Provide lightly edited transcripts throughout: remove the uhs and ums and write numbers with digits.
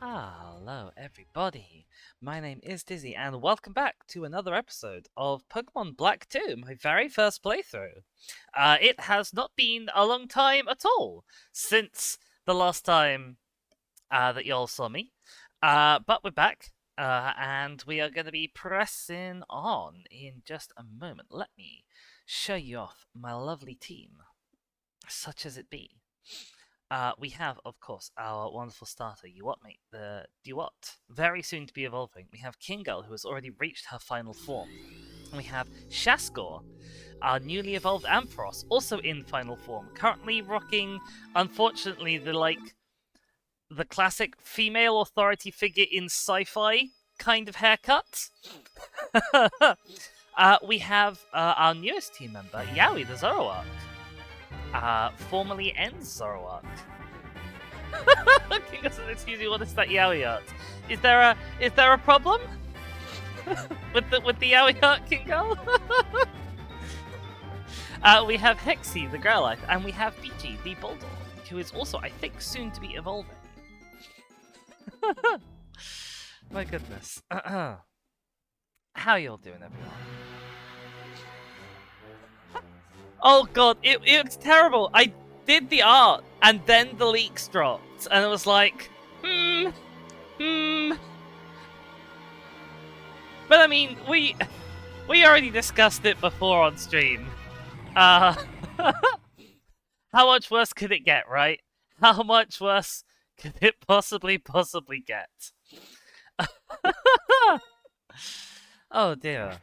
Hello, everybody. My name is Dizzy, and welcome back to another episode of Pokemon Black 2, my very first playthrough. It has not been a long time at all since the last time that y'all saw me, but we're back, and we are going to be pressing on in just a moment. Let me show you off my lovely team, such as it be. We have, of course, our wonderful starter, Mate, the Duot, very soon to be evolving. We have Kingal, who has already reached her final form. And we have Shaskor, our newly evolved Ampharos, also in final form, currently rocking, unfortunately, the classic female authority figure in sci-fi kind of haircut. We have our newest team member, Yowie the Zoroark. Formerly ends Zoroark. Excuse me, what is that Yowie art? Is there a problem with the Yowie art, Kingo? We have Hexy the Growlithe, and we have Beachy the Bulldog, who is also, I think, soon to be evolving. My goodness. How y'all doing, everyone? Oh god, it's terrible. I did the art, and then the leaks dropped, and it was like, But I mean, we already discussed it before on stream. How much worse could it get, right? How much worse could it possibly get? Oh dear.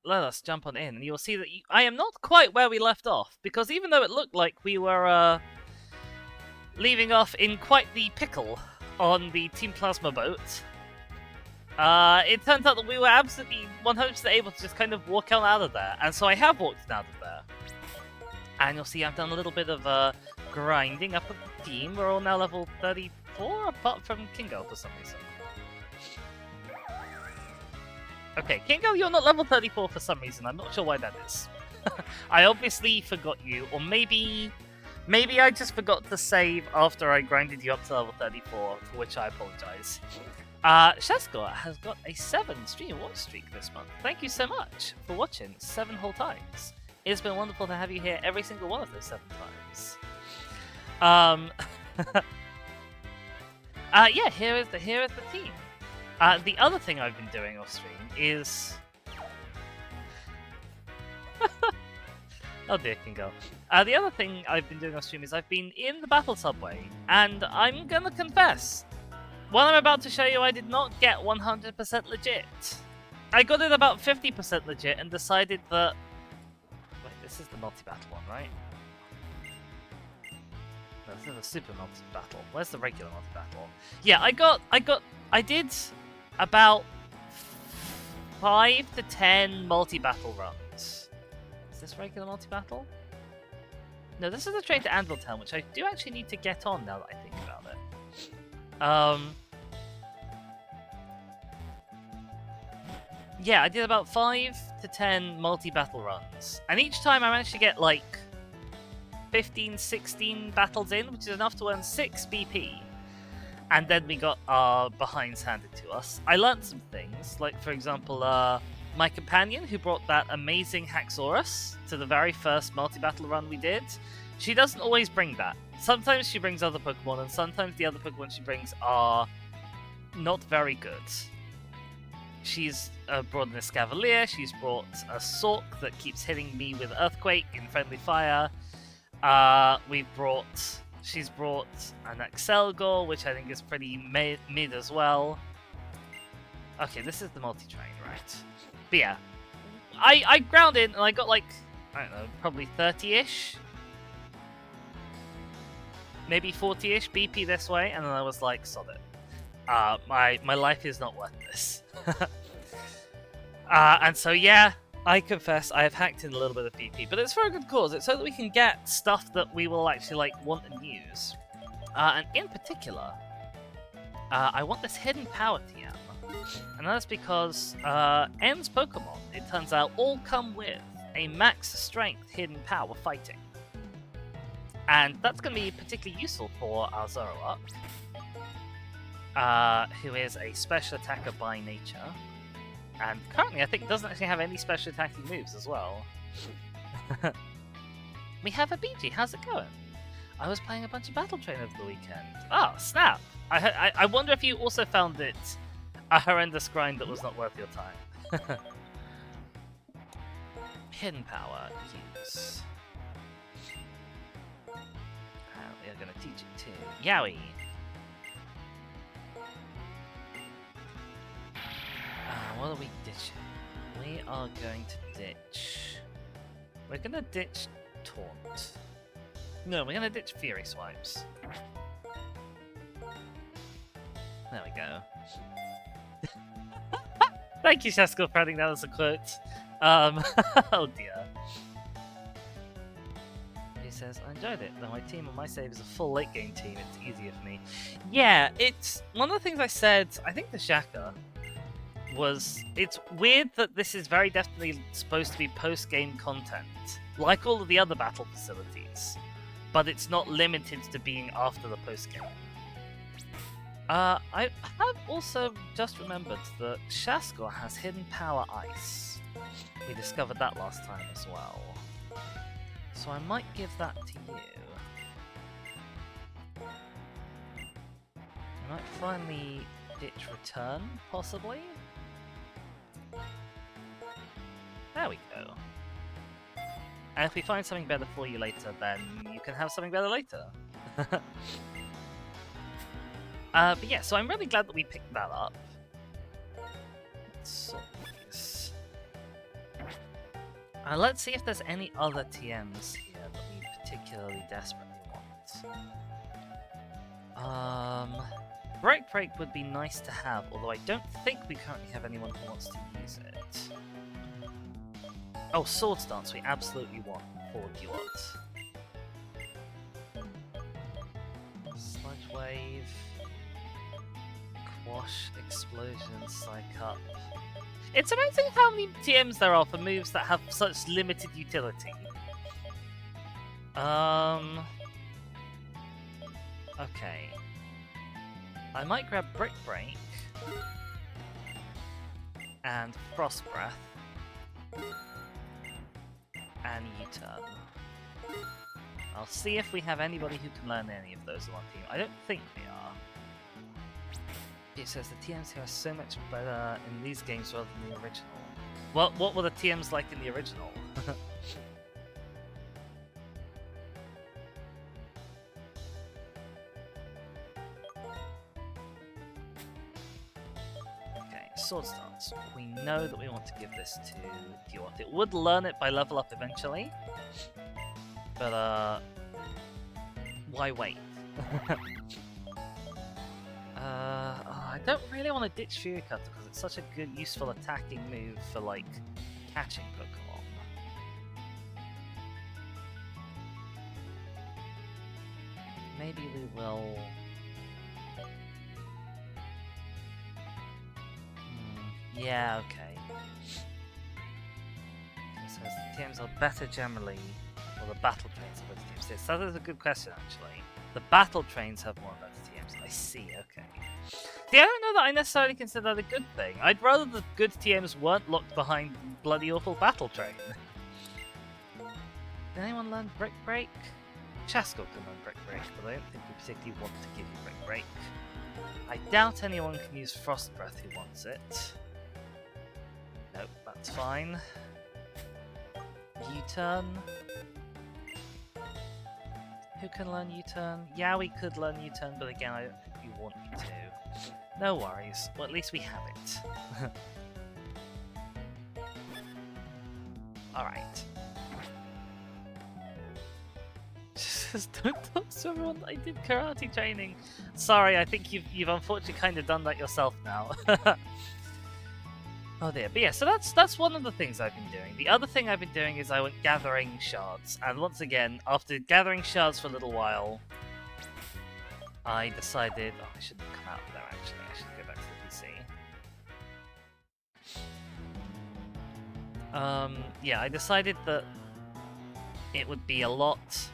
Let us jump on in, and you'll see that I am not quite where we left off, because even though it looked like we were leaving off in quite the pickle on the Team Plasma boat, it turns out that we were absolutely 100% able to just kind of walk on out of there, and so I have walked out of there. And you'll see I've done a little bit of grinding up of the team. We're all now level 34, apart from Kingo for some reason. Okay, Kingo, you're not level 34 for some reason. I'm not sure why that is. I obviously forgot you, or maybe I just forgot to save after I grinded you up to level 34, for which I apologize. Shaskor has got a 7 stream watch streak this month. Thank you so much for watching 7 whole times. It's been wonderful to have you here every single one of those 7 times. Yeah, here is the team. The other thing I've been doing off stream is... Oh dear, Kingo. The other thing I've been doing off stream is I've been in the battle subway, and I'm gonna confess, what I'm about to show you I did not get 100% legit. I got it about 50% legit and decided that... Wait, this is the multi-battle one, right? No, this is a super multi-battle. Where's the regular multi-battle? Yeah, I did about 5 to 10 multi-battle runs. Is this regular multi-battle? No, this is a train to Anvil Town, which I do actually need to get on now that I think about it. Yeah, I did about 5 to 10 multi-battle runs. And each time I managed to get like 15, 16 battles in, which is enough to earn 6 BP. And then we got our behinds handed to us. I learned some things, like for example, my companion who brought that amazing Haxorus to the very first multi-battle run we did, she doesn't always bring that. Sometimes she brings other Pokemon, and sometimes the other Pokemon she brings are not very good. She's brought an Escavalier, she's brought a Sork that keeps hitting me with Earthquake in Friendly Fire. She's brought an Excelgor, which I think is pretty mid as well. Okay, this is the multi-train, right? But yeah, I grounded and I got like, I don't know, probably 30-ish? Maybe 40-ish BP this way, and then I was like, sod it. My life is not worth this. And so yeah, I confess I have hacked in a little bit of BP, but it's for a good cause. It's so that we can get stuff that we will actually like want and use. And in particular, I want this hidden power TM. And that's because N's Pokemon, it turns out, all come with a max strength hidden power fighting. And that's going to be particularly useful for our Zoroark. who is a special attacker by nature. And currently, I think doesn't actually have any special attacking moves as well. We have a BG. How's it going? I was playing a bunch of Battle Train over the weekend. Oh, snap! I wonder if you also found it a horrendous grind that was not worth your time. Hidden power, use. And we are going to teach it to Yowie. What are we ditching? We are going to ditch... We're going to ditch Taunt. No, we're going to ditch Fury Swipes. There we go. Thank you, Shesko, for adding that as a quote. Oh dear. He says, I enjoyed it, though my team and my save is a full late game team, it's easier for me. Yeah, it's one of the things I said, I think to Shaka, was it's weird that this is very definitely supposed to be post-game content, like all of the other battle facilities, but it's not limited to being after the post-game. I have also just remembered that Shaskor has Hidden Power Ice. We discovered that last time as well. So I might give that to you. I might finally ditch Return, possibly? There we go. And if we find something better for you later, then you can have something better later. But yeah, so I'm really glad that we picked that up. Let's sort these. Let's see if there's any other TMs here that we particularly desperately want. Break would be nice to have, although I don't think we currently have anyone who wants to use it. Oh, Sword Stance we absolutely want for Duot. Sludge Wave... Quash, Explosion, Psych Up. It's amazing how many TMs there are for moves that have such limited utility. Okay. I might grab Brick Break and Frost Breath and U-Turn. I'll see if we have anybody who can learn any of those on our team. I don't think we are. It says the TMs here are so much better in these games rather than the original. What were the TMs like in the original? Okay, Sword Stance. We know that we want to give this to Duot. It would learn it by level up eventually. But, why wait? I don't really want to ditch Fury Cutter because it's such a good, useful attacking move for, like, catching Pokemon. Maybe we will... yeah, okay. It says the TMs are better generally, or the battle trains are better TMs. So that is a good question, actually. The battle trains have more better TMs. I see, okay. See, I don't know that I necessarily consider that a good thing. I'd rather the good TMs weren't locked behind bloody awful battle train. Did anyone learn Brick Break? Chasko can learn Brick Break, but I don't think we particularly want to give you Brick Break. I doubt anyone can use Frost Breath who wants it. Nope, that's fine. U-Turn. Who can learn U-Turn? Yeah, we could learn U-Turn, but again, I don't think you want me to. No worries. Well, at least we have it. Alright. Just don't talk to everyone. I did karate training. Sorry, I think you've unfortunately kind of done that yourself now. Oh dear. But yeah, so that's one of the things I've been doing. The other thing I've been doing is I went gathering shards. And once again, after gathering shards for a little while, I decided... oh, I shouldn't come out of there actually. I should go back to the PC. Yeah, I decided that it would be a lot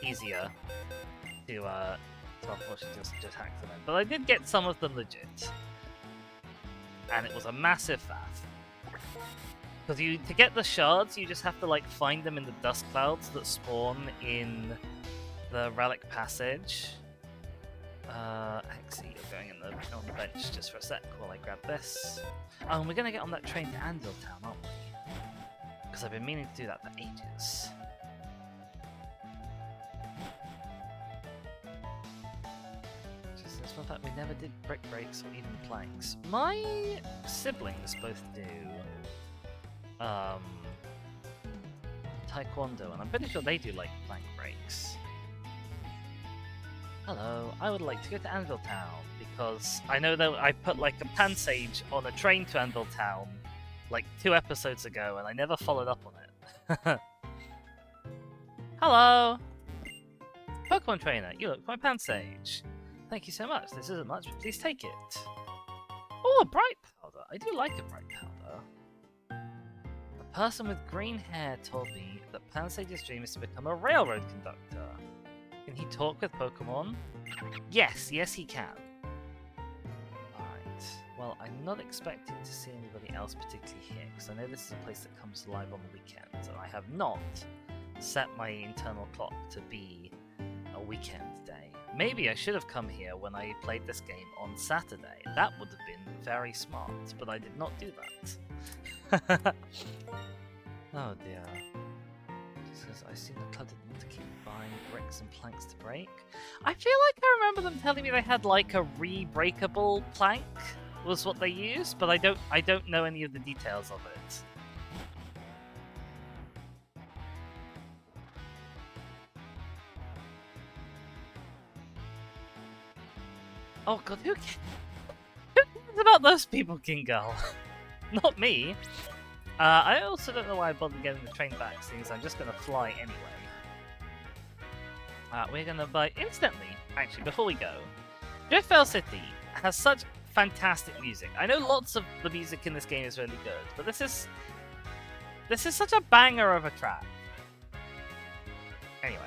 easier to So unfortunately just hacked them in. But I did get some of them legit. And it was a massive faff. Because to get the shards, you just have to like find them in the dust clouds that spawn in the relic passage. Actually, you're going on the bench just for a sec while I grab this. Oh, and we're gonna get on that train to Anvil Town, aren't we? Because I've been meaning to do that for ages. Just this one fact, we never did brick breaks or even planks. My siblings both do taekwondo, and I'm pretty sure they do like plank breaks. Hello, I would like to go to Anvil Town, because I know that I put like a pansage on a train to Anvil Town like 2 episodes ago, and I never followed up on it. Hello! Pokemon Trainer, you look my pansage. Thank you so much, this isn't much, but please take it. Oh, a bright powder! I do like a bright powder. A person with green hair told me that Pansage's dream is to become a railroad conductor. Can he talk with Pokemon? Yes, he can. Alright, well, I'm not expecting to see anybody else particularly here, because I know this is a place that comes live on the weekends, and I have not set my internal clock to be a weekend day. Maybe I should have come here when I played this game on Saturday. That would have been very smart, but I did not do that. Oh dear. I seem the club didn't want to keep buying bricks and planks to break. I feel like I remember them telling me they had like a re-breakable plank was what they used, but I don't know any of the details of it. Oh god, who cares about those people, King Gull? Not me. I also don't know why I bothered getting the train back, seeing as I'm just going to fly anyway. We're going to buy instantly, actually, before we go. Driftvale City has such fantastic music. I know lots of the music in this game is really good, but this is such a banger of a track. Anyway.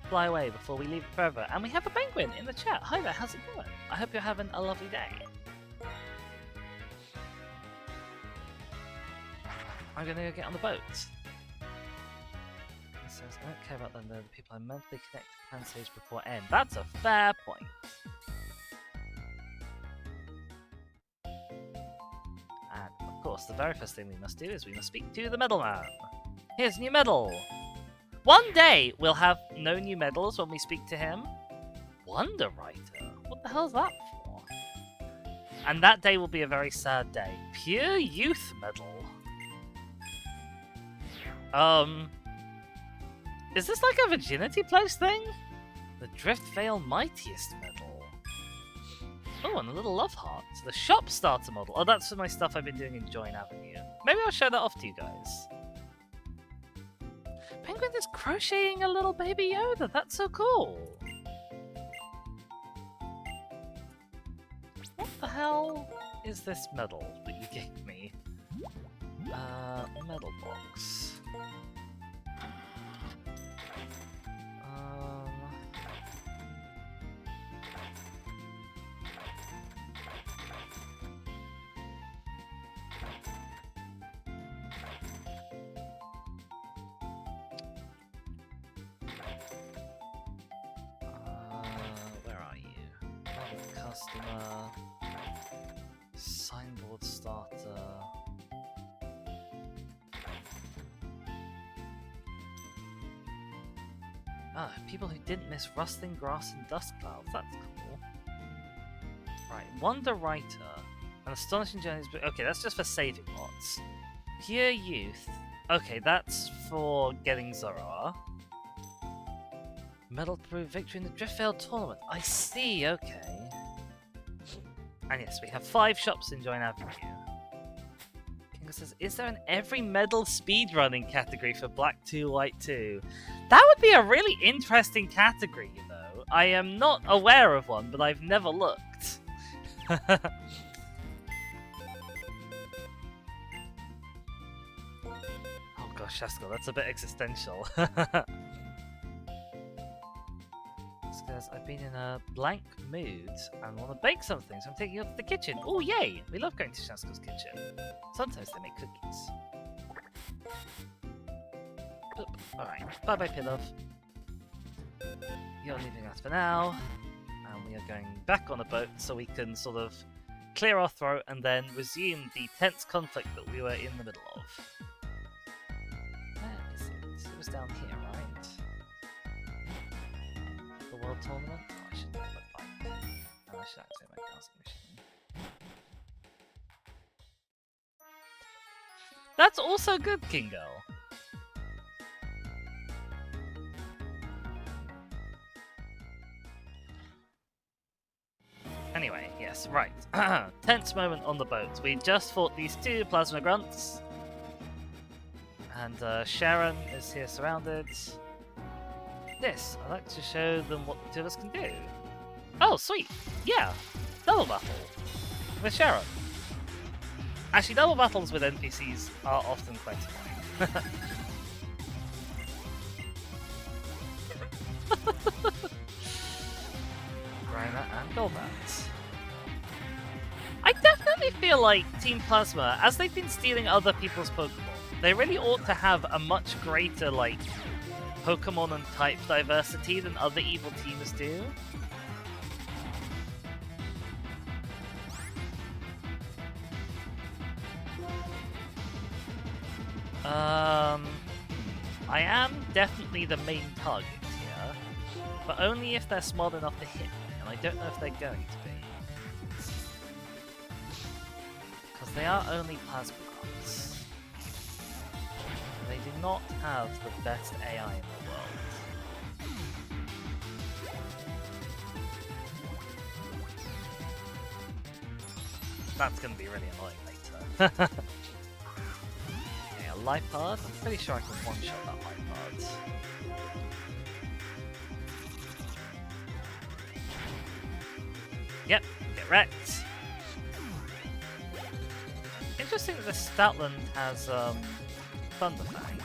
Fly away before we leave it forever. And we have a penguin in the chat. Hi there, how's it going? I hope you're having a lovely day. I'm gonna go get on the boat. It says, I don't care about them, they're the people I mentally connect to Pansage before end. That's a fair point. And of course, the very first thing we must do is we must speak to the medal man. Here's a new medal. One day we'll have no new medals when we speak to him. Wonder Writer? What the hell is that for? And that day will be a very sad day. Pure Youth medal. Is this like a virginity pledge thing? The Driftvale Mightiest medal. Oh, and a little love heart. The shop starter model. Oh, that's for my stuff I've been doing in Join Avenue. Maybe I'll show that off to you guys. Penguin is crocheting a little baby Yoda. That's so cool. What the hell is this medal that you gave me? Medal box. Where are you? Customer. Signboard starter. Ah, people who didn't miss rusting grass and dust clouds. That's cool. Right, Wonder Writer. An astonishing journey's book. Okay, that's just for saving mods. Pure Youth. Okay, that's for getting Zoroark. Medal to prove victory in the Driftvale tournament. I see, okay. And yes, we have 5 shops in Join Avenue. Kingo says, is there an every medal speedrunning category for Black 2, White 2? That would be a really interesting category, you know. I am not aware of one, but I've never looked. Oh gosh, Shaskell, that's a bit existential. says, I've been in a blank mood and want to bake something, so I'm taking you up to the kitchen. Oh, yay! We love going to Shaska's kitchen. Sometimes they make cookies. Alright, bye-bye, Pilov. You're leaving us for now, and we are going back on a boat so we can sort of clear our throat and then resume the tense conflict that we were in the middle of. Where is it? It was down here, right? The World Tournament? Oh, I should have a bike. And I should activate my dowsing machine. That's also good, King Girl. Anyway, yes, right. Tense moment on the boat. We just fought these two Plasma Grunts. And Sharon is here surrounded. This, I'd like to show them what the two of us can do. Oh, sweet! Yeah! Double battle! With Sharon. Actually, double battles with NPCs are often quite annoying. Grimer and Golbat. I definitely feel like Team Plasma, as they've been stealing other people's Pokemon, they really ought to have a much greater, like, Pokemon and type diversity than other evil teams do. I am definitely the main target here, but only if they're smart enough to hit me, and I don't know if they're going to be. Because they are only Plasma Grunts. They do not have the best AI in the world. That's going to be really annoying later. Okay, a Life Pod? I'm pretty sure I can one-shot that Life Pod. Yep, get wrecked. Interesting that the Stoutland has Thunder Fang.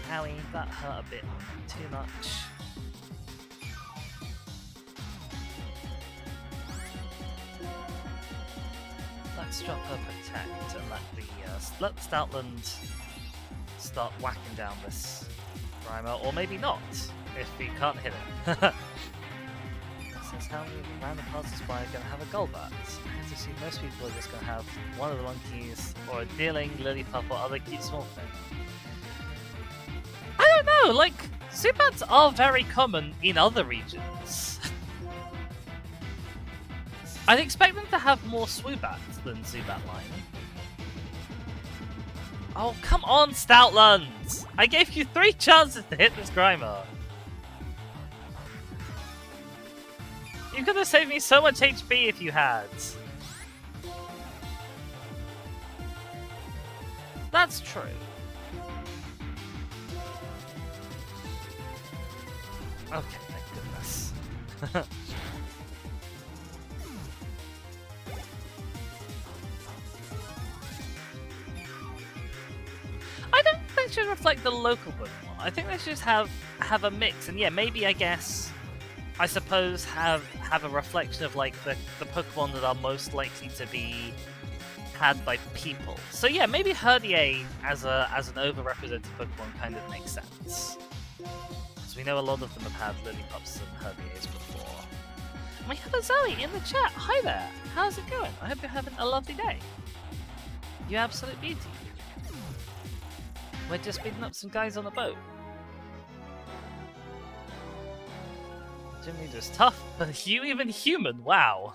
Howie, that hurt a bit too much. Let's drop her Protect and let the Stoutland start whacking down this Grimer, or maybe not, if we can't hit it. Since how many random passers-by are going to have a Golbat? I have to assume most people are just going to have one of the monkeys, or a Deerling, Lillipup, or other cute small thing. I don't know, like, Zubats are very common in other regions. I'd expect them to have more Swoobats than Zubat line. Oh, come on, Stoutland! I gave you 3 chances to hit this Grimer. You could have saved me so much HP if you had. That's true. Okay, thank goodness. I don't think they should reflect the local Pokemon. I think they should just have a mix, and yeah, maybe I suppose have a reflection of like the Pokemon that are most likely to be had by people. So yeah, maybe Herdier as an overrepresented Pokemon kind of makes sense. Because we know a lot of them have had Lillipups and Herdiers before. And we have a Zoe in the chat. Hi there. How's it going? I hope you're having a lovely day. You absolute beauty. We're just beating up some guys on the boat. Gym Leader's tough, but you even human, wow.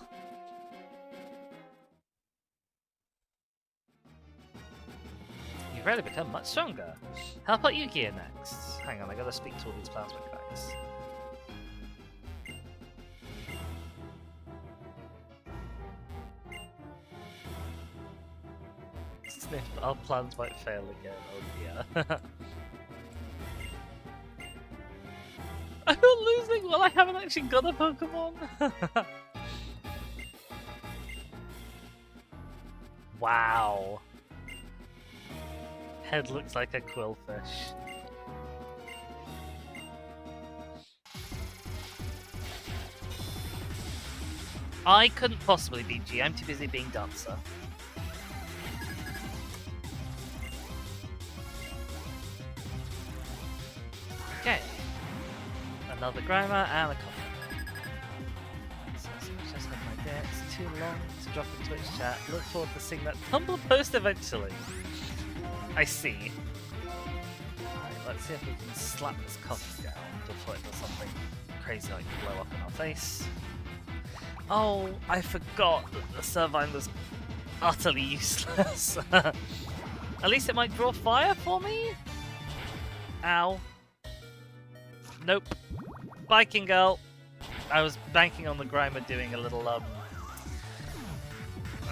You've really become much stronger. How about you, Gear, next? Hang on, I gotta speak to all these plasma guys. Sniff, our plans might fail again, oh dear. I'm not losing while I haven't actually got a Pokemon. Wow. Head looks like a quillfish. I couldn't possibly beat G. I'm too busy being dancer. Okay. Another Grimer and a coffin. So just have my day. It's too long to drop a Twitch chat. Look forward to seeing that Tumblr post eventually. I see. Alright, let's see if we can slap this coffin down before it does something crazy like blow up in our face. Oh, I forgot that the Servine was utterly useless. At least it might draw fire for me? Ow. Nope. Biking girl. I was banking on the Grimer doing a little, I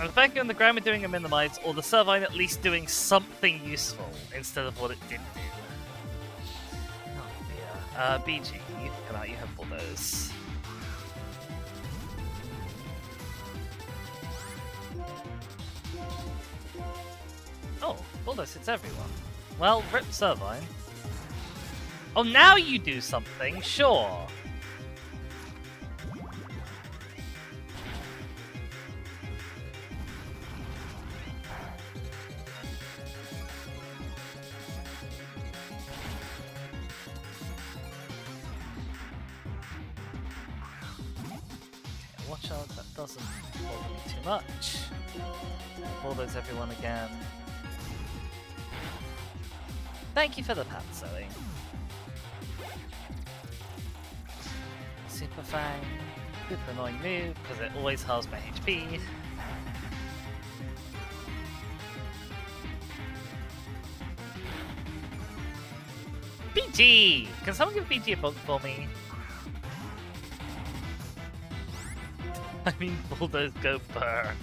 was banking on the Grimer doing a minimize, or the Servine at least doing something useful, instead of what it did do. Oh dear. BG, you come out, you have bulldoze. Oh, bulldoze hits everyone. Well, rip Servine. Oh, now you do something, sure. Okay, watch out, that doesn't bother me too much. Bulldoze everyone again. Thank you for the pat sewing. Super Fang. Super annoying move, because it always halves my HP. BG! Can someone give BG a book for me? I mean, bulldoze go burr.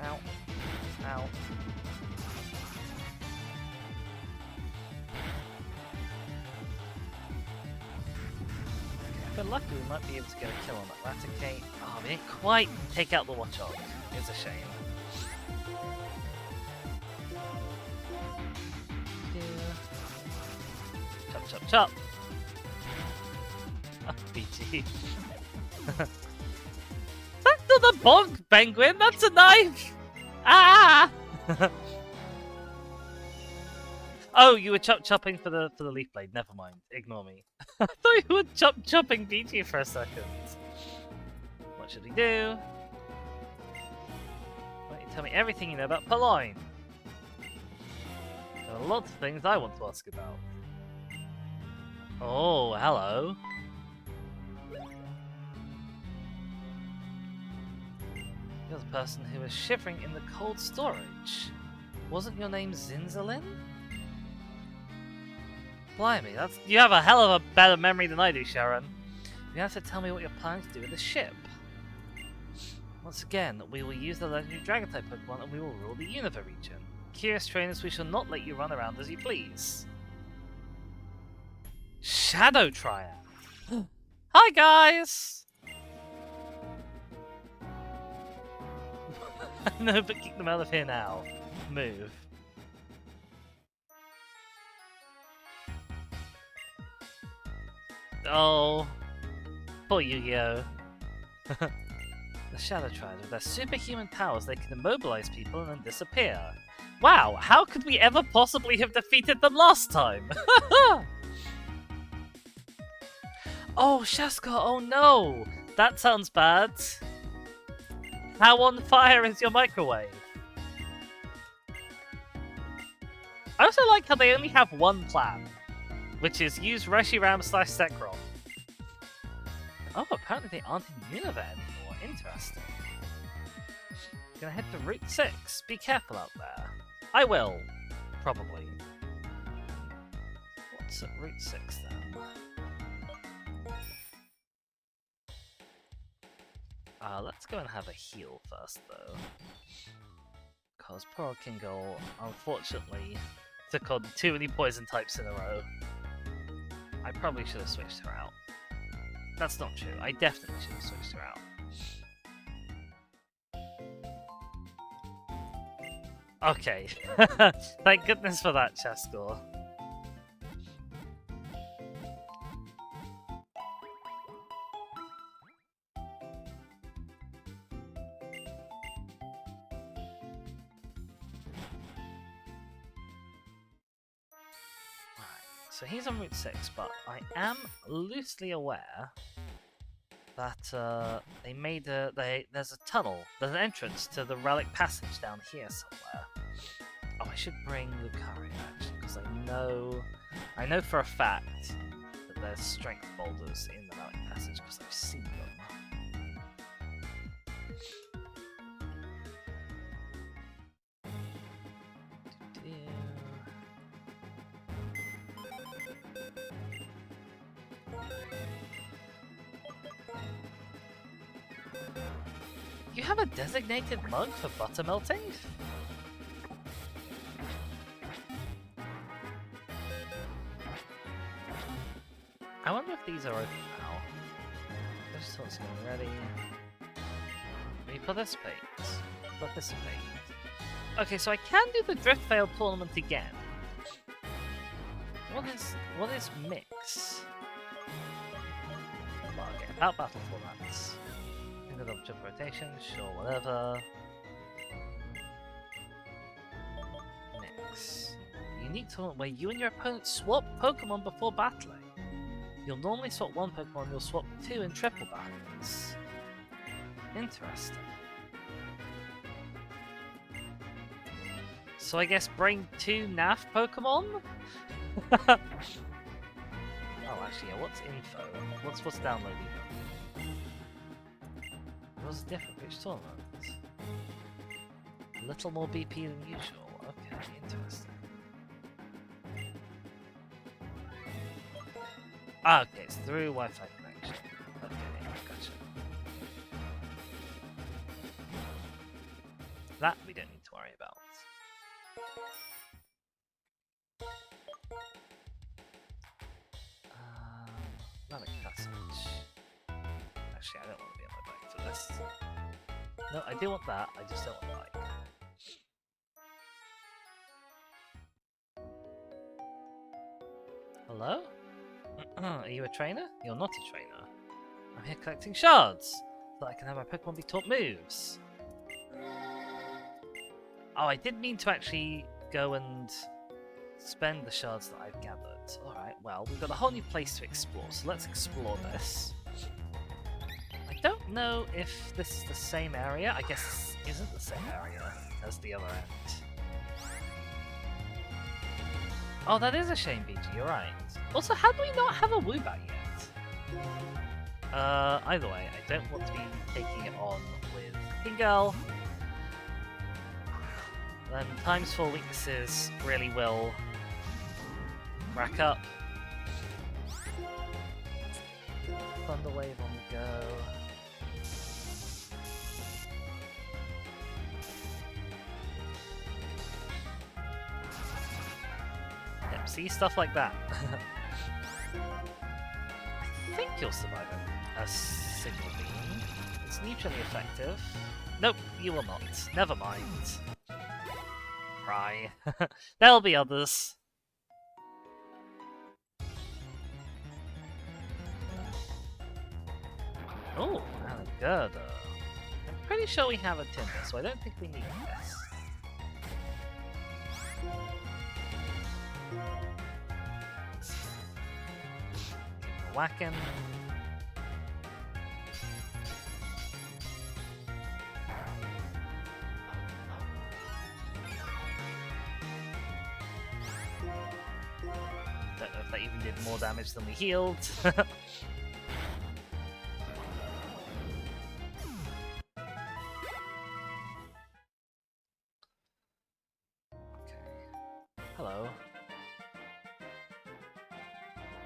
Ow. Ow. If we're lucky, we might be able to get a kill on that Raticate. Oh, we didn't quite take out the Watchog. It's a shame. Chop, chop, chop. Oh, BG. That's not a bonk, penguin. That's a knife. Ah! Oh, you were chopping for the leaf blade. Never mind. Ignore me. I thought you were chopping BG for a second. What should we do? Why don't you tell me everything you know about Purloin? There are lots of things I want to ask about. Oh, hello. You're the person who was shivering in the cold storage. Wasn't your name Zinzalin? Blimey, you have a hell of a better memory than I do, Sharon. You have to tell me what you're planning to do with the ship. Once again, we will use the legendary Dragon-type Pokemon and we will rule the Unova region. Curious trainers, we shall not let you run around as you please. Shadow Triad! Hi guys! No, but kick them out of here now. Move. Oh, poor Yu-Gi-Oh! The Shadow Triad, with their superhuman powers, they can immobilize people and then disappear. Wow, how could we ever possibly have defeated them last time? Oh, Shaska, oh no! That sounds bad. How on fire is your microwave? I also like how they only have one plan, which is use Reshiram / Sekrom. Oh, apparently they aren't in Unova anymore. Interesting. Gonna head to Route 6. Be careful out there. I will. Probably. What's at Route 6 then? Let's go and have a heal first, though. Because poor Kingle, unfortunately, took on too many poison types in a row. I probably should have switched her out. That's not true. I definitely should have switched her out. Okay. Thank goodness for that chess score. So he's on Route 6, but I am loosely aware that they made there's a tunnel, there's an entrance to the relic passage down here somewhere. Oh, I should bring Lucario actually, because I know for a fact that there's strength boulders in the relic passage because I've seen them. You have a designated mug for butter melting? I wonder if these are open now. Just what's getting ready. We participate. Participate. Okay, so I can do the Drift Failed tournament again. What is mix? Well, okay, about battle formats. Single double jump rotation, sure, whatever. Mix. Unique tournament where you and your opponent swap Pokemon before battling. You'll normally swap one Pokemon, you'll swap two in triple battles. Interesting. So I guess bring two NAF Pokemon? Oh, actually, yeah, what's info? What's downloading? What's different for each tournament? A little more BP than usual. Okay, interesting. Ah, okay, it's through Wi-Fi connection. Okay, gotcha. That we don't need to worry about. Relic passage. Actually, I don't want to be on my bike for this. No, I do want that, I just don't want the bike. Hello? Are you a trainer? You're not a trainer. I'm here collecting shards, so that I can have my Pokemon be taught moves. Oh, I did mean to actually go and spend the shards that I've gathered. Alright, well, we've got a whole new place to explore, so let's explore this. I don't know if this is the same area. I guess this isn't the same area as the other end. Oh, that is a shame, BG, you're right. Also, how do we not have a Woobat yet? Either way, I don't want to be taking it on with Pingal. Then times 4 weaknesses really will rack up. Thunder Wave on the go. Yep, see, stuff like that. I think you'll survive a Signal Beam. It's neutrally effective. Nope, you will not. Never mind. Cry. There'll be others. Oh, Alagurda. I'm pretty sure we have a Tinder, so I don't think we need this. Whacking. Don't know if that even did more damage than we healed. Hello.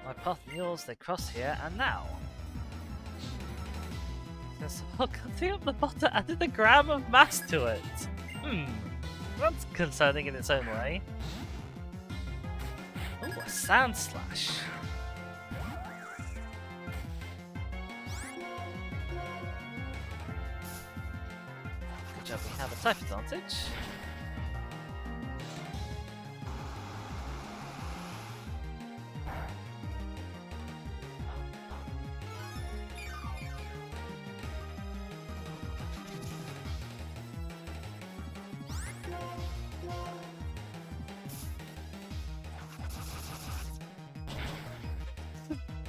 My path and yours, they cross here and now. Says, oh, cutting up the butter added a gram of mass to it. That's concerning in its own way. Oh, a Sand Slash. Good job, we have a type advantage.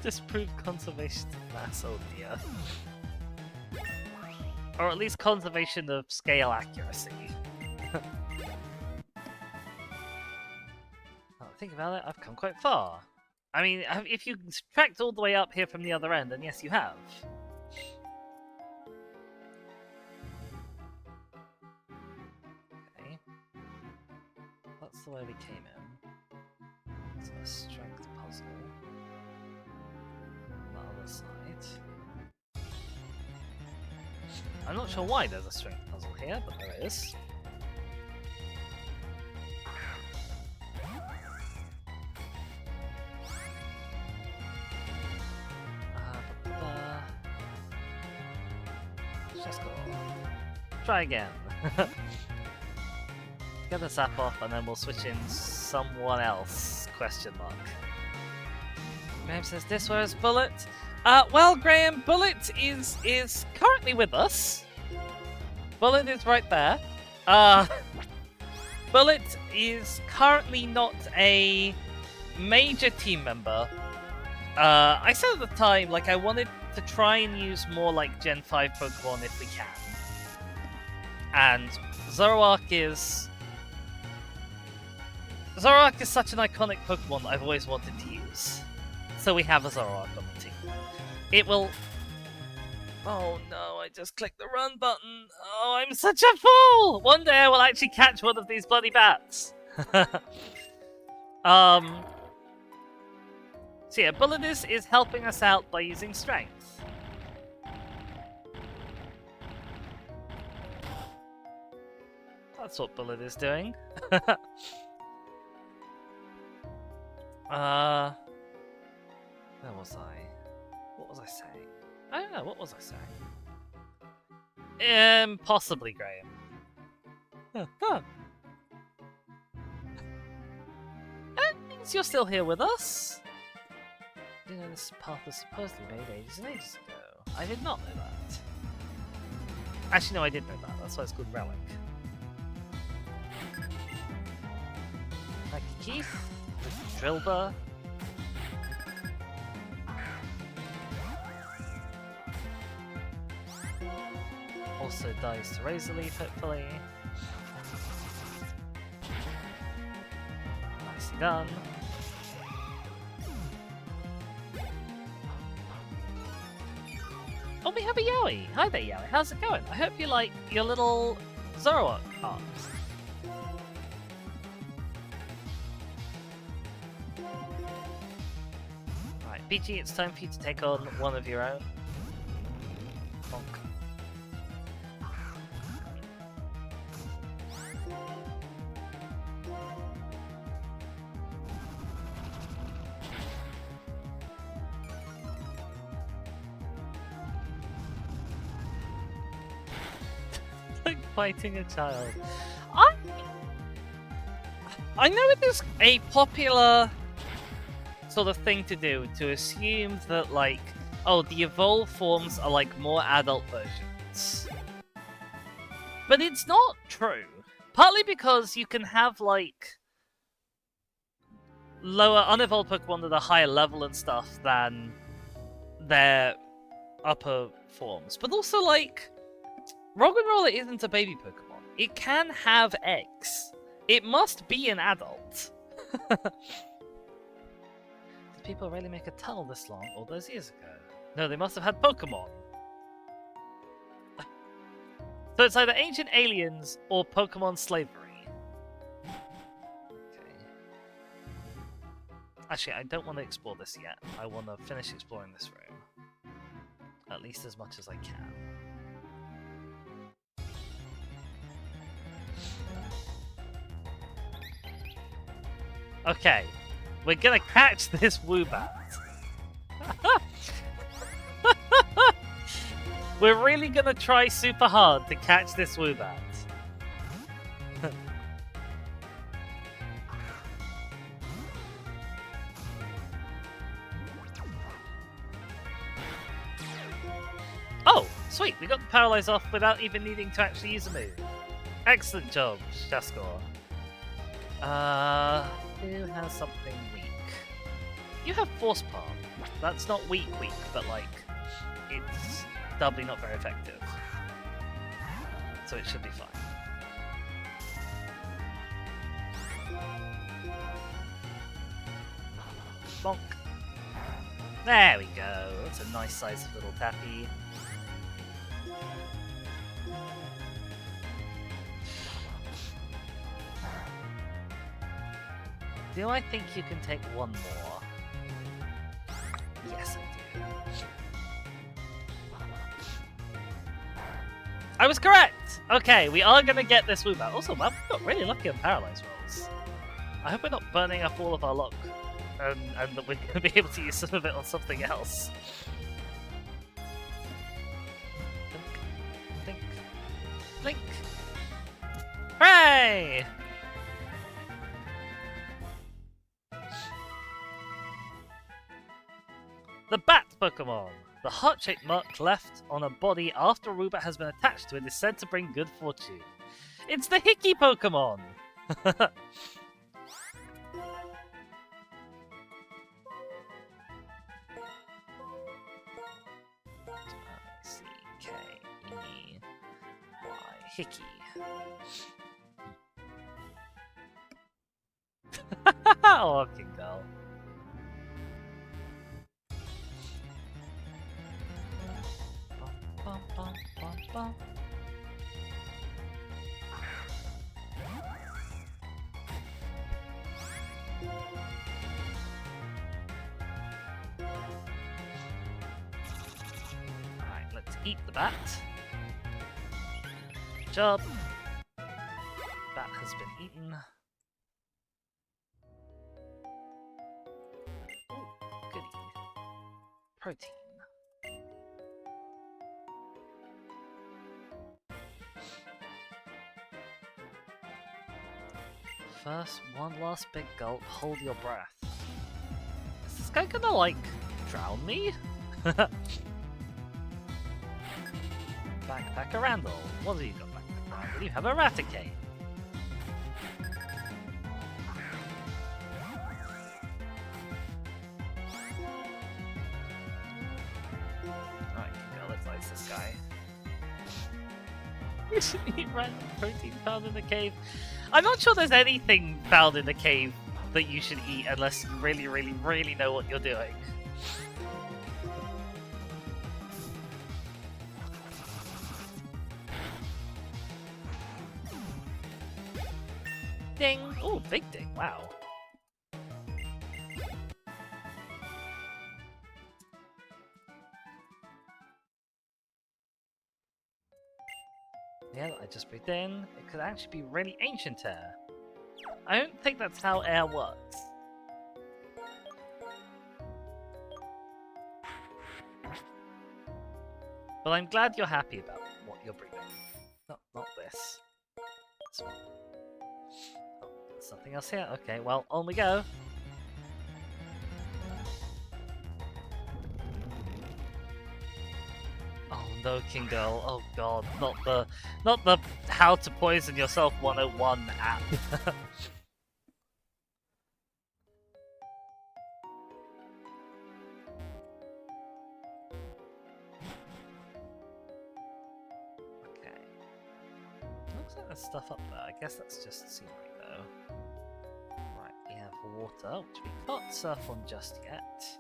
Disprove conservation of mass, oh dear. Or at least conservation of scale accuracy. Think about it, I've come quite far. I mean, if you tracked all the way up here from the other end, then yes, you have. Okay. That's the way we came in. So a strength puzzle. On the other side. I'm not sure why there's a strength puzzle here, but there is. Try again. Get the sap off and then we'll switch in someone else, question mark. Graham says this, where's Bullet? Well Graham, Bullet is currently with us. Bullet is right there. Bullet is currently not a major team member. I said at the time, like, I wanted to try and use more like Gen 5 Pokemon if we can. And Zoroark is such an iconic Pokemon that I've always wanted to use. So we have a Zoroark on the team. It will... Oh no, I just clicked the run button. Oh, I'm such a fool! One day I will actually catch one of these bloody bats. So yeah, Bullet is helping us out by using Strength. That's what Bullet is doing. Where was I? What was I saying? I don't know, what was I saying? Possibly Graham. That means you're still here with us. You know, this path was supposedly made ages and ages ago. I did not know that. Actually, no, I did know that. That's why it's called Relic. Thank you, Keith. Drillbur. Also dies to Razor Leaf, hopefully. Nicely done. Oh, we have a Yowie! Hi there, Yowie. How's it going? I hope you like your little Zoroark arms. Right, BG, it's time for you to take on one of your own. Bonk. Fighting a child. I know it is a popular sort of thing to do, to assume that, like, oh, the evolved forms are like more adult versions. But it's not true. Partly because you can have, like, lower unevolved Pokemon that are higher level and stuff than their upper forms. But also, like, Roggenrola isn't a baby Pokemon. It can have eggs. It must be an adult. Did people really make a tunnel this long all those years ago? No, they must have had Pokemon. So it's either ancient aliens or Pokemon slavery. Okay. Actually, I don't want to explore this yet. I want to finish exploring this room. At least as much as I can. Okay, we're gonna catch this Woobat. We're really gonna try super hard to catch this Woobat. Oh, sweet, we got the Paralyze off without even needing to actually use a move. Excellent job, Shaskor. Who has something weak? You have Force Palm. That's not weak, but like, it's doubly not very effective. So it should be fine. Bonk. There we go. That's a nice size of little tappy. Do I think you can take one more? Yes, I do. I was correct! Okay, we are gonna get this Woobat. Also, wow, we got really lucky on Paralyze rolls. I hope we're not burning up all of our luck. And that we're gonna be able to use some of it on something else. Blink. Blink. Blink. Hooray! The Bat Pokemon! The heart-shaped mark left on a body after a Woobat has been attached to it is said to bring good fortune. It's the Hickey Pokemon! I-C-K-E-Y. Hickey. Oh, okay, girl. Bum, bum, bum, bum. Alright, let's eat the bat. Good job. Bat has been eaten. Ooh, goody. Protein. First, one last big gulp, hold your breath. Is this guy gonna, like, drown me? Backpacker Randall. What have you got, Backpacker Randall? You have Eradicate. Alright, go, let's ice this guy. You should eat random protein found in the cave. I'm not sure there's anything found in the cave that you should eat unless you really, really, really know what you're doing. Ding! Oh, big ding, wow. Yeah, I just breathed in. It could actually be really ancient air. I don't think that's how air works. But I'm glad you're happy about what you're breathing. No, not this. This one. Oh, there's something else here. Okay, well, on we go. Oh no, King Girl. Oh god, not the how to poison yourself 101 app. Okay. Looks like there's stuff up there. I guess that's just scenery though. Right, we have water, which we can't surf on just yet.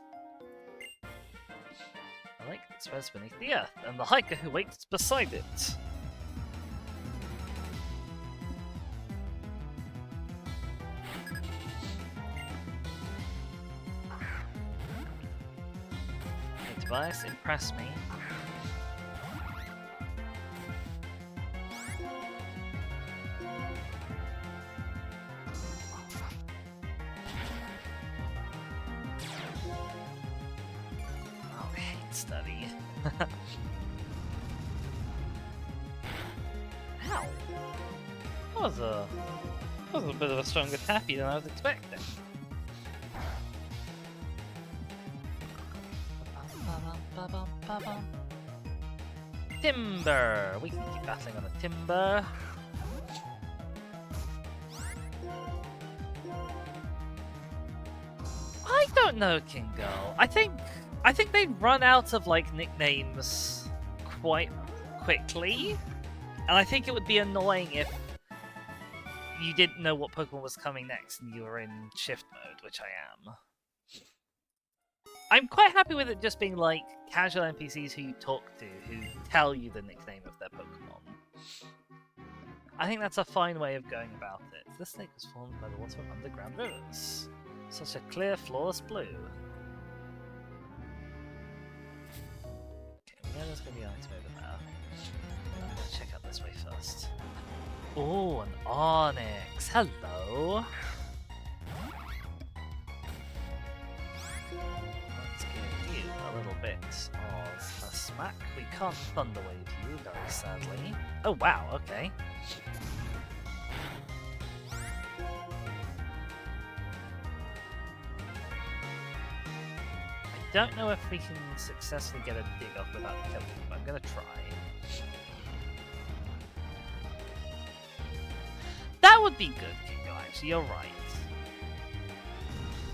A lake that spreads beneath the earth, and the hiker who waits beside it. Hey Tobias, impress me. Study. Ow! That was a bit of a stronger tappy than I was expecting. Timber! We can keep battling on a timber. I don't don't know, King Girl. I think they'd run out of like nicknames quite quickly, and I think it would be annoying if you didn't know what Pokemon was coming next and you were in shift mode, which I am. I'm quite happy with it just being like casual NPCs who you talk to, who tell you the nickname of their Pokemon. I think that's a fine way of going about it. This lake was formed by the water of underground rivers. Such a clear, flawless blue. Okay, we know there's going to be an item over there. I'm going to check out this way first. Oh, an Onyx. Hello. Let's give you a little bit of a smack. We can't Thunder Wave you, very sadly. Oh, wow, okay. I don't know if we can successfully get a dig off without killing him, but I'm going to try. That would be good, Kingo, actually, you're right.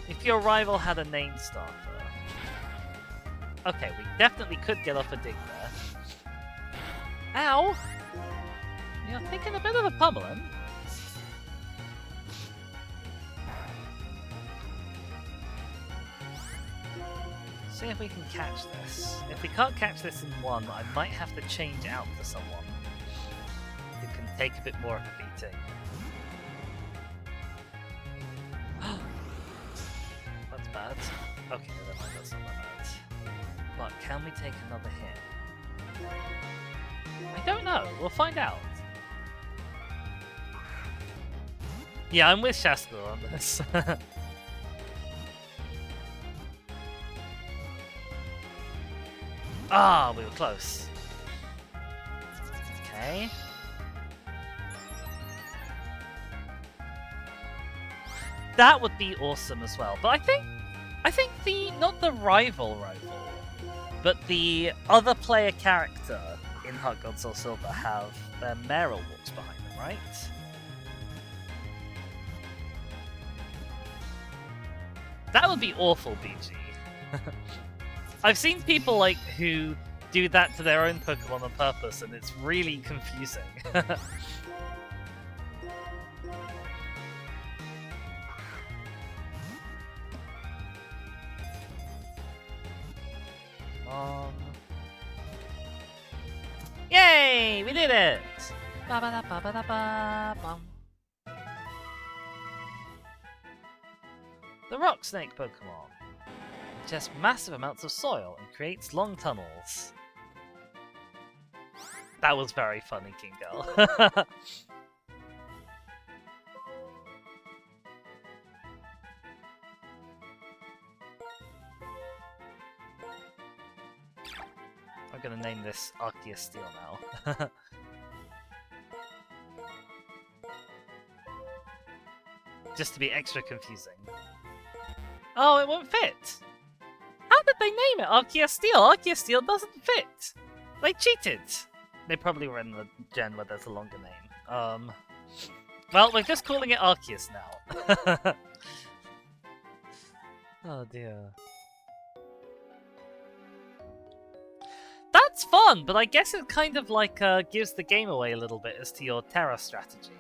If your rival had a name starter. Okay, we definitely could get off a dig there. Ow! You're taking a bit of a pummeling. See if we can catch this. If we can't catch this in one, I might have to change out to someone who can take a bit more of a beating. That's bad. Okay, never mind, that's not that bad. But can we take another hit? I don't know, we'll find out. Yeah, I'm with Shasta on this. Ah, we were close. Okay. That would be awesome as well. But I think the not the rival, but the other player character in Heart Gold Soul Silver have their Meryl walks behind them, right? That would be awful, BG. I've seen people like who do that to their own Pokemon on purpose, and it's really confusing. Come on. Yay! We did it! Ba-ba-da-ba-ba-da-ba-bum. The Rock Snake Pokemon. Ingests massive amounts of soil and creates long tunnels. That was very funny, King Girl. I'm gonna name this Arceus Steel now. Just to be extra confusing. Oh, it won't fit! How did they name it Arceus Steel? Arceus Steel doesn't fit! They cheated! They probably were in the gen where there's a longer name. Well, we're just calling it Arceus now. Oh dear. That's fun, but I guess it kind of like gives the game away a little bit as to your Terra strategy.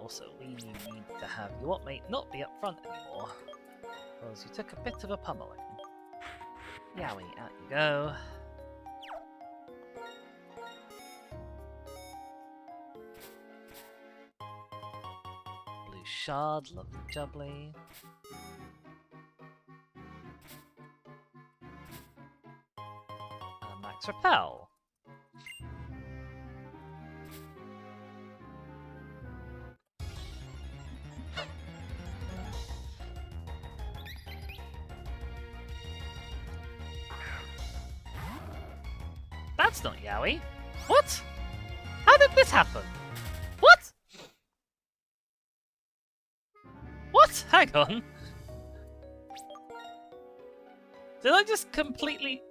Also, we need to have your mate not be up front anymore, because you took a bit of a pummeling. Yowie, out you go. Blue Shard, lovely jubbly. Max Repel. That's not Yowie. What? How did this happen? What? What? Hang on. Did I just completely...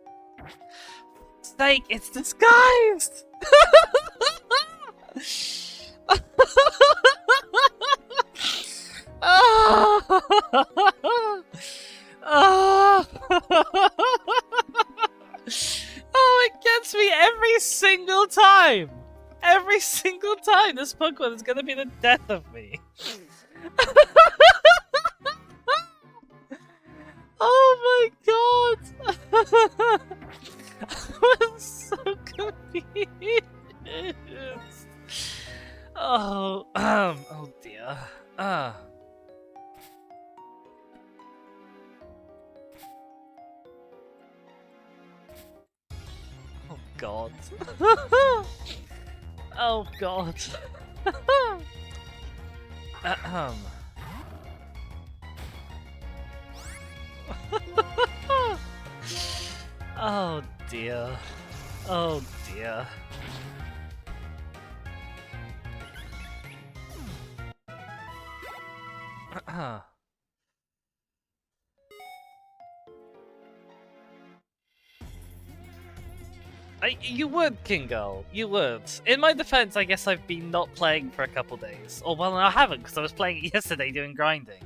Snake, it's disguised! single time! Every single time this Pokemon is gonna be the death of me. Oh my god! I'm so confused. Oh dear. Oh god. Oh god. Oh dear. Oh dear. You would, Kingo. You would. In my defense, I guess I've been not playing for a couple days. Or, well, I haven't, because I was playing it yesterday doing grinding.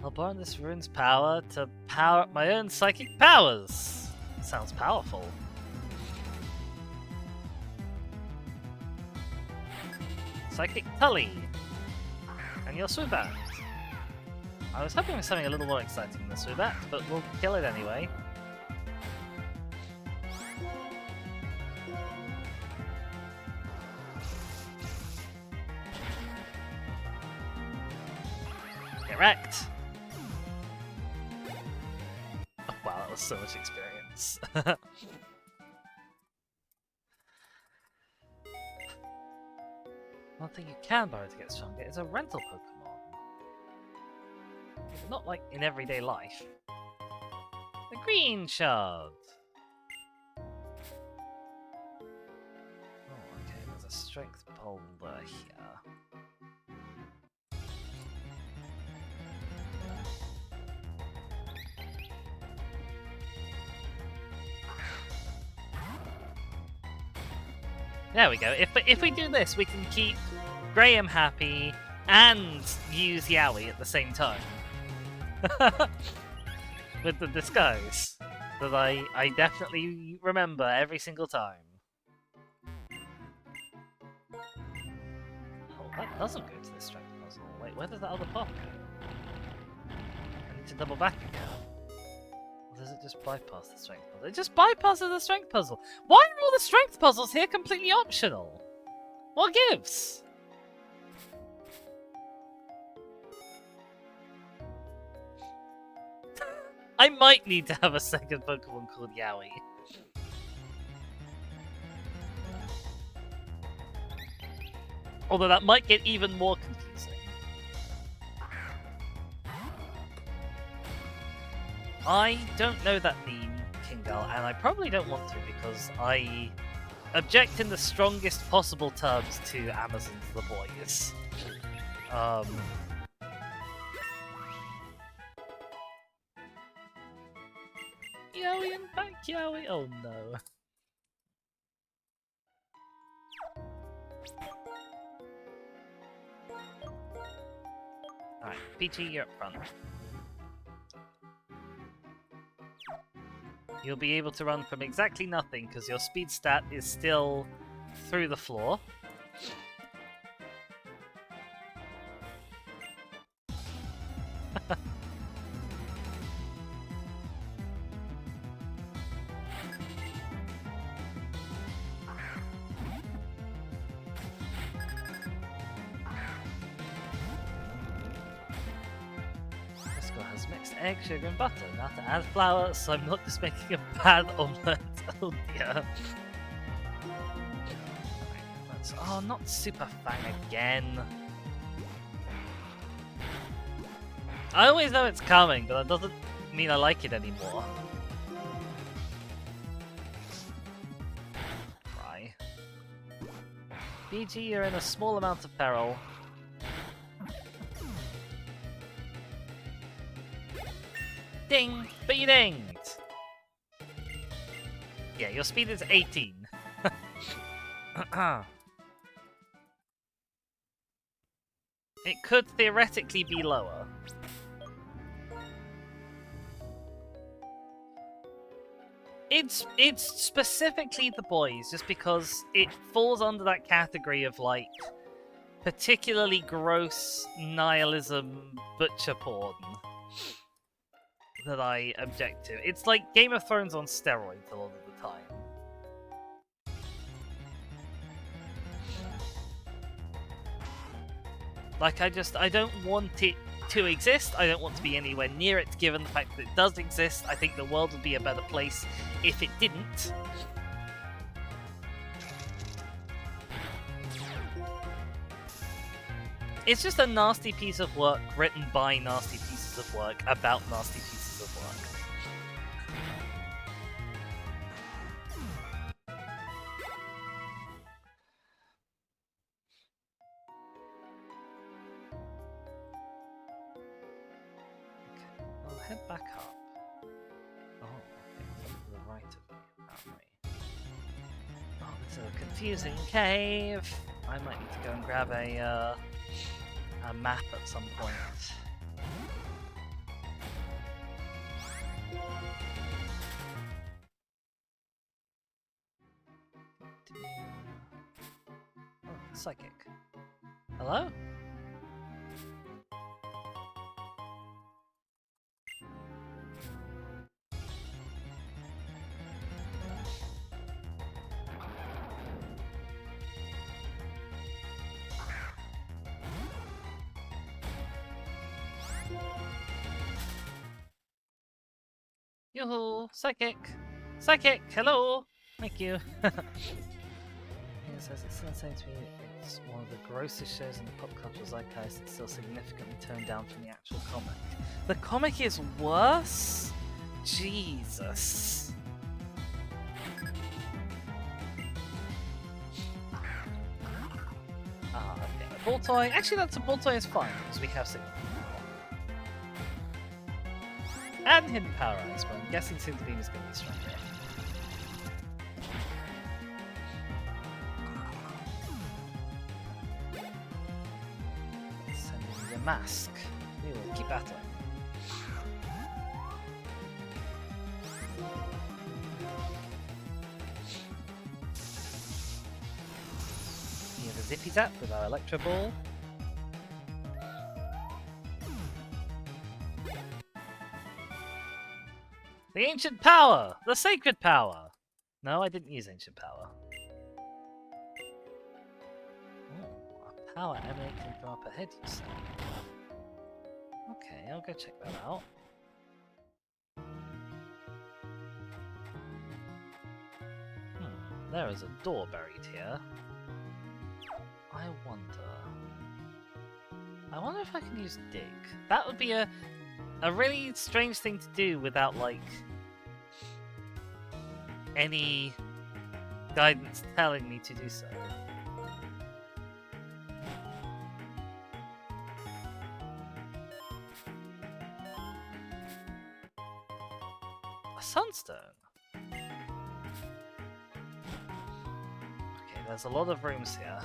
I'll borrow this rune's power to power up my own psychic powers. Sounds powerful. Psychic Tully. And your Swoobat. I was hoping for something a little more exciting than the Swoobat, but we'll kill it anyway. Get wrecked! Oh, wow, that was so much experience. One thing you can borrow to get stronger is a rental Pokemon. But not like in everyday life. The Green Shard! Oh, okay, there's a strength boulder here. There we go. If we do this, we can keep Graham happy and use Yowie at the same time. With the disguise that I definitely remember every single time. Oh, that doesn't go to the strength puzzle. Wait, where does that other pop go? I need to double back again. Or does it just bypass the strength puzzle? It just bypasses the strength puzzle. Why are all the strength puzzles here completely optional? What gives? I might need to have a second Pokemon called Yowie. Although that might get even more confusing. I don't know that meme, Kingal, and I probably don't want to because I object in the strongest possible terms to Amazon's The Boys. Yowie and back Yowie? Oh no. Alright, Peachy, you're up front. You'll be able to run from exactly nothing because your speed stat is still through the floor. Has mixed egg, sugar and butter. Now to add flour, so I'm not just making a bad omelette. Oh dear. Oh, not Super Fang again. I always know it's coming, but that doesn't mean I like it anymore. Try. BG, you're in a small amount of peril. Ding! But you dinged! Yeah, your speed is 18. It could theoretically be lower. It's specifically the boys, just because it falls under that category of like particularly gross nihilism butcher porn that I object to. It's like Game of Thrones on steroids a lot of the time. Like, I don't want it to exist. I don't want to be anywhere near it, given the fact that it does exist. I think the world would be a better place if it didn't. It's just a nasty piece of work written by nasty pieces of work about nasty pieces of work. I'll head back up. Oh, okay, to the right of me, apparently. Oh, this is a confusing cave. I might need to go and grab a map at some point. Oh, psychic. Hello? Yoo-hoo! Psychic! Psychic! Hello! Thank you! It says it's insane to me. It's one of the grossest shows in the pop culture zeitgeist. It's still significantly toned down from the actual comic. The comic is worse? Jesus. Ah, okay. A ball toy. Actually, that's a ball toy is fine because we have signal. And hidden power eyes, but I'm guessing Super Beam is going to be stronger. Send in your mask. We will keep battling. We have a Zippy Zap with our Electro Ball. The ancient power! The sacred power! No, I didn't use ancient power. Oh, a power emanating from up ahead, you say? Okay, I'll go check that out. There is a door buried here. I wonder if I can use dig. That would be a really strange thing to do without, like, any guidance telling me to do so. A sunstone? Okay, there's a lot of rooms here.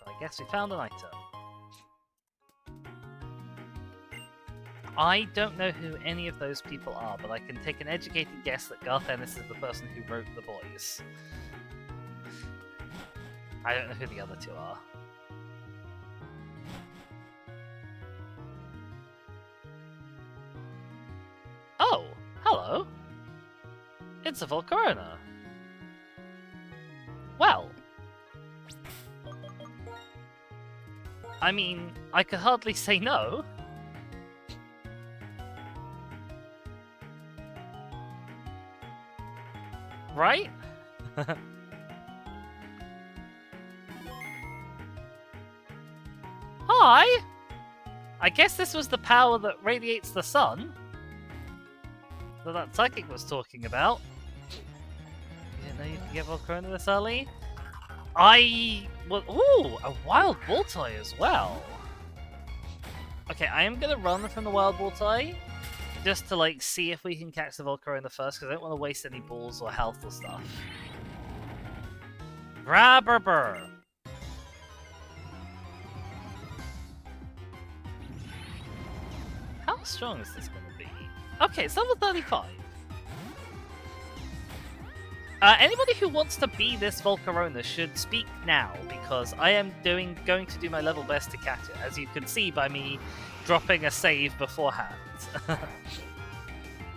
I guess we found an item. I don't know who any of those people are, but I can take an educated guess that Garth Ennis is the person who wrote The Boys. I don't know who the other two are. Oh, hello. It's a Volcarona. Well. I mean, I could hardly say no. Right? Hi! I guess this was the power that radiates the sun that psychic was talking about. You didn't know you could get Volcarona this early? Ooh, a wild ball toy as well. Okay, I am gonna run from the wild ball toy just to like see if we can catch the Volcarona first, because I don't want to waste any balls or health or stuff. Grabber. How strong is this going to be? Okay, it's level 35. Anybody who wants to be this Volcarona should speak now, because I am going to do my level best to catch it, as you can see by me dropping a save beforehand.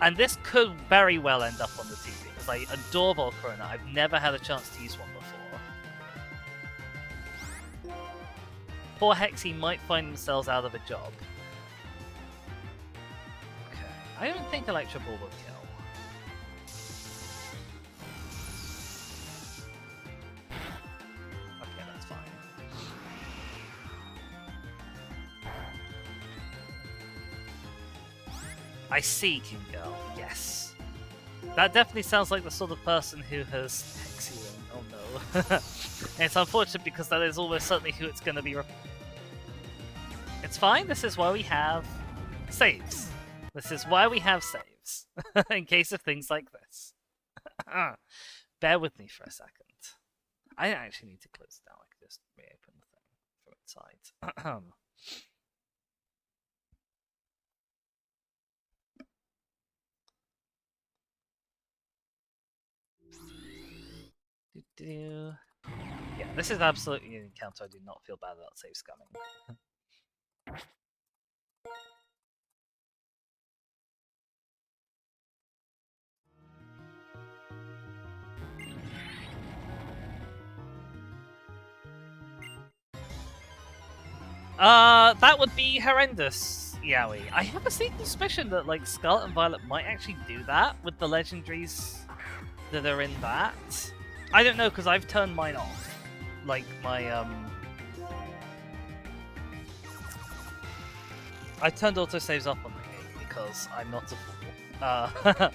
And this could very well end up on the TV, because I adore Volcarona. I've never had a chance to use one before. Poor Hexy might find themselves out of a job. Okay, I don't think Electro Ball will kill. Okay, that's fine. I see, King Girl. Yes. That definitely sounds like the sort of person who has Hexy. Oh no. And it's unfortunate because that is almost certainly who it's going to be. It's fine. This is why we have saves. This is why we have saves. In case of things like this. Bear with me for a second. I actually need to close it down. I can just reopen the thing from inside. Yeah, this is absolutely an encounter I do not feel bad about save scumming. That would be horrendous, Yowie. I have a sneaky suspicion that, like, Scarlet and Violet might actually do that with the legendaries that are in that. I don't know, because I've turned mine off. Like, my, I turned autosaves off on the game because I'm not a fool. But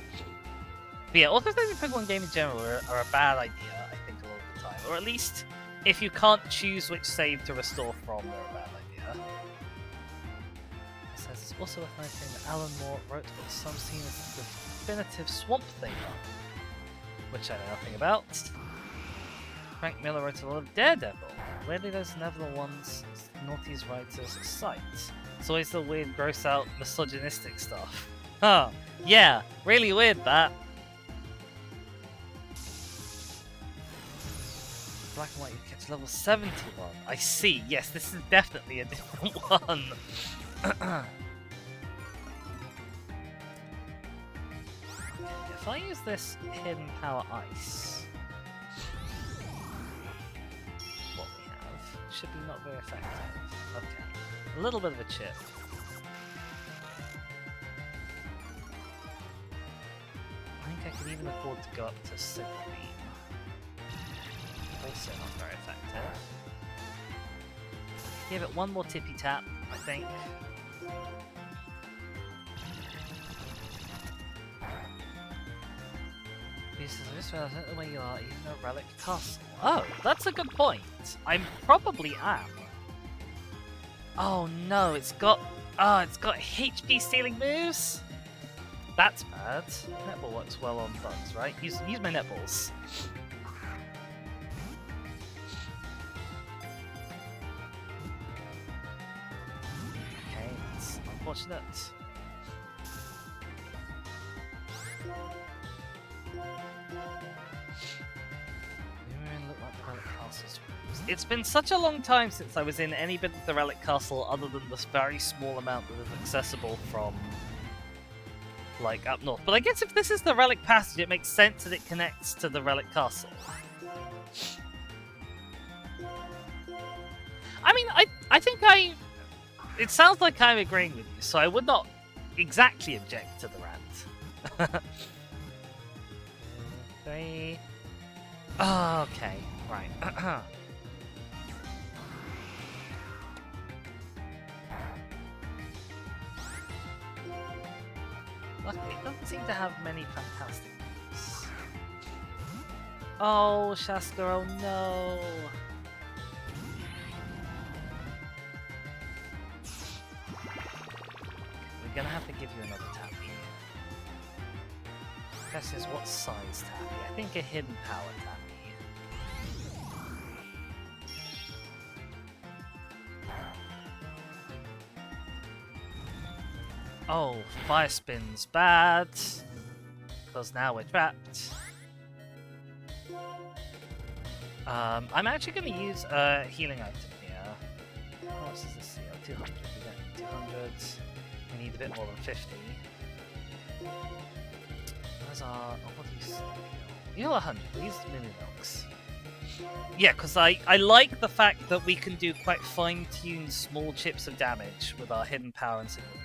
yeah, autosaves in Pokemon game in general are a bad idea, I think, a lot of the time. Or at least, if you can't choose which save to restore from, they're a bad idea. It says it's also worth noting that Alan Moore wrote what some seen as the definitive Swamp Thing, which I know nothing about. Frank Miller wrote a lot of Daredevil. Weirdly, those are never the ones Naughty's writers cite. It's always the weird, gross out, misogynistic stuff. Huh. Yeah, really weird that. Black and White, you catch level 71. I see. Yes, this is definitely a different one. If I use this Hidden Power Ice, what we have should be not very effective. Okay. A little bit of a chip. I think I can even afford to go up to Signal Beam. Also not very effective. Give it one more tippy tap, I think. I just realized I don't know where you are, even though Relic Castle. Oh, that's a good point. I probably am. Oh no, it's got HP stealing moves? That's bad. Netball works well on bugs, right? Use my netballs. Okay, it's unfortunate. It's been such a long time since I was in any bit of the Relic Castle other than this very small amount that is accessible from, like, up north. But I guess if this is the Relic Passage, it makes sense that it connects to the Relic Castle. I mean, I think it sounds like I'm agreeing with you, so I would not exactly object to the rant. 3. Oh, okay, right. Luckily, it doesn't seem to have many fantastic moves. Oh, Shaska, oh no! We're gonna have to give you another tappy. Question is, what size tappy? I think a hidden power tappy. Oh, Fire Spin's bad. Because now we're trapped. I'm actually going to use a healing item here. How much is this here? 200. We don't need 200. We need a bit more than 50. Where's our... Oh, what do you say? You know 100. These Mimilks. Yeah, because I like the fact that we can do quite fine-tuned small chips of damage with our hidden power and signal beam.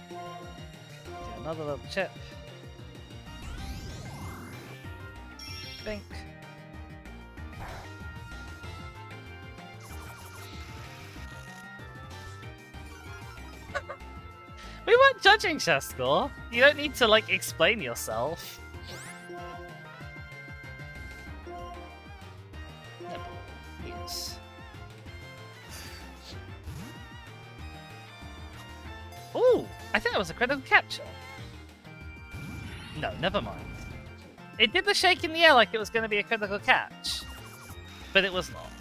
Do another little chip. Bink. We weren't judging Shaskor. You don't need to, like, explain yourself. Yes. Ooh! I think that was a critical capture. No, never mind. It did the shake in the air like it was going to be a critical catch. But it was not.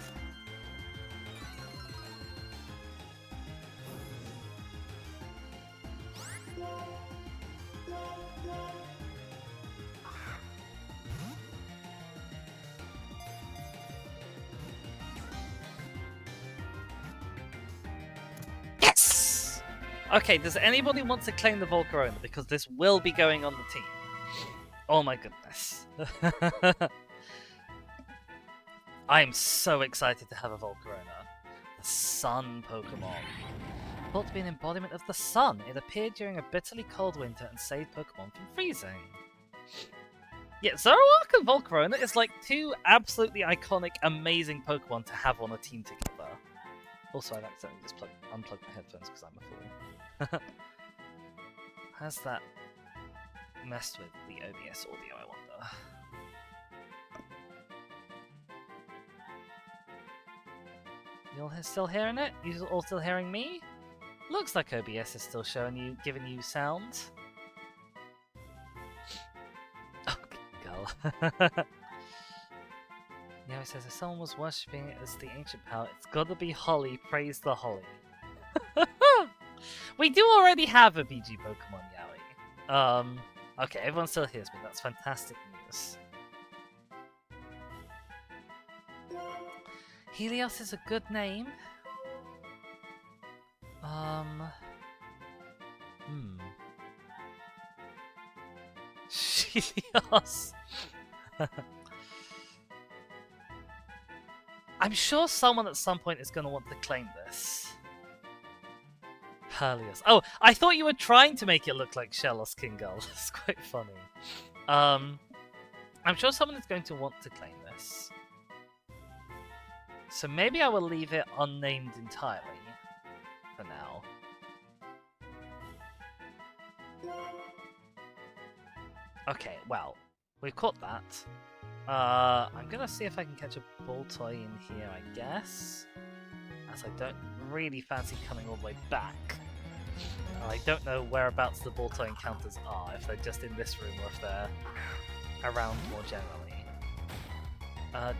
Yes! Okay, does anybody want to claim the Volcarona? Because this will be going on the team. Oh my goodness. I am so excited to have a Volcarona. The Sun Pokemon. Thought to be an embodiment of the sun, it appeared during a bitterly cold winter and saved Pokemon from freezing. Yeah, Zoroark and Volcarona is like two absolutely iconic, amazing Pokemon to have on a team together. Also, I've accidentally just unplugged my headphones because I'm a fool. Has that messed with the OBS audio, I wonder? You all still hearing it? You all still hearing me? Looks like OBS is still giving you sound. Oh, girl. Yeah, it says if someone was worshipping it as the ancient power, it's gotta be Holly, praise the Holly. We do already have a BG Pokemon, Yowie. Okay, everyone still hears me, that's fantastic news. Helios is a good name. Helios. I'm sure someone at some point is going to want to claim this. Helios. Oh, I thought you were trying to make it look like Shellos Kingull. It's quite funny. I'm sure someone is going to want to claim this. So maybe I will leave it unnamed entirely for now. Okay, well, we've caught that. I'm gonna see if I can catch a ball toy in here, I guess. As I don't really fancy coming all the way back. I don't know whereabouts the ball toy encounters are, if they're just in this room or if they're around more generally.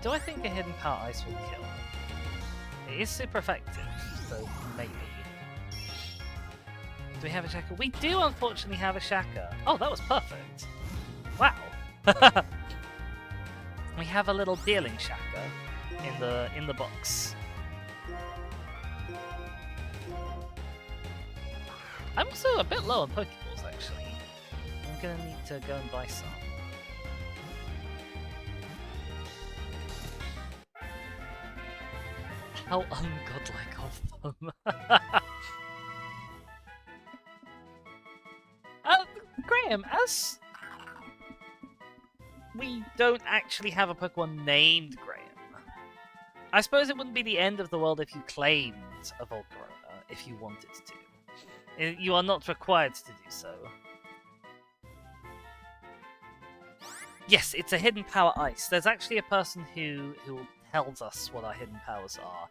Do I think a hidden power ice will kill? It is super effective, so maybe. Do we have a Shaka? We do unfortunately have a Shaka. Oh, that was perfect. Wow. We have a little dealing Shaka in the box. I'm also a bit low on Pokeballs actually. I'm gonna need to go and buy some. How ungodlike of them. Graham, as we don't actually have a Pokemon named Graham, I suppose it wouldn't be the end of the world if you claimed a Volcarona, if you wanted to. You are not required to do so. Yes, it's a hidden power ice. There's actually a person who tells us what our hidden powers are.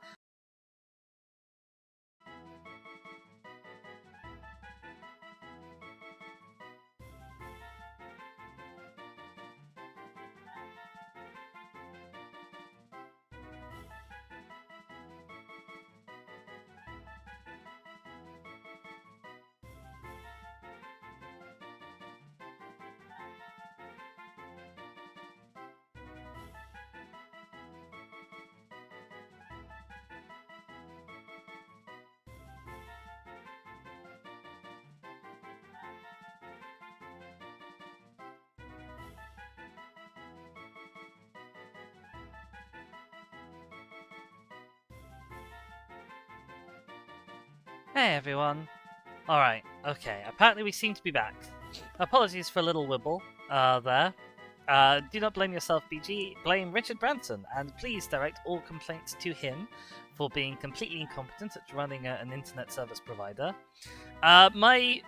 Hey everyone. Alright, okay, apparently we seem to be back. Apologies for a little wibble there. Do not blame yourself, BG. Blame Richard Branson, and please direct all complaints to him for being completely incompetent at running an internet service provider. My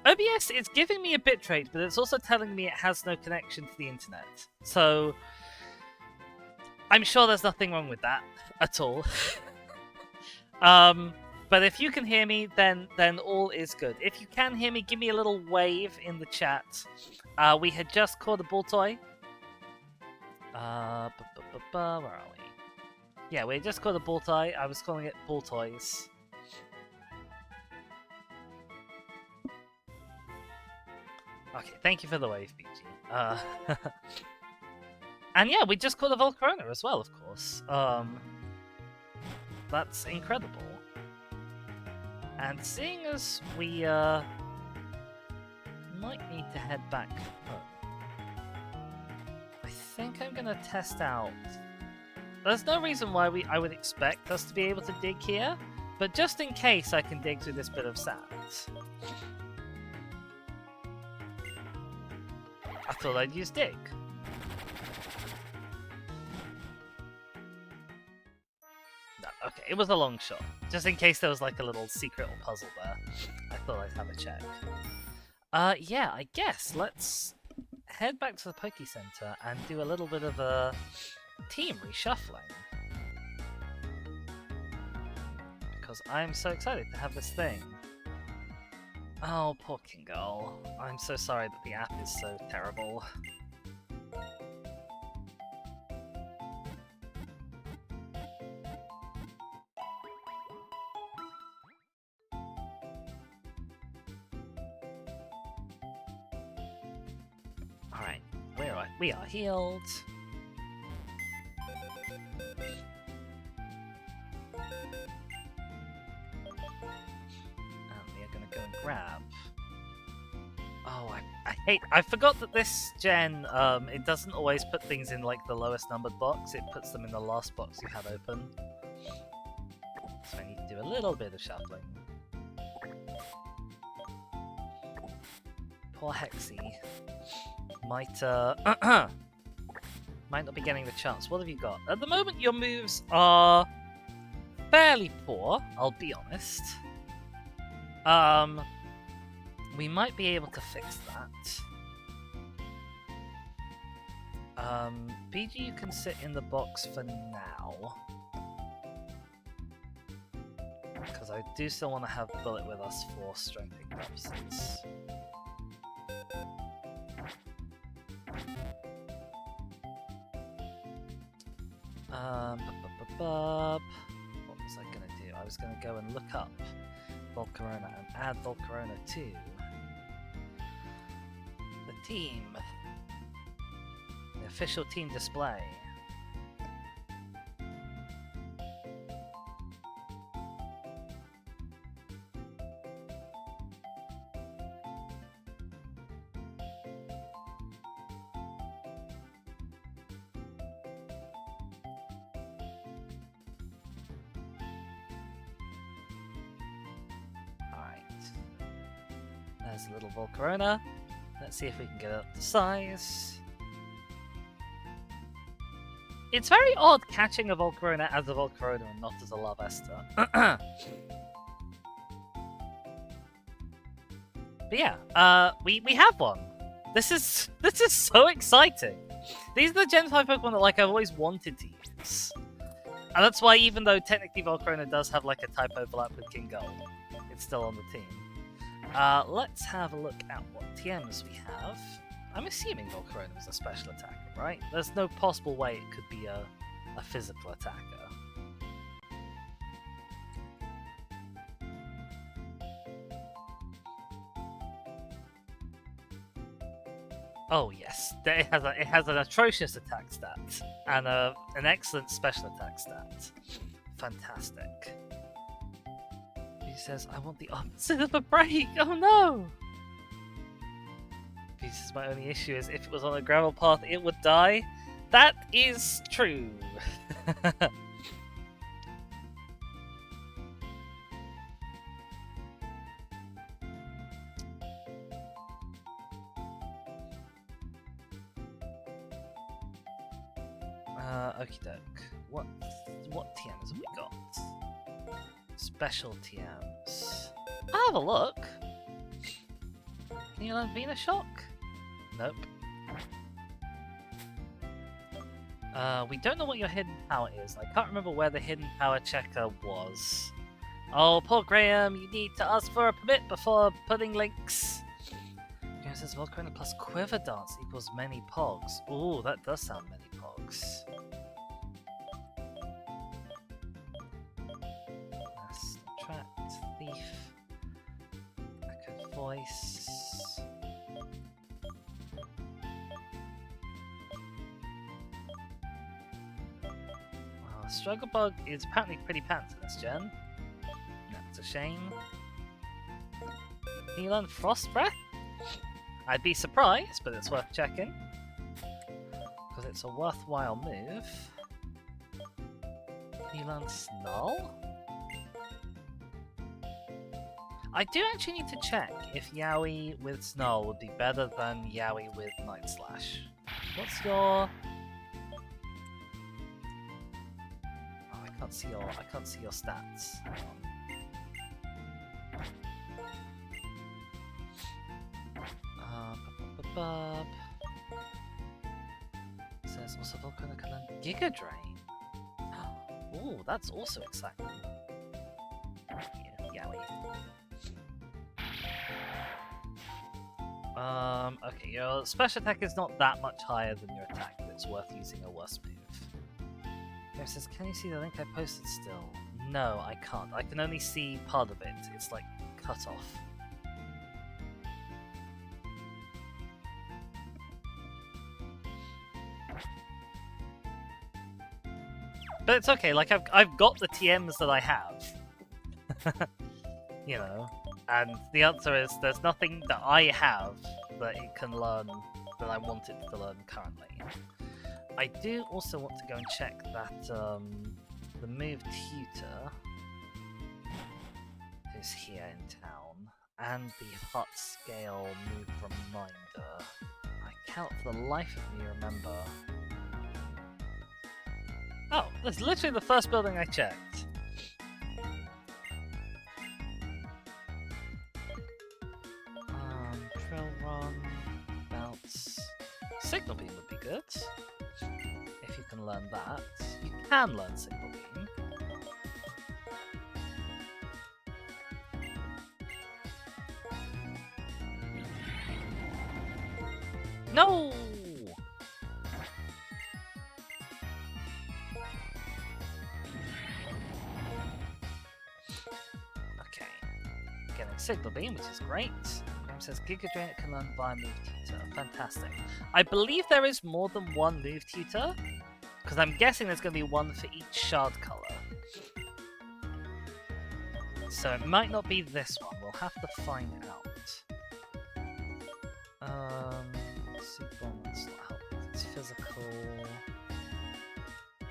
OBS is giving me a bitrate, but it's also telling me it has no connection to the internet. So, I'm sure there's nothing wrong with that at all. But if you can hear me, then all is good. If you can hear me, give me a little wave in the chat. We had just caught a ball toy. Where are we? Yeah, we had just caught a ball toy. I was calling it ball toys. Okay, thank you for the wave, BG. And yeah, we just caught a Volcarona as well, of course. That's incredible. And seeing as we might need to head back home, I think I'm gonna test out. There's no reason why I would expect us to be able to dig here, but just in case I can dig through this bit of sand. I thought I'd use dig. No, okay, it was a long shot. Just in case there was like a little secret or puzzle there. I thought I'd have a check. Yeah, I guess let's head back to the Poke Center and do a little bit of a team reshuffling. Because I'm so excited to have this thing. Oh, poor Kingle. I'm so sorry that the app is so terrible. Alright, we are healed. Go and grab. Oh, I forgot that this gen, it doesn't always put things in like the lowest numbered box, it puts them in the last box you have open. So I need to do a little bit of shuffling. Poor Hexy. Might not be getting the chance. What have you got? At the moment your moves are fairly poor, I'll be honest. We might be able to fix that. BG, you can sit in the box for now. Because I do still want to have Bullet with us for strengthening purposes. What was I going to do? I was going to go and look up Volcarona and add Volcarona to the team. The official team display. There's a little Volcarona. Let's see if we can get it up to size. It's very odd catching a Volcarona as a Volcarona and not as a Larvesta. But yeah, we have one. This is so exciting. These are the Gen 5 Pokemon that like I've always wanted to use. And that's why even though technically Volcarona does have like a type overlap with Kingull, it's still on the team. Let's have a look at what TMs we have. I'm assuming Volcarona is a special attacker, right? There's no possible way it could be a physical attacker. Oh yes, it has an atrocious attack stat and an excellent special attack stat. Fantastic. He says, I want the opposite of a break! Oh no! He says, my only issue is if it was on a gravel path, it would die. That is true. okie doke. What TMs have we got? Special TMs. I'll have a look. Can you learn Venus Shock? Nope. We don't know what your hidden power is. I can't remember where the hidden power checker was. Oh, poor Graham, you need to ask for a permit before putting links. Graham says Volcarona plus Quiver Dance equals many pogs. Ooh, that does sound many pogs. Attract, Thief, Echoed Voice. Struggle Bug is apparently pretty pants in this gen. That's a shame. Can you learn Frost Breath? I'd be surprised, but it's worth checking. Because it's a worthwhile move. Can you learn Snull? I do actually need to check if Yowie with Snull would be better than Yowie with Night Slash. What's your... I can't see your stats. Says also Volcarona can learn Giga Drain. Oh, that's also exciting. Yeah, Yowie. Okay, your special attack is not that much higher than your attack, but it's worth using a worse move. It says, can you see the link I posted still? No, I can't. I can only see part of it. It's like cut off. But it's okay, like I've got the TMs that I have. You know. And the answer is there's nothing that I have that it can learn that I want it to learn currently. I do also want to go and check that the move tutor is here in town, and the hot scale move reminder. I cannot for the life of me remember. Oh, that's literally the first building I checked. Trail Run, Bounce, Signal Beam would be good. If you can learn that, you can learn Signal Beam. No! Okay. Getting Signal Beam, which is great. It says Giga Drain can learn via Move Tutor. Fantastic. I believe there is more than one Move Tutor, because I'm guessing there's going to be one for each shard color. So it might not be this one. We'll have to find out. Super Bomb, that's not helpful. It's physical.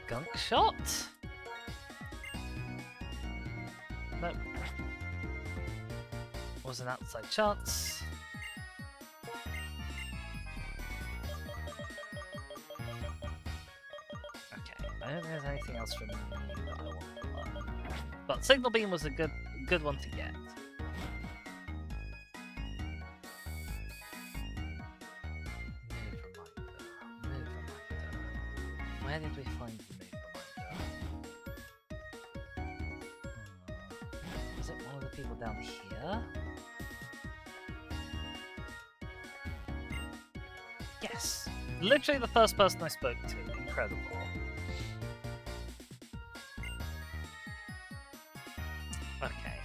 Gunk Shot? Nope. Was an outside chance. Okay, I don't think there's anything else from me that I want to learn. But Signal Beam was a good one to get. Move reminder. Where did we find the move reminder? Was it one of the people down here? Yes! Literally the first person I spoke to. Incredible. Okay.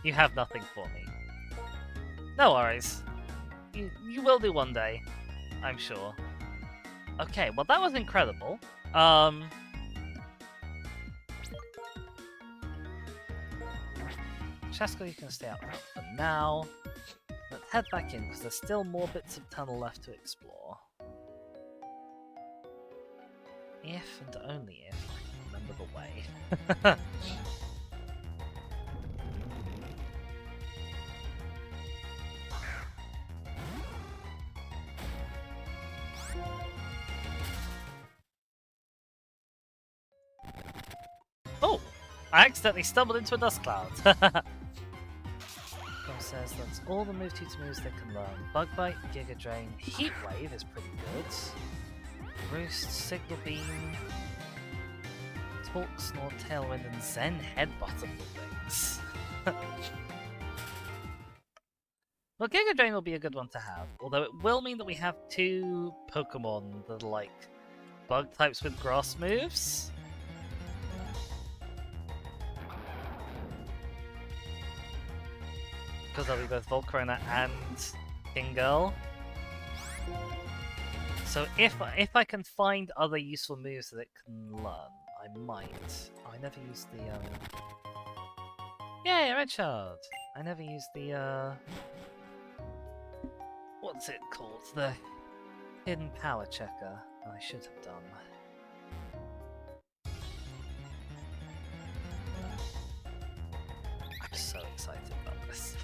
You have nothing for me. No worries. You will do one day. I'm sure. Okay, well that was incredible. Chesko, you can stay out for now. Let's head back in, because there's still more bits of tunnel left to explore. If and only if I can remember the way. I accidentally stumbled into a dust cloud. Goal says that's all the move tutor moves they can learn. Bug Bite, Giga Drain, Heat Wave is pretty good. Roost, Signal Beam, Talk, Snort, Tailwind, and Zen Headbutt of the things. Well, Giga Drain will be a good one to have, although it will mean that we have two Pokemon that are like bug types with grass moves. Because they'll be both Volcarona and King Girl. So if I can find other useful moves that it can learn, I might. Oh, I never used the Yay, Red Shard! I never used the what's it called? The Hidden Power Checker. I should have done. I'm so excited about this.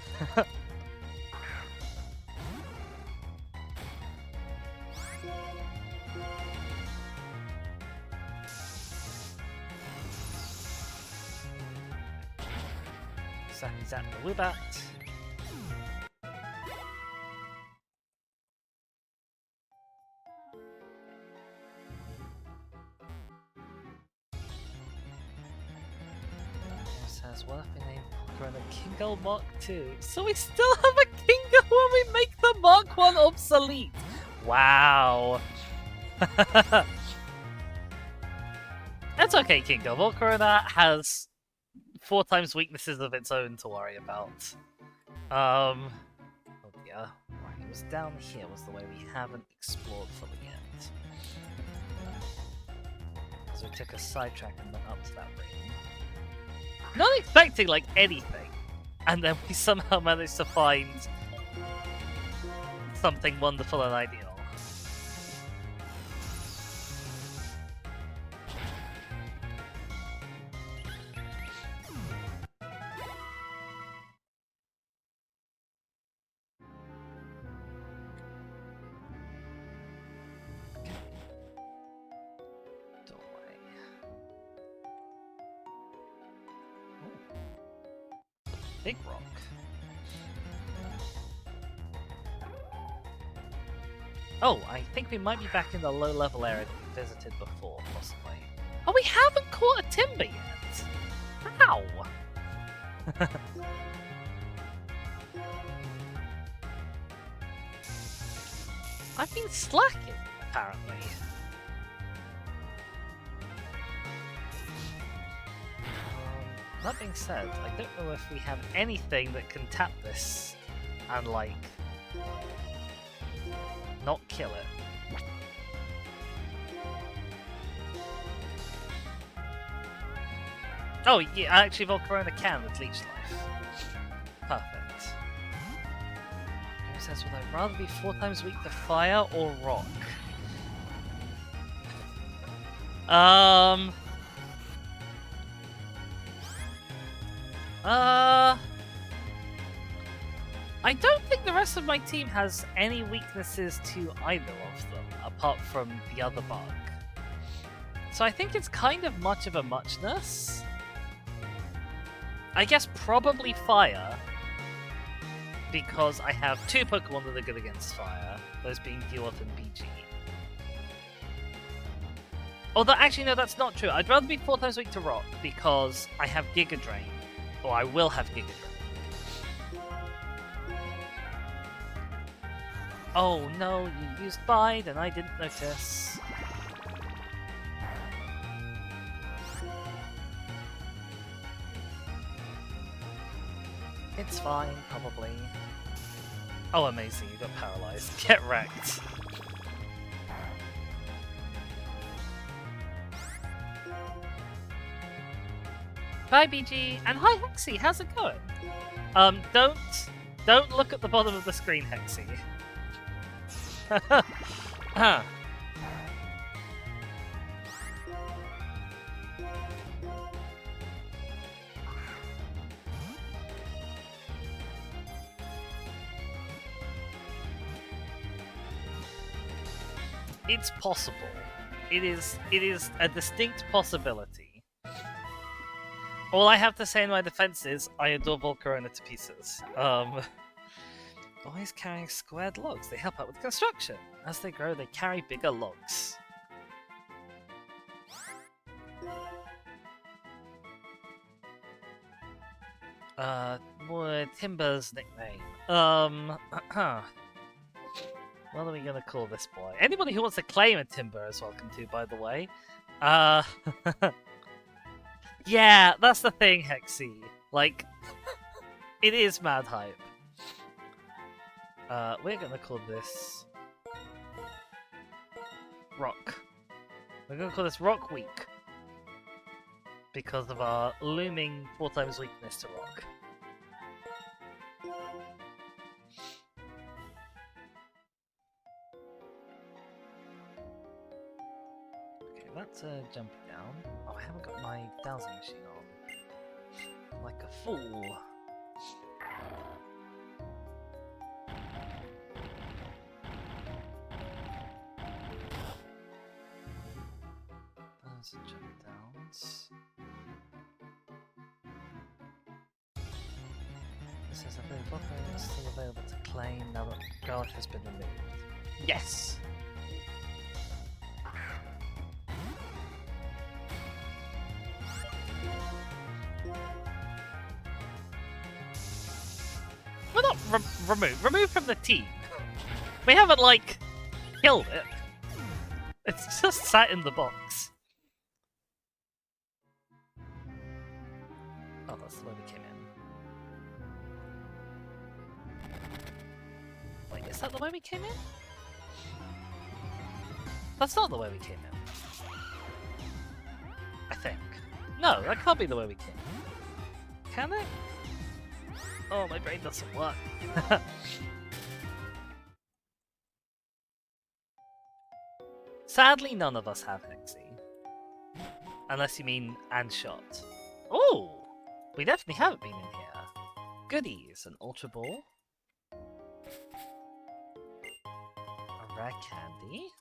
Zappy Zap the Woobat. Says, what if we name Pokémon a Kingo Mark 2? So we still have a Kingo when we make the Mark 1 obsolete! Wow! That's okay, Kingo. Volcarona has 4 times weaknesses of its own to worry about. Oh yeah. Right, it was down here was the way we haven't explored fully yet. So we took a sidetrack and went up to that ring. Not expecting, like, anything. And then we somehow managed to find something wonderful and ideal. Doorway. Ooh. Big rock. Oh, I think we might be back in the low-level area that we visited before, possibly. Oh, we haven't caught a Timber yet! How? I've been slacking, apparently. That being said, I don't know if we have anything that can tap this and, like, not kill it. Oh, yeah, actually Volcarona can with Leech Life. Perfect. It says, would I rather be 4 times weak to fire or rock? I don't think the rest of my team has any weaknesses to either of them, apart from the other bug. So I think it's kind of much of a muchness. I guess probably fire, because I have 2 Pokemon that are good against fire, those being Duot and BG. Although, actually, no, that's not true. I'd rather be 4 times weak to rock, because I have Giga Drain. Or I will have Giga Drain. Oh no, you used Bide and I didn't notice. It's fine, probably. Oh, amazing, you got paralyzed. Get wrecked. Bye, BG, and hi, Hexy. How's it going? Don't look at the bottom of the screen, Hexy. It's possible. It is a distinct possibility. All I have to say in my defense is I adore Volcarona to pieces. Always carrying squared logs. They help out with construction. As they grow, they carry bigger logs. Timber's nickname. What are we gonna call this boy? Anybody who wants to claim a Timber is welcome to, by the way. Yeah, that's the thing, Hexy. Like, it is mad hype. We're gonna call this Rock. We're gonna call this Rock Weak. Because of our looming 4x weakness to Rock. Okay, let's jump down. Oh, I haven't got my dowsing machine on. Like a fool. There's a jump downs. This is available. It's still available to claim now that Garlic has been removed. Yes! We're not removed from the team. We haven't, like, killed it. It's just sat in the box. Oh, that's the way we came in. Wait, is that the way we came in? That's not the way we came in. I think. No, that can't be the way we came in. Can it? Oh, my brain doesn't work. Sadly, none of us have Hexy. Unless you mean and shot. Oh! We definitely haven't been in here. Goodies, an Ultra Ball. A rare candy.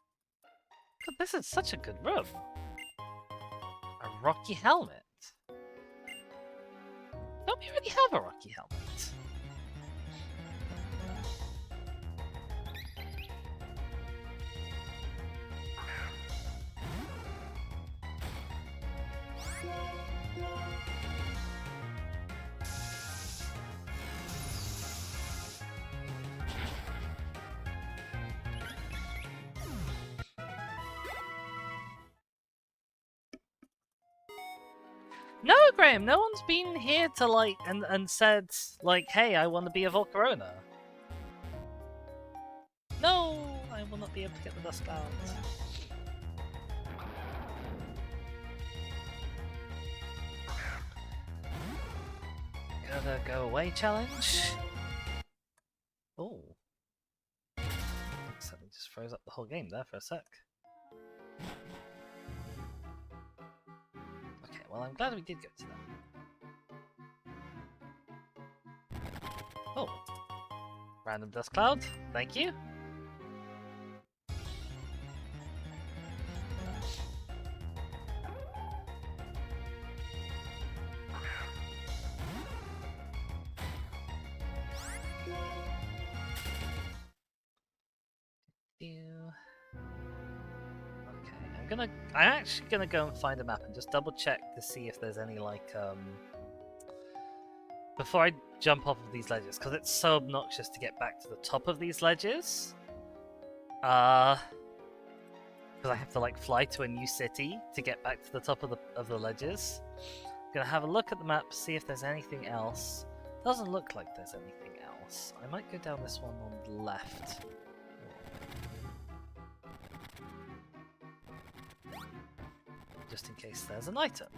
God, this is such a good room. A Rocky Helmet. Don't we already have a Rocky Helmet? No, Graham, no one's been here to, like, and said, like, hey, I want to be a Volcarona. No, I will not be able to get the dust cloud. Gotta go away challenge. Oh. Suddenly just froze up the whole game there for a sec. Well, I'm glad we did go to that. Oh. Random dust cloud. Thank you. I'm actually gonna go and find a map and just double check to see if there's any, like, before I jump off of these ledges, because it's so obnoxious to get back to the top of these ledges. Because I have to, like, fly to a new city to get back to the top of the ledges. I'm gonna have a look at the map, see if there's anything else. Doesn't look like there's anything else. I might go down this one on the left. Just in case there's an item.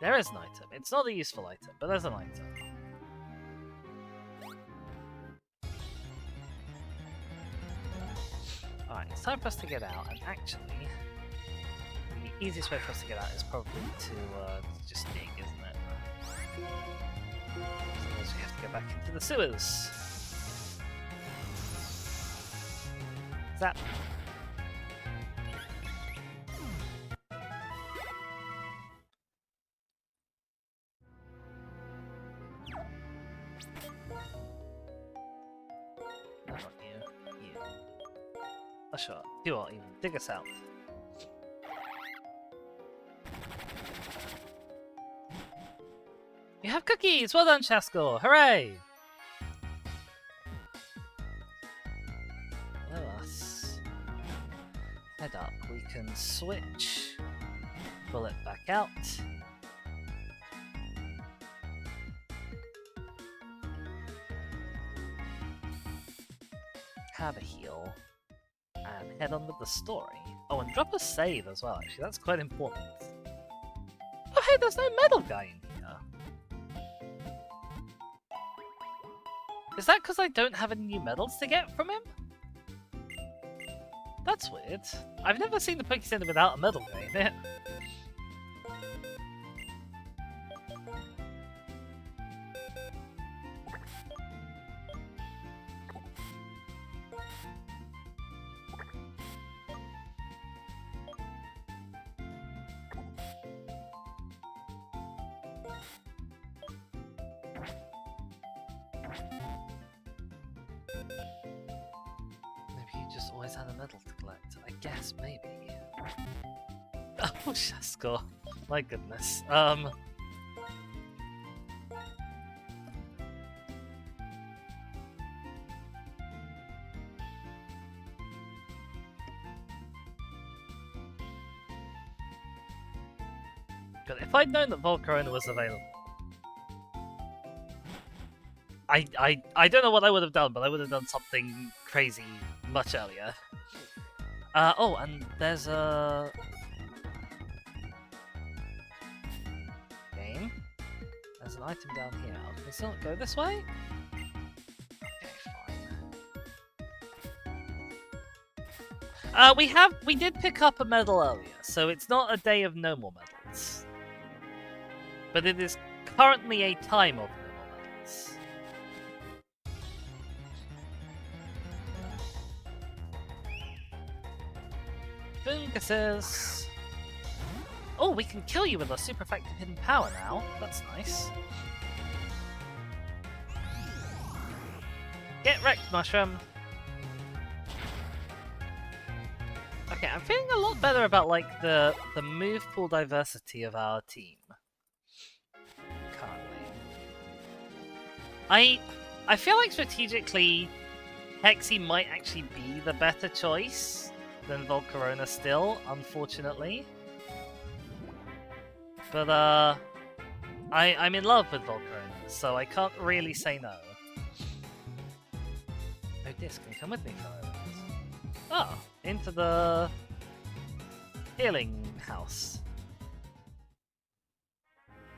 There is an item. It's not a useful item, but there's an item. Alright, it's time for us to get out, and actually, the easiest way for us to get out is probably to just dig, isn't it? Otherwise we have to go back into the sewers. Zap. No, not you. You. Oh, sure. You are even. Dig us out. You have cookies! Well done, Shaskor! Hooray! Let us head up. We can switch. Pull it back out. Have a heal. And head on with the story. Oh, and drop a save as well, actually. That's quite important. Oh, hey, there's no medal guy in here. Is that because I don't have any new medals to get from him? That's weird. I've never seen the Poké Center without a medal guy in it. Always had a medal to collect. I guess, maybe. Oh, Shaskor. My goodness. God, if I'd known that Volcarona was available, I don't know what I would have done, but I would have done something crazy much earlier. Oh, and there's a game. There's an item down here. Can we still go this way? Okay, fine. We did pick up a medal earlier, so it's not a day of no more medals. But it is currently a time of no more medals. Funguses. Oh, we can kill you with our super effective hidden power now. That's nice. Get wrecked, Mushroom. Okay, I'm feeling a lot better about like the move pool diversity of our team. Currently. I feel like strategically Hexy might actually be the better choice than Volcarona still, unfortunately. But I'm in love with Volcarona, so I can't really say no. Oh, this can come with me for a moment. Oh, into the healing house.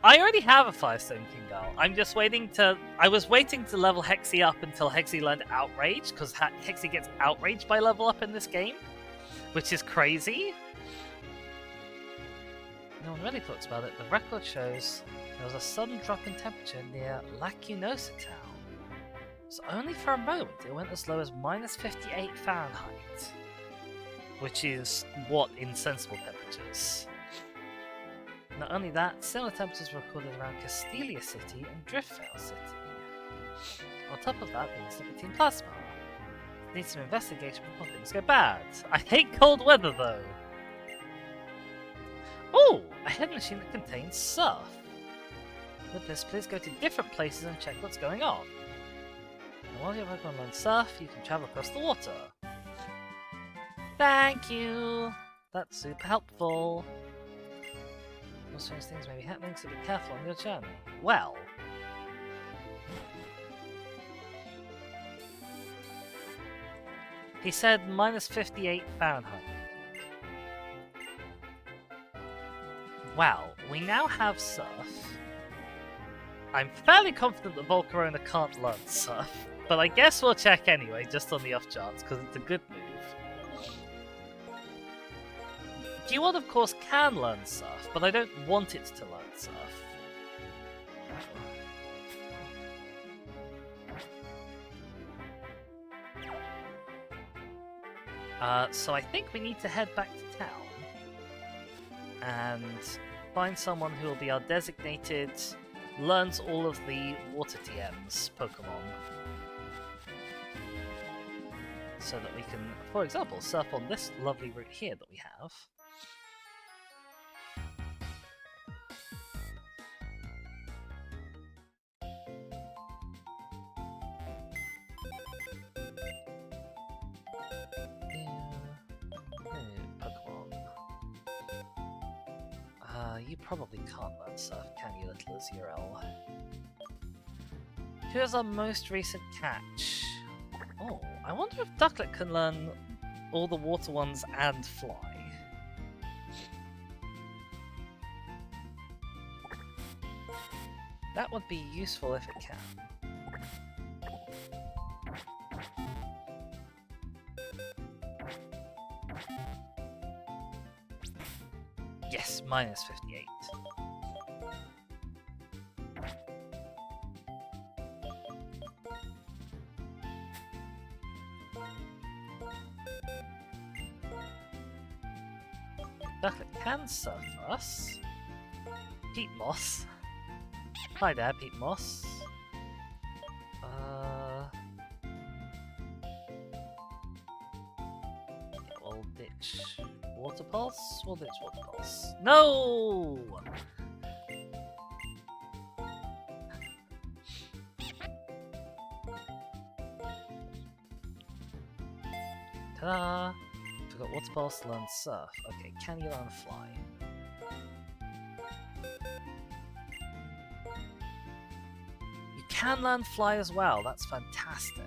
I already have a 5-stone King Girl. I'm just waiting to... I was waiting to level Hexy up until Hexy learned Outrage, because Hexy gets outraged by level up in this game, which is crazy. No one really talks about it. The record shows there was a sudden drop in temperature near Lacunosa Town. So only for a moment it went as low as minus 58 Fahrenheit. Which is what insensible temperatures. Not only that, similar temperatures were recorded around Castelia City and Driftvale City. On top of that, the incident with Team Plasma. Needs some investigation before things go bad. I hate cold weather though. Oh, a head machine that contains surf. With this, please go to different places and check what's going on. And while your Pokemon learn surf, you can travel across the water. Thank you! That's super helpful. More strange things may be happening, so be careful on your journey. Well... he said minus 58 Fahrenheit. Well, we now have surf. I'm fairly confident that Volcarona can't learn surf, but I guess we'll check anyway, just on the off chance, because it's a good move. G1, of course, can learn surf, but I don't want it to learn surf. So I think we need to head back to town and find someone who will be our designated learns all of the water TM's Pokemon. So that we can, for example, surf on this lovely route here that we have. You probably can't learn surf, can you, little Azurel? Here's our most recent catch. Oh, I wonder if Ducklet can learn all the water ones and fly. That would be useful if it can. Yes, minus 58. Ducklet can surf us. Pete Moss. Hi there, Pete Moss. Yeah, we'll ditch Water Pulse? We'll ditch Water Pulse. No! Ta-da! Forgot Water Pulse, learn Surf. Okay, can you learn Fly? You can learn Fly as well, that's fantastic.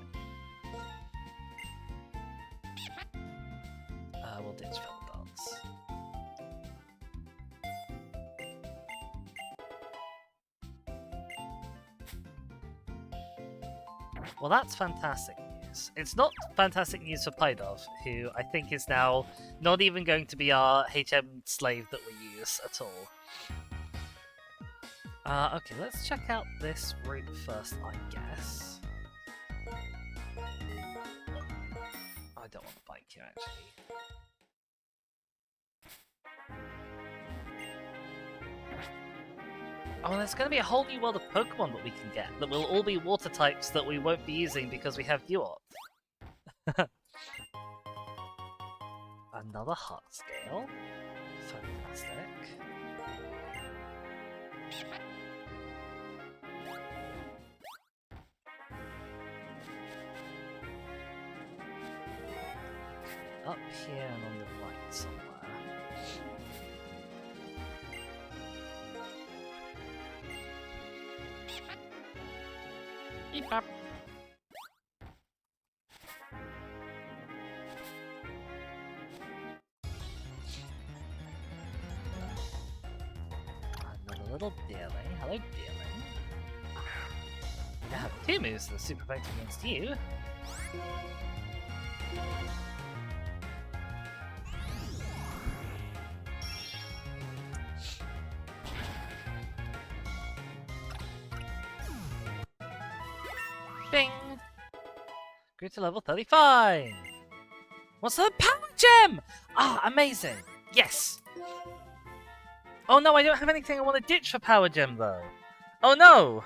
We'll ditch Feather Dance. Well, that's fantastic news. It's not fantastic news for Pydove, who I think is now not even going to be our HM slave that we use at all. Okay, let's check out this route first, I guess. I don't want to bike here, actually. Oh, and there's going to be a whole new world of Pokemon that we can get that will all be water types that we won't be using because we have Duot. Another Heart Scale. Fantastic. Up here and on the right somewhere. Beep bop. Another little Deerling. Hello, Deerling. I have two moves that are super effective against you. Bing! Grew to level 35! What's the power gem? Ah, amazing! Yes! Oh no, I don't have anything I want to ditch for power gem though. Oh no!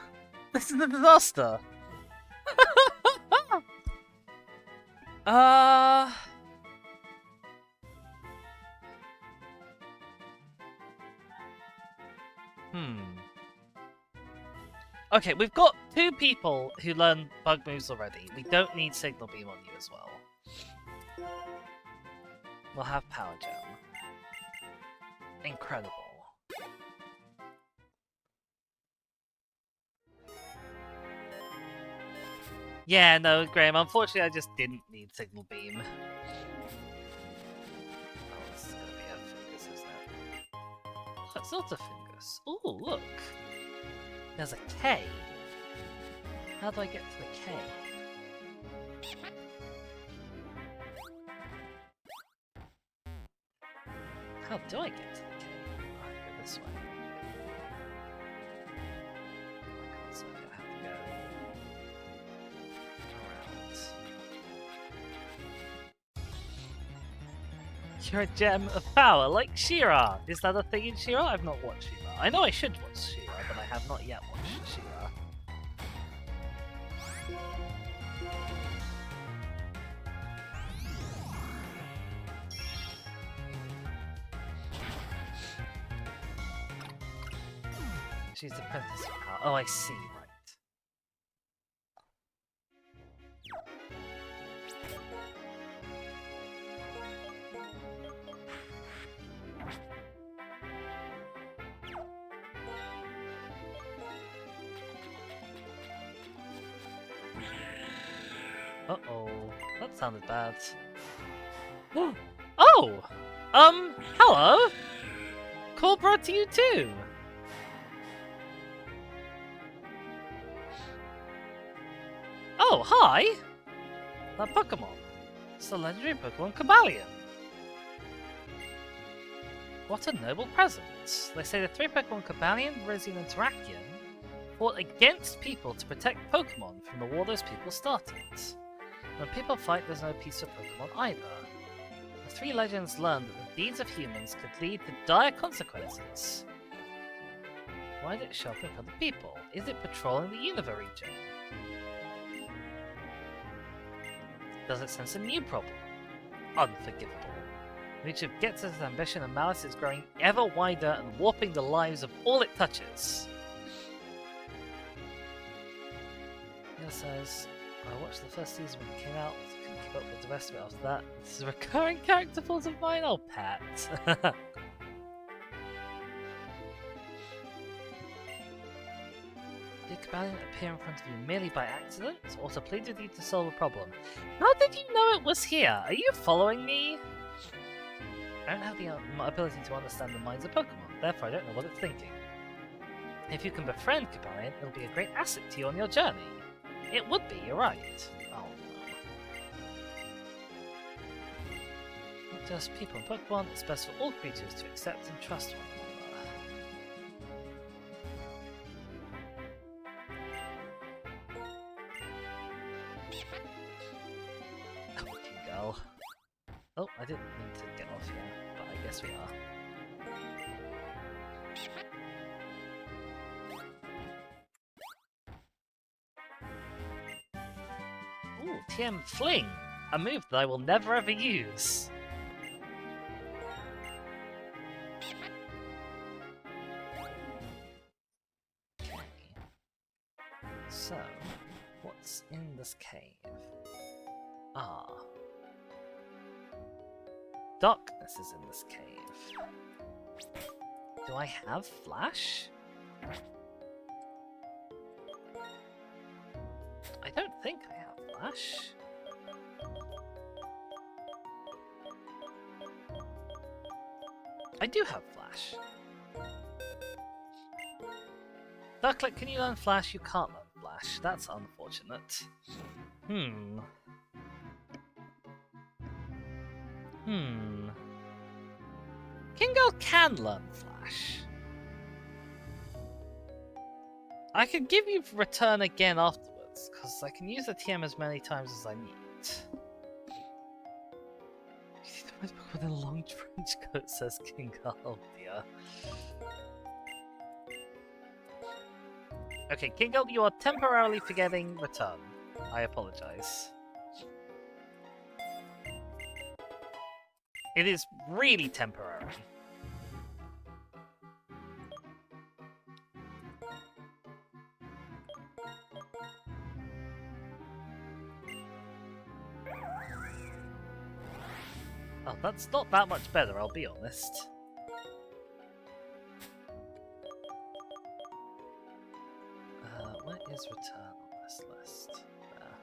This is a disaster! Okay, we've got two people who learn bug moves already. We don't need Signal Beam on you as well. We'll have Power Gem. Incredible. Yeah, no, Graham, unfortunately I just didn't need Signal Beam. Oh, this is gonna be a Fungus, isn't it? Oh, it's not a Fungus. Oh, look! There's a K. How do I get to the K? How do I get to the K? Alright, go this way. So I have to go around. You're a gem of power, like She-Ra! Is that a thing in She-Ra? I've not watched She-Ra. I know I should watch She-Ra, but I have not yet watched She-Ra. She's the princess of Power. Oh, I see, right. Uh-oh, that sounded bad. Oh! Hello? Call brought to you too! Oh, hi! That Pokémon. It's the legendary Pokémon Cobalion. What a noble present. They say the three Pokémon Cobalion, Virizion, and Terrakion fought against people to protect Pokémon from the war those people started. When people fight, there's no peace for Pokémon either. The three legends learned that the deeds of humans could lead to dire consequences. Why did it show up with other people? Is it patrolling the Unova region? Does it sense a new problem? Unforgivable. Reach of Getz's ambition and malice is growing ever wider and warping the lives of all it touches. It says, I watched the first season when it came out, couldn't keep up with the rest of it after that. This is a recurring character fault of mine, oh Pat. Did Cobalion appear in front of you merely by accident, or to plead with you to solve a problem? How did you know it was here? Are you following me? I don't have the ability to understand the minds of Pokemon, therefore I don't know what it's thinking. If you can befriend Cobalion, it'll be a great asset to you on your journey. It would be, you're right. Oh no. Not just people and Pokemon, it's best for all creatures to accept and trust one another. Oh, girl. Oh, I didn't mean to get off here, but I guess we are. Ooh, TM Fling! A move that I will never ever use! Okay. So, what's in this cave? Ah. Darkness is in this cave. Do I have Flash? I don't think I have Flash. I do have Flash. Ducklet, can you learn Flash? You can't learn Flash. That's unfortunate. Kingo can learn Flash. I could give you Return again afterwards, because I can use the TM as many times as I need. With a long trench coat, says Kingo. Oh dear. Okay, Kingo, you are temporarily forgetting Return. I apologize. It is really temporary. Oh, that's not that much better, I'll be honest. Where is Return on this list? There.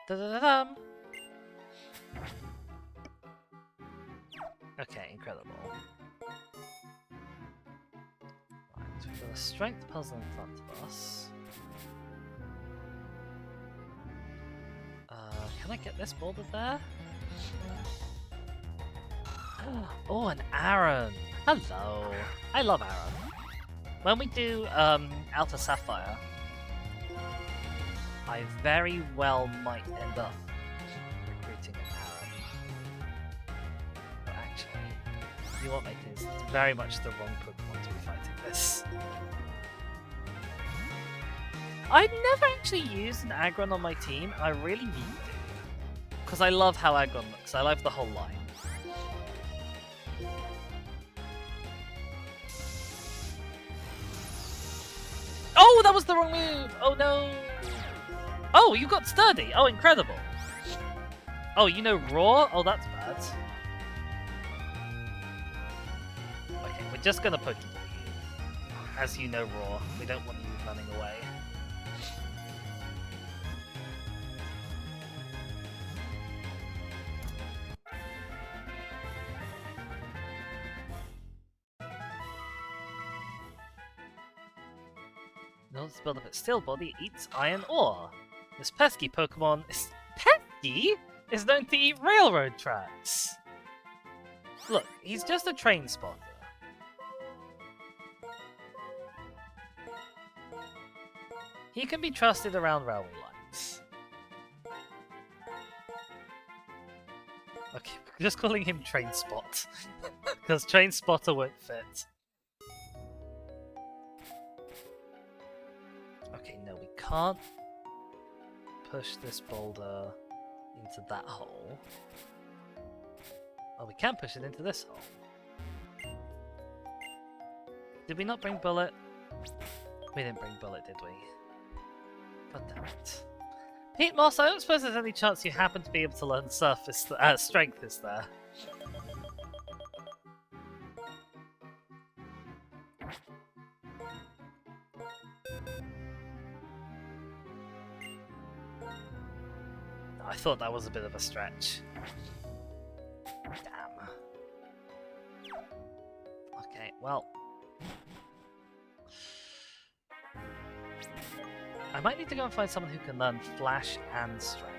Da-da-da-dum! Okay, incredible. Right, we've got a strength puzzle in front of us. Can I get this boulder there? Oh, an Aaron! Hello! I love Aaron. When we do Alpha Sapphire, I very well might end up recruiting an Aaron. But actually, you know what, mate? It's very much the wrong Pokemon to be fighting this. I've never actually used an Aggron on my team, and I really need to. Because I love how Aggron looks. I love the whole line. Oh, that was the wrong move! Oh no! Oh, you got Sturdy! Oh, incredible! Oh, you know Roar? Oh, that's bad. Okay, we're just gonna Pokeball you. As you know Roar, we don't want you running away. In order to build up its steel body, it eats iron ore. This pesky Pokemon is known to eat railroad tracks. Look, he's just a train spotter. He can be trusted around railway lines. Okay, we're just calling him Train Spot. Because Train Spotter won't fit. Okay, no, we can't push this boulder into that hole. Oh, we can push it into this hole. Did we not bring Bullet? We didn't bring Bullet, did we? God damn it. Pete Moss, I don't suppose there's any chance you happen to be able to learn Strength, is there? I thought that was a bit of a stretch. Damn. Okay, well. I might need to go and find someone who can learn Flash and Strength.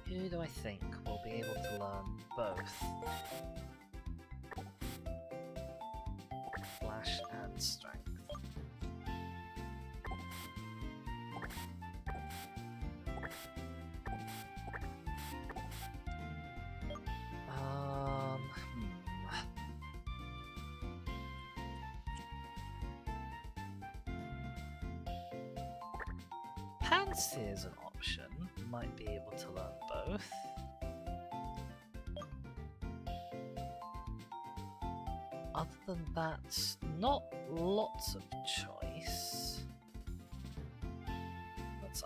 Who do I think will be able to learn both Flash and Strength? Pansy is an option. Might be able to learn both. Other than that, not lots of choice.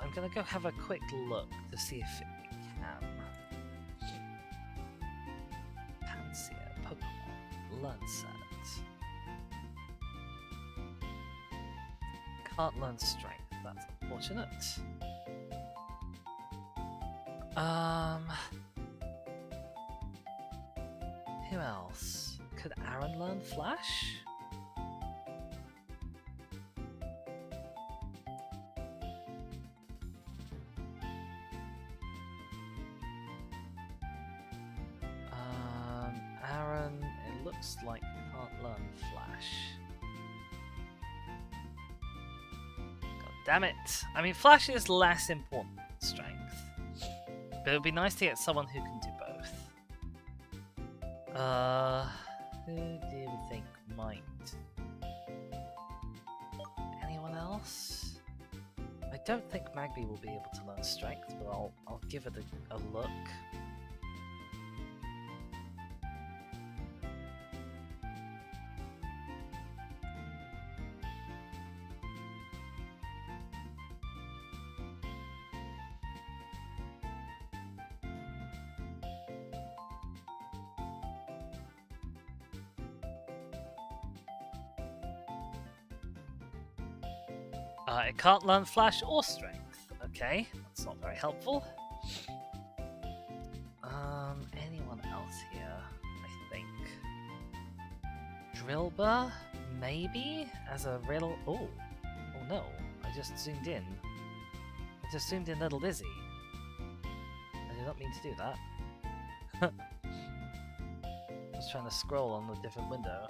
I'm gonna go have a quick look to see if it can. Pansia, Pokemon, learn set. Can't learn Strength, that's unfortunate. Who else? Could Aaron learn Flash? Aaron, it looks like can't learn Flash. God damn it! I mean, Flash is less important than Strength. But it would be nice to get someone who can do both. Who do you think might? Anyone else? I don't think Magby will be able to learn Strength, but I'll give it a look. It can't learn Flash or Strength. Okay. Okay, that's not very helpful. Anyone else here? I think Drillbur, maybe as a riddle. Oh no! I just zoomed in. I just zoomed in Little Lizzie. I did not mean to do that. I was trying to scroll on a different window.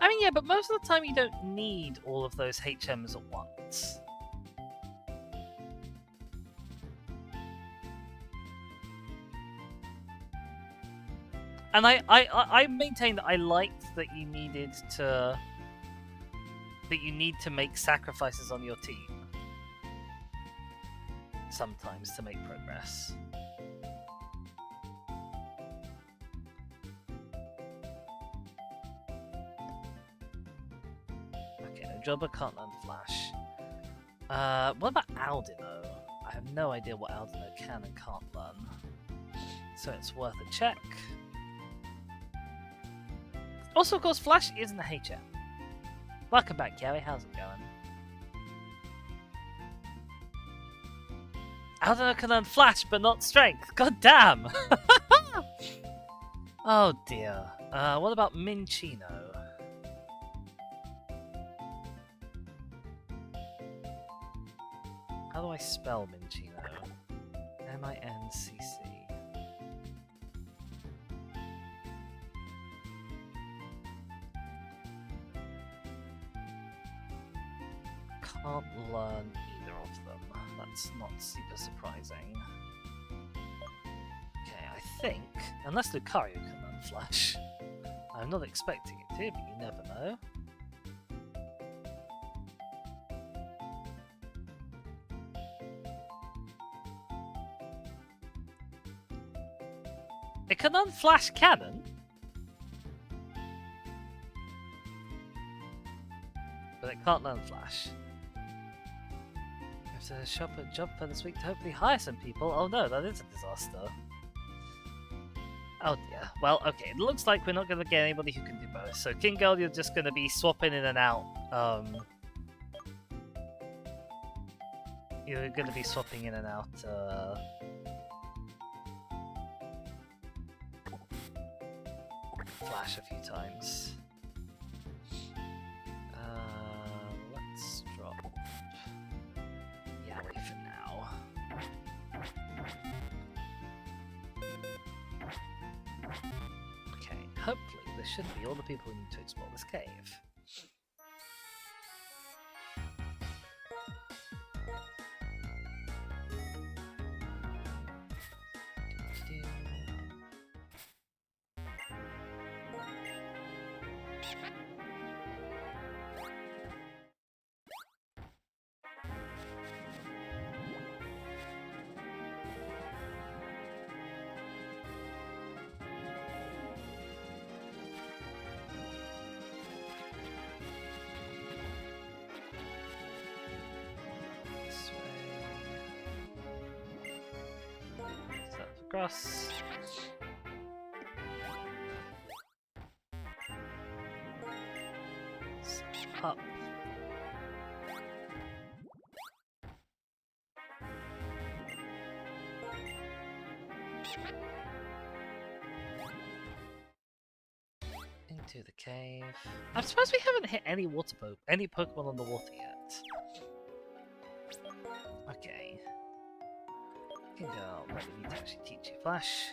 I mean, yeah, but most of the time you don't need all of those HMs at once. And I maintain that I liked that you needed to... that you need to make sacrifices on your team. Sometimes to make progress. Okay, no, Jobber can't learn Flash. What about Aldino? I have no idea what Aldino can and can't learn. So it's worth a check. Also, of course, Flash isn't a HM. Welcome back, Gary. How's it going? Aldino can learn Flash, but not Strength. God damn! Oh dear. What about Minccino? How do I spell Minccino? M-I-N-C-C. Can't learn either of them. That's not super surprising. Okay, I think, unless Lucario can learn Flash. I'm not expecting it to, but you never know. It can learn Flash Cannon? But it can't learn Flash. We have to shop at job for this week to hopefully hire some people. Oh no, that is a disaster. Oh dear. Well, okay, it looks like we're not going to get anybody who can do both. So, King Girl, you're just going to be swapping in and out. You're going to be swapping in and out. Flash a few times. Let's drop Yowie for now. Okay, hopefully this should be all the people who need to explore this cave. Across. Up. Into the cave. I'm surprised we haven't hit any any Pokemon on the water yet. Okay. Girl, maybe we need to actually teach you Flash.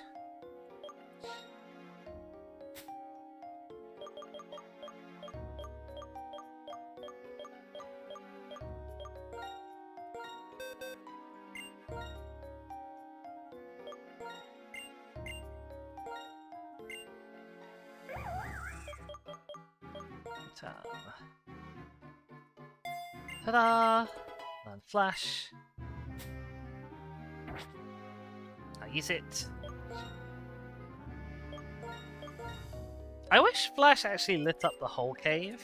Ta-da! And Flash. Use it. I wish Flash actually lit up the whole cave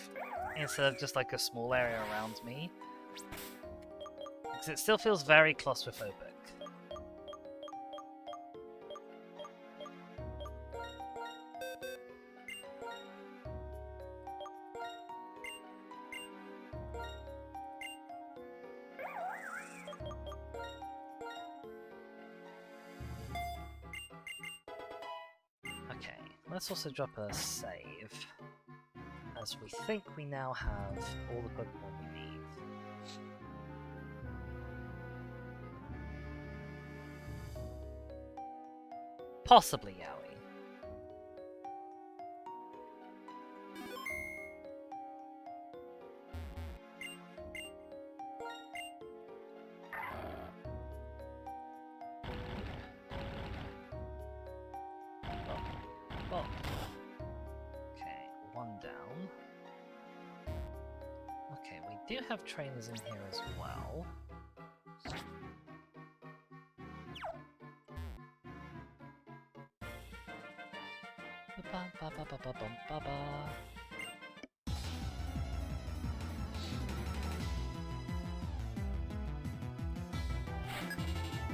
instead of just like a small area around me, because it still feels very claustrophobic. let's also drop a save, as we think we now have all the Pokemon we need. Possibly Yowie. Oh. Okay, one down. Okay, we do have trainers in here as well.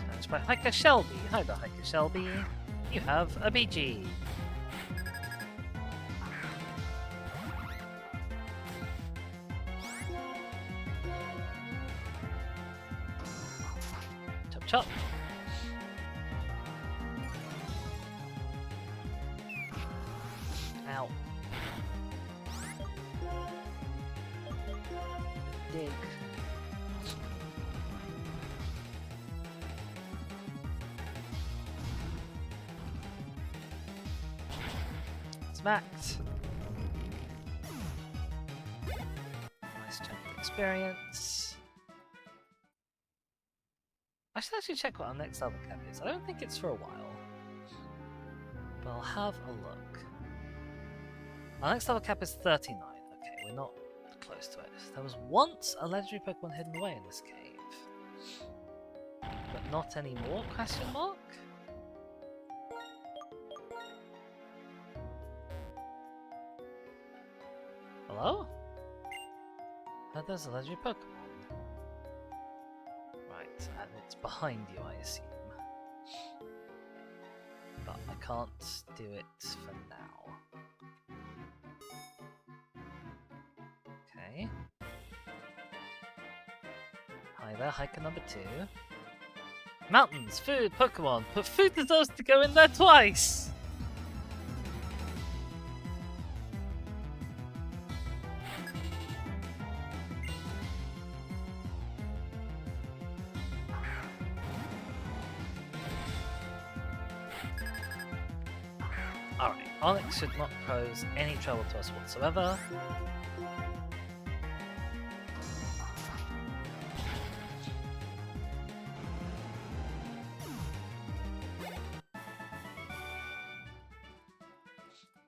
Challenged by Hiker Shelby. Hi there, Hiker Shelby. You have a BG. Chop chop. Ow. Dig. Smacked. Nice chunk of experience. I should actually check what our next level cap is. I don't think it's for a while. But I'll have a look. Our next level cap is 39. Okay, we're not close to it. There was once a legendary Pokemon hidden away in this cave. But not anymore? Question mark? Hello? Oh, there's a legendary Pokemon. Right, and it's behind you, I assume. But I can't do it for now. Okay. Hi there, hiker number 2. Mountains, food, Pokemon, but food deserves to go in there twice! Alright, Onyx should not pose any trouble to us whatsoever.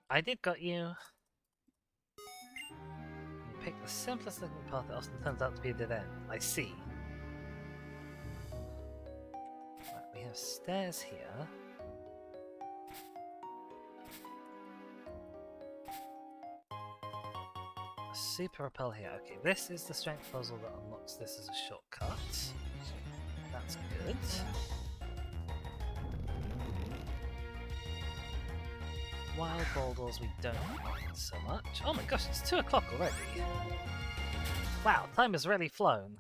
I did got you. You picked the simplest looking path that often turns out to be a dead end. I see. Right, we have stairs here. Super repel here. Okay, this is the strength puzzle that unlocks this as a shortcut. That's good. Wild Boulders we don't mind so much. Oh my gosh, it's 2 o'clock already. Wow, time has really flown.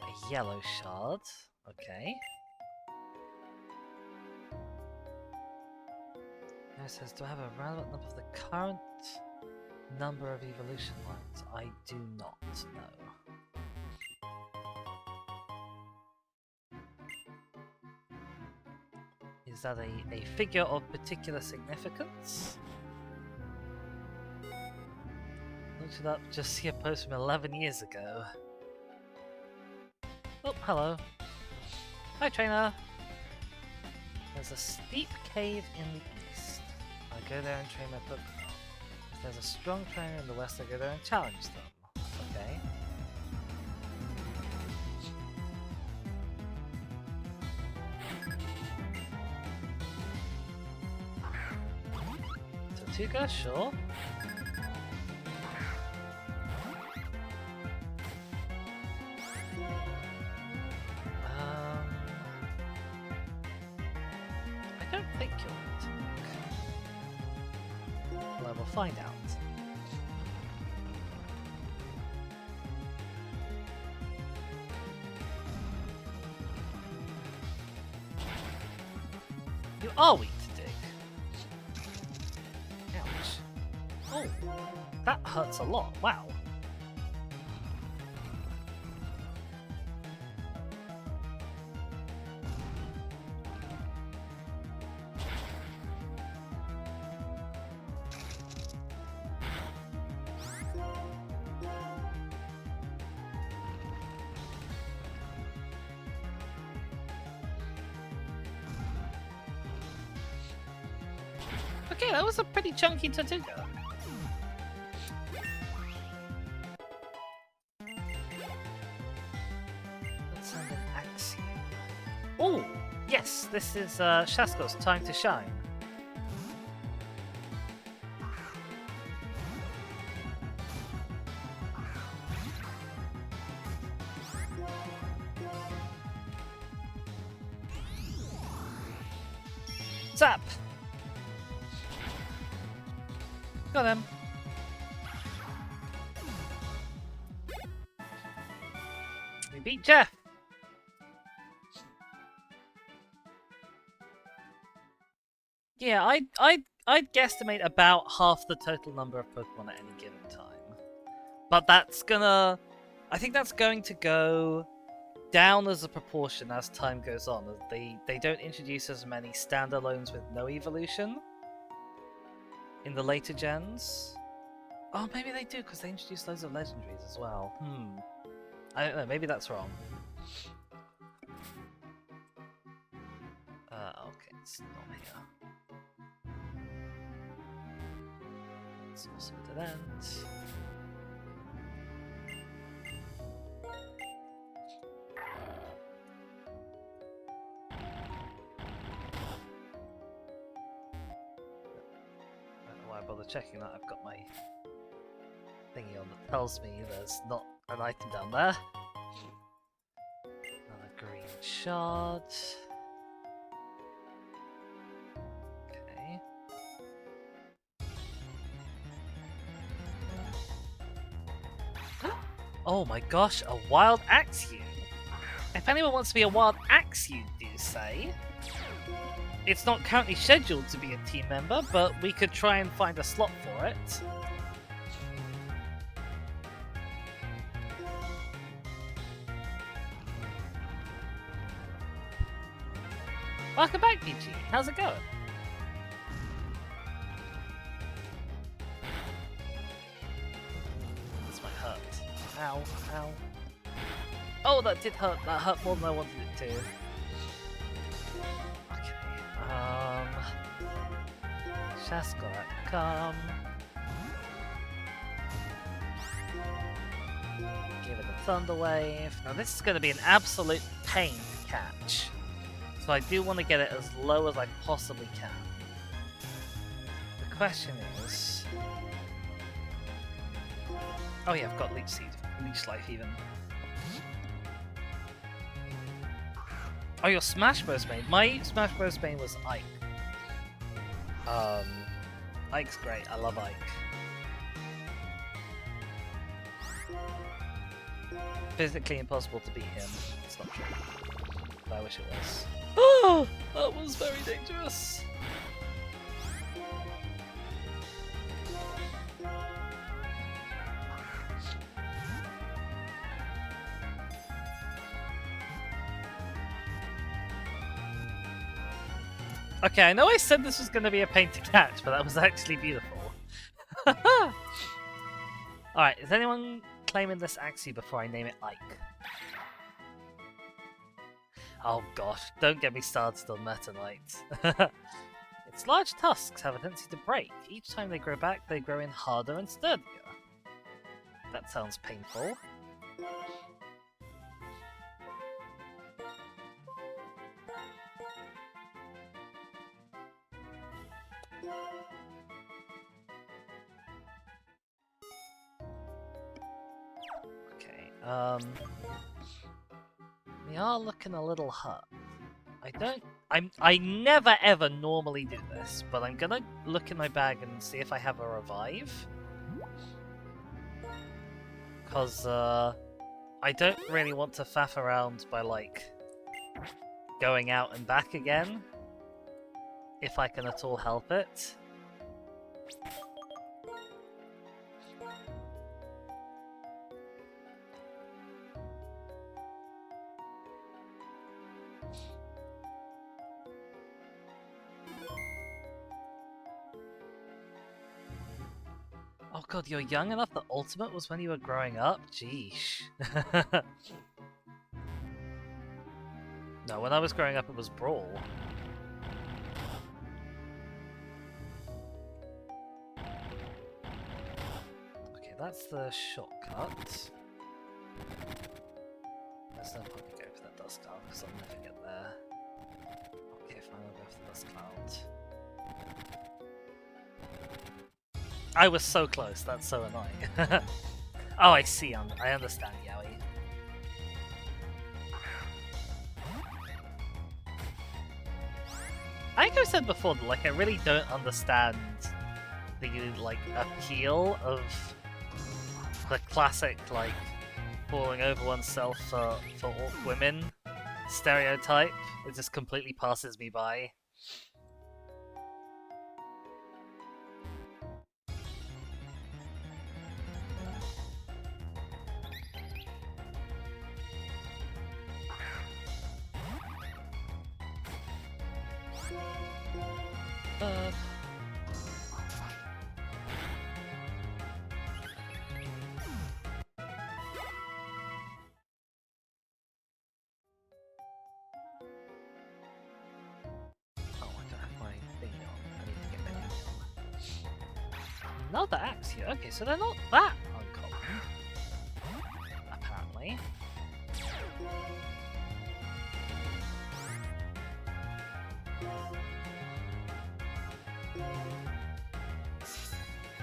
A yellow shard. Okay. Now it says, do I have a roundabout number of the current number of evolution lines? I do not know. Is that a figure of particular significance? Looked it up, just see a post from 11 years ago. Oh, hello. Hi, trainer. There's a steep cave in the east. I go there and train my Pokemon. If there's a strong trainer in the west, I go there and challenge them. Okay. Tortuga, sure. I don't think you'll attack. Well, I will find out. You are weak to dig. Ouch. Oh, that hurts a lot. Wow. Okay, that was a pretty chunky Tortuga. Let's send an Axiom. Oh, yes, this is Shasko's time to shine. Zap! Got him. We beat Jeff. Yeah, I'd guesstimate about half the total number of Pokemon at any given time. But that's gonna... I think that's going to go down as a proportion as time goes on. They don't introduce as many standalones with no evolution in the later gens. Oh, maybe they do, because they introduced loads of legendaries as well. I don't know, maybe that's wrong. Okay, it's not here. Let's also do that. I don't know why I bother checking that. I've got my thingy on that tells me there's not an item down there. Another green shard. Okay. Oh my gosh, a wild Axiom! If anyone wants to be a wild Axiom, do say? It's not currently scheduled to be a team member, but we could try and find a slot for it. Welcome back, PG. How's it going? This might hurt. Ow, ow. Oh, that did hurt. That hurt more than I wanted it to. Shasko, come. Give it a Thunder Wave. Now this is going to be an absolute pain to catch. So I do want to get it as low as I possibly can. The question is... Oh yeah, I've got Leech Seed. Leech Life even. Oh, your Smash Bros. Main. My Smash Bros. Main was Ike. Ike's great. I love Ike. Physically impossible to beat him. It's not true. But I wish it was. Oh, that was very dangerous. Okay, I know I said this was going to be a pain to catch, but that was actually beautiful. Alright, is anyone claiming this Axie before I name it Ike? Oh gosh, don't get me started on Meta Knight. Its large tusks have a tendency to break. Each time they grow back, they grow in harder and sturdier. That sounds painful. We are looking a little hurt. I never ever normally do this, but I'm gonna look in my bag and see if I have a revive. Cause I don't really want to faff around by like going out and back again. if I can at all help it. Oh god, you're young enough that Ultimate was when you were growing up? Jeesh. No, when I was growing up it was Brawl. Okay, that's the shortcut. There's no point in going for that dust cloud because I'll never get there. Okay, fine, I'll go for the dust cloud. I was so close, that's so annoying. Oh, I see, I understand, Yowie. I think I've said before, like, I really don't understand the, like, appeal of the classic, like, falling over oneself for orc women stereotype. It just completely passes me by. Another axe here. Okay, so they're not that uncommon. Apparently.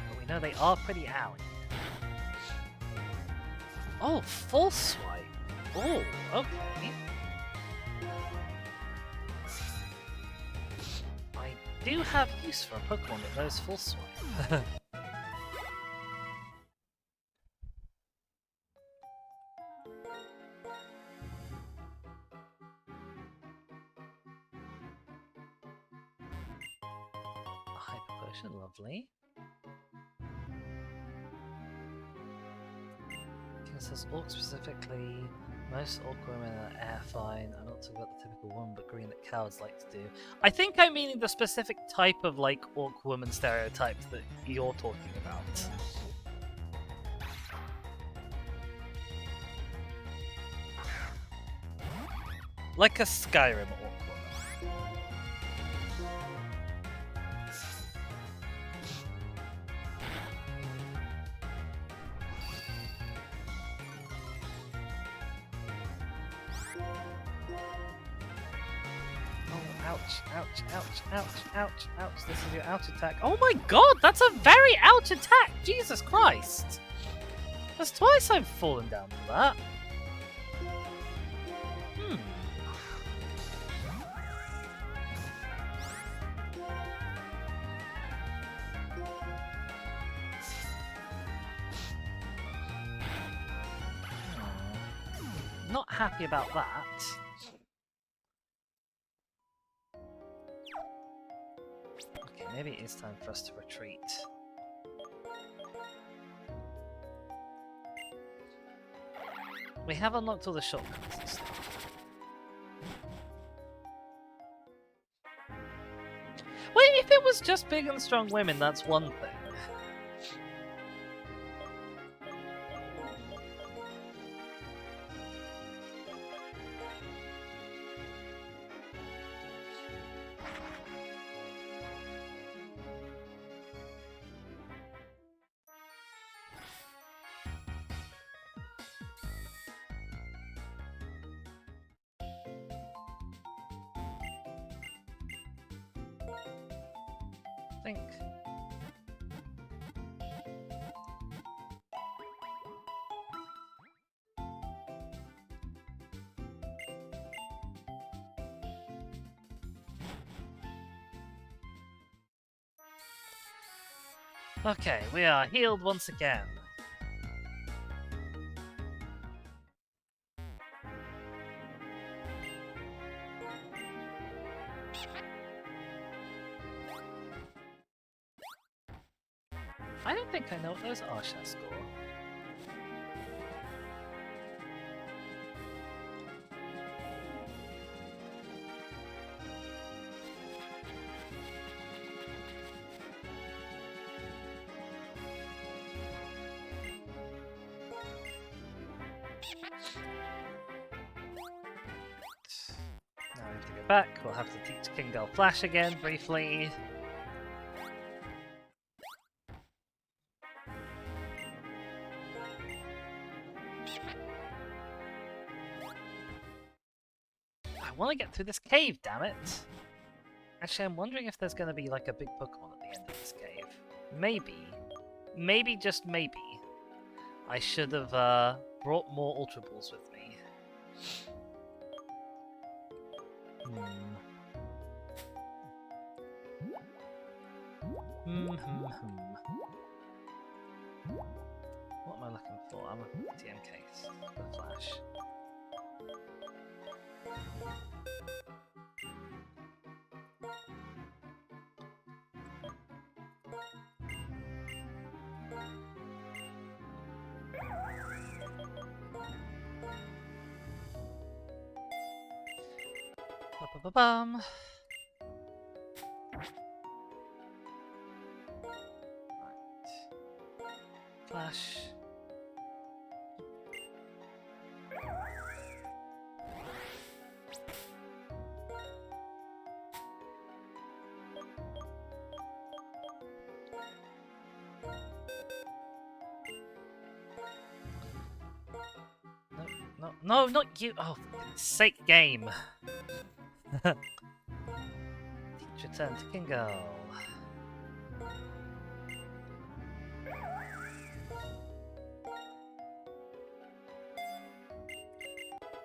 But we know they are pretty owie. Oh, full swipe. Oh, okay. I do have use for a Pokemon that knows full swipe. Hyper Potion, lovely. It says orc specifically. Most orc women are air fine. I'm not talking about the typical woman, but green that cowards like to do. I think I'm meaning the specific type of like orc woman stereotypes that you're talking about. Like a Skyrim orc woman. Ouch, ouch, ouch, ouch, ouch. This is your ouch attack. Oh my god, that's a very ouch attack! Jesus Christ! That's twice I've fallen down for that. Not happy about that. Okay, maybe it is time for us to retreat. We have unlocked all the shortcuts and stuff. Well, if it was just big and strong women, that's one thing. Think. Okay, we are healed once again. I don't think I know what those are, Shaskor. Now we have to go back. We'll have to teach Kingo Flash again briefly. I want to get through this cave, damn it! Actually, I'm wondering if there's going to be like a big Pokemon at the end of this cave. Maybe, just maybe, I should have brought more Ultra Balls with me. What am I looking for? I'm looking for TM case. The Flash. Ba-ba-ba-bum. Flash. No, not you! Oh, for goodness sake, game! Teach return to Kingo.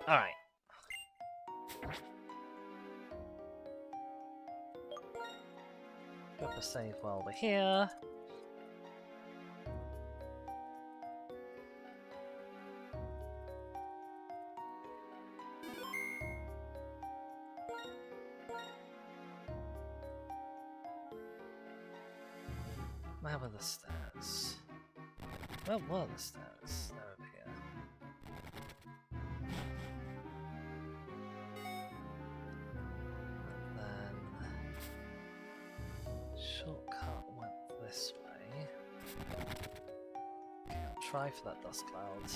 Alright. Drop a save while we're here. Where were the stairs? Where were the stairs? They're over here. And then shortcut went this way. Okay, I'll try for that dust cloud.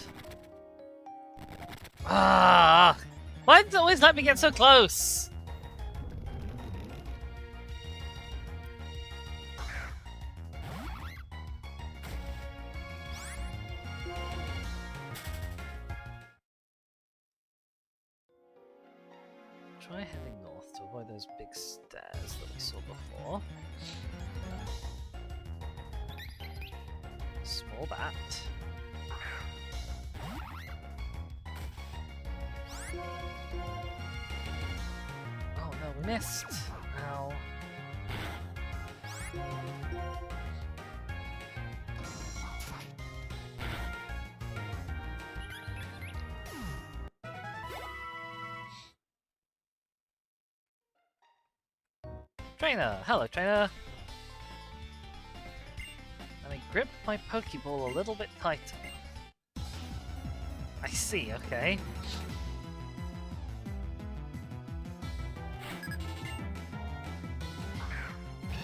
Ah! Why does it always let me get so close? Try heading north to avoid those big stairs that we saw before. Small bat. Oh no, we missed! Ow. Trainer! Hello, trainer! Let me grip my Pokeball a little bit tighter. I see, okay.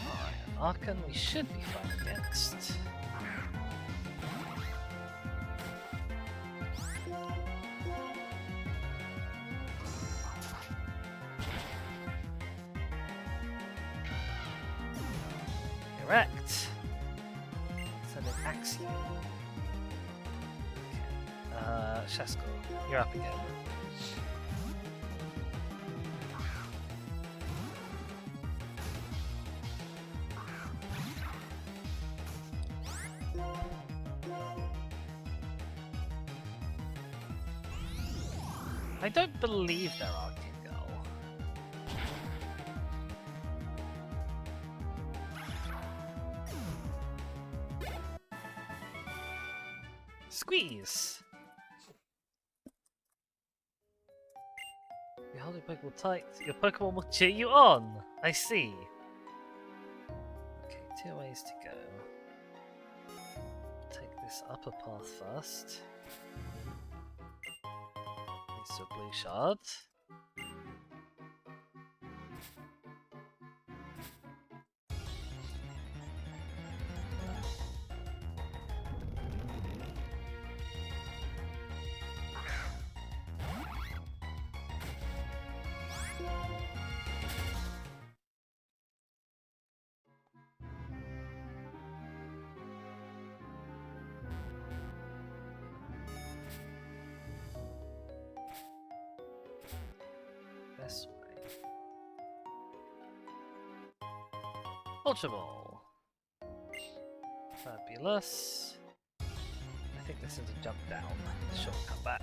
Alright, Archon we should be fine against. Correct. Send an Axiom. Okay. Shaskor, you're up again. I don't believe there are Kingo. Squeeze! You hold your Pokeball tight, your Pokemon will cheer you on! I see. Okay, 2 ways to go. this upper path first. Leads to a blue shard. This way. Ultra Ball. Fabulous. I think this is a jump down. Shortcut back.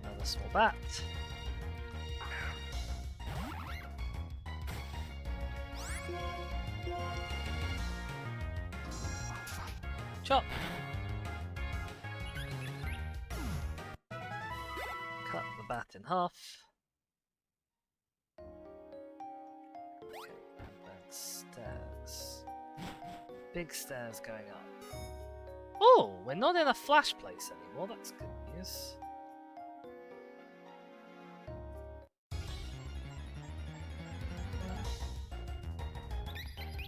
Another small bat. Chop. Cut the bat in half. Okay, and then stairs. Big stairs going up. Oh, we're not in a flash place anymore. That's good news.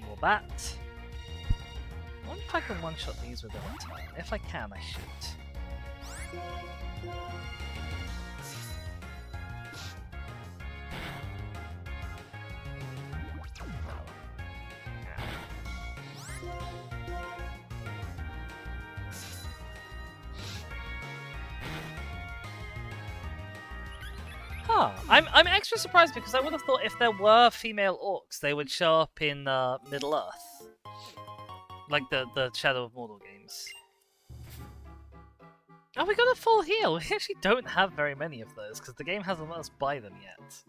More bat. I wonder if I can one-shot these within a turn. If I can, I should. Huh. I'm extra surprised because I would have thought if there were female orcs, they would show up in Middle Earth. Like the Shadow of Mordor games. Oh, we got a full heal! We actually don't have very many of those, because the game hasn't let us buy them yet.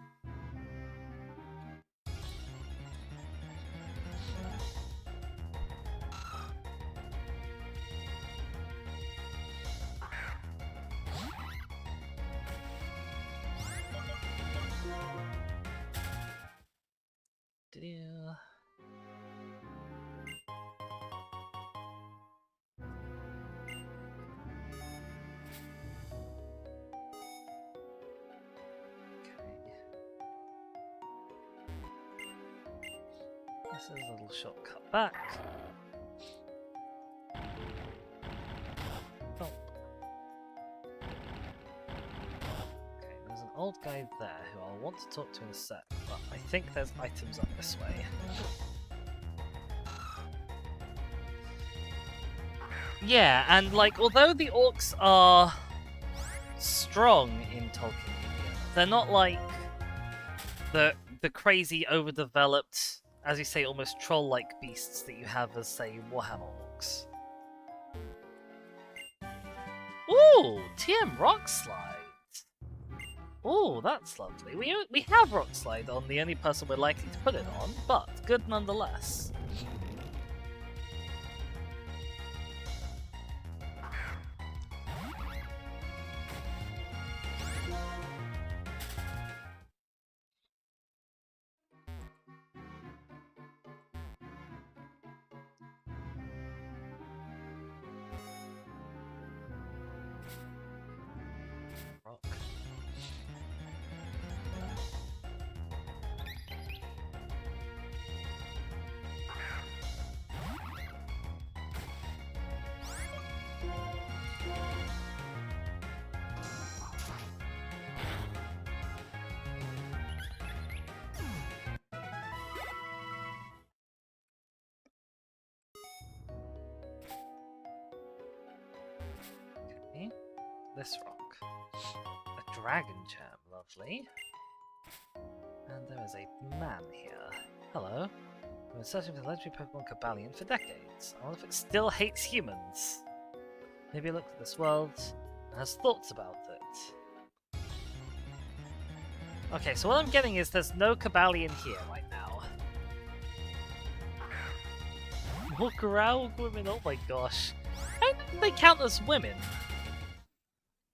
This is a little shortcut back. Oh. Okay, there's an old guy there who I'll want to talk to in a sec, but I think there's items up this way. Yeah, and like, although the orcs are strong in Tolkien media, they're not like the crazy, overdeveloped, as you say, almost troll-like beasts that you have as, say, Warhammer orcs. Ooh, TM Rock Slide. Ooh, that's lovely. We have Rock Slide on the only person we're likely to put it on, but good nonetheless. Rock. Okay, this rock. A dragon gem, lovely. And there is a man here. Hello. I've been searching for the legendary Pokemon Cobalion for decades. I wonder if it still hates humans. Maybe it looked at this world and has thoughts about it. Okay, so what I'm getting is there's no Cobalion here right now. More Graug women, oh my gosh. How do they count as women?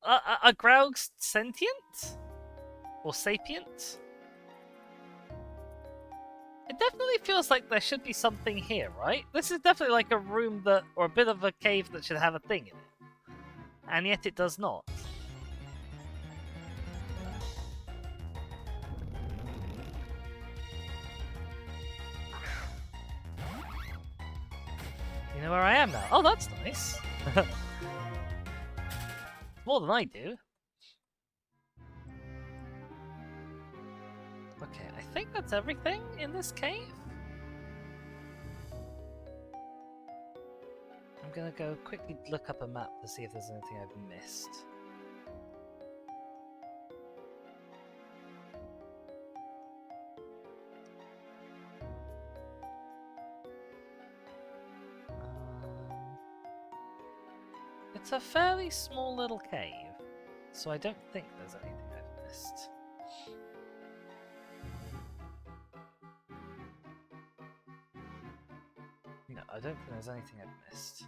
Are Graugs sentient? Or sapient? It definitely feels like there should be something here, right? This is definitely like a room that, or a bit of a cave that should have a thing in it. And yet it does not. You know where I am now? Oh, that's nice. More than I do. Okay, I think that's everything in this cave. I'm gonna go quickly look up a map to see if there's anything I've missed. It's a fairly small little cave, so I don't think there's anything I've missed. No, I don't think there's anything I've missed.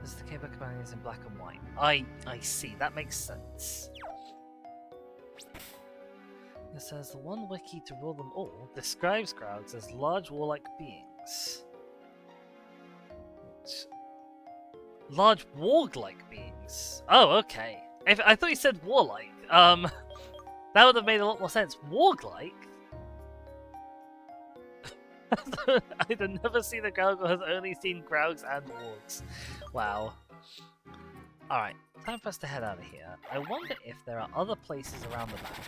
This is the cave Cobalion is in black and white. I see, that makes sense. It says the one wiki to rule them all describes Graugs as large warlike beings. Large warg-like beings. Oh, okay. I thought you said warlike. That would have made a lot more sense. Warg-like? I've never seen a Graug or has only seen Graugs and wargs. Wow. Alright, time for us to head out of here. I wonder if there are other places around the map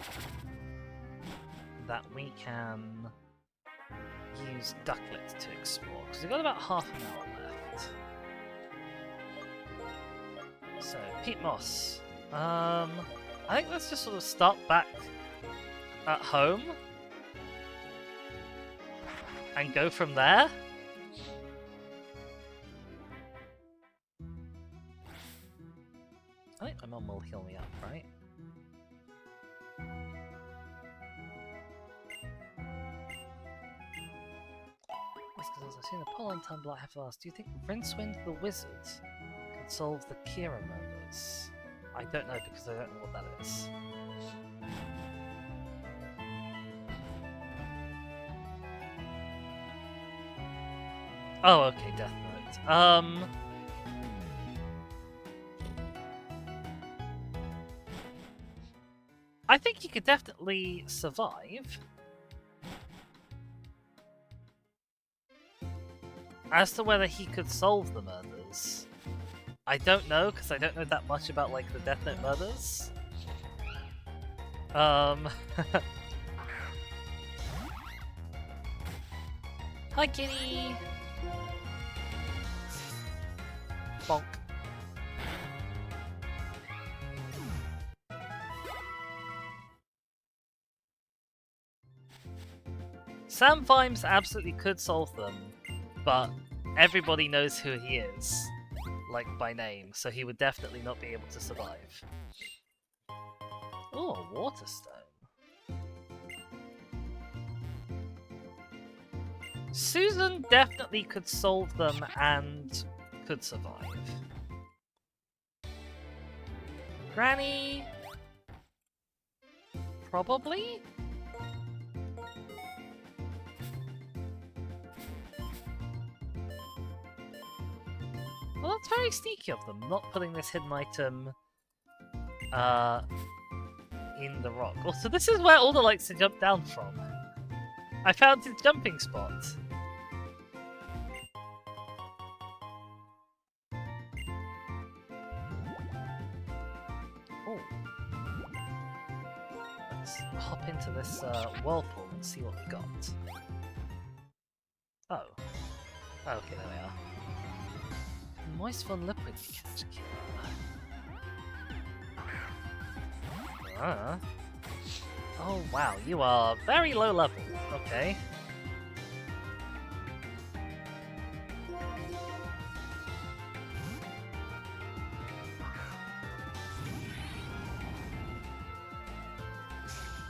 that we can use Ducklet to explore, because we've got about half an hour left. So, Pete Moss. I think let's just sort of start back at home and go from there. I think my mum will heal me up, right? That's because I've seen the Poll and Tumblr have asked, do you think Rincewind the Wizard could solve the Kira murders? I don't know because I don't know what that is. Oh, okay, Death Note. I think he could definitely survive. As to whether he could solve the murders, I don't know, because I don't know that much about, like, the Death Note murders. Hi, kitty! Bonk. Sam Vimes absolutely could solve them, but everybody knows who he is, like, by name, so he would definitely not be able to survive. Oh, a water stone. Susan definitely could solve them and could survive. Granny? Probably? Well, that's very sneaky of them, not putting this hidden item in the rock. Also, this is where Alder likes to jump down from. I found his jumping spot. Oh. Let's hop into this whirlpool and see what we got. Oh. Okay, there we are. Moist von liquid catch killer. Oh wow, you are very low level. Okay.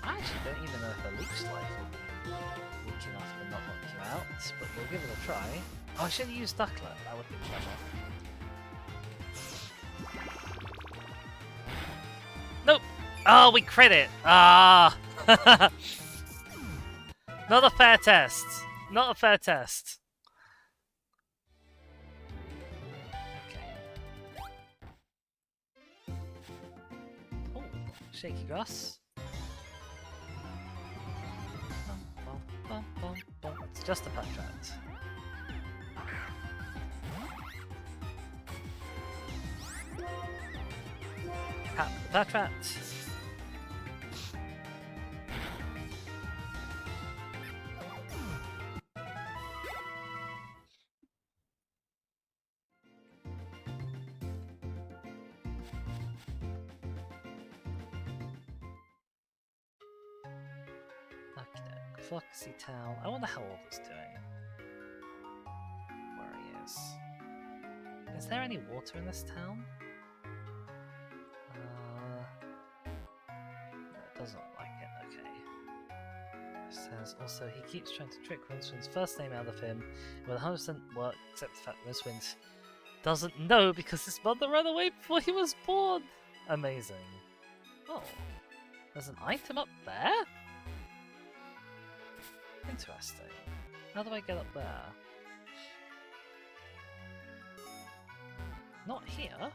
I actually don't even know if a leech life will be weak enough to not knock you out, but we'll give it a try. Oh, I should have used Ducklet, that would be clever. Nope! Oh, we crit it! Ah! Not a fair test. Not a fair test. Okay. Oh, shaky grass. It's just a pet rat. Pat the pet rat. Okay, Foxy Town. I wonder how Orville's doing. Where he is. Is there any water in this town? No, it doesn't look like it. Okay. It says also he keeps trying to trick RinceWind's first name out of him. It will 100% work, except the fact that Rincewind doesn't know because his mother ran away before he was born. Amazing. Oh, there's an item up there? Interesting. How do I get up there? Not here?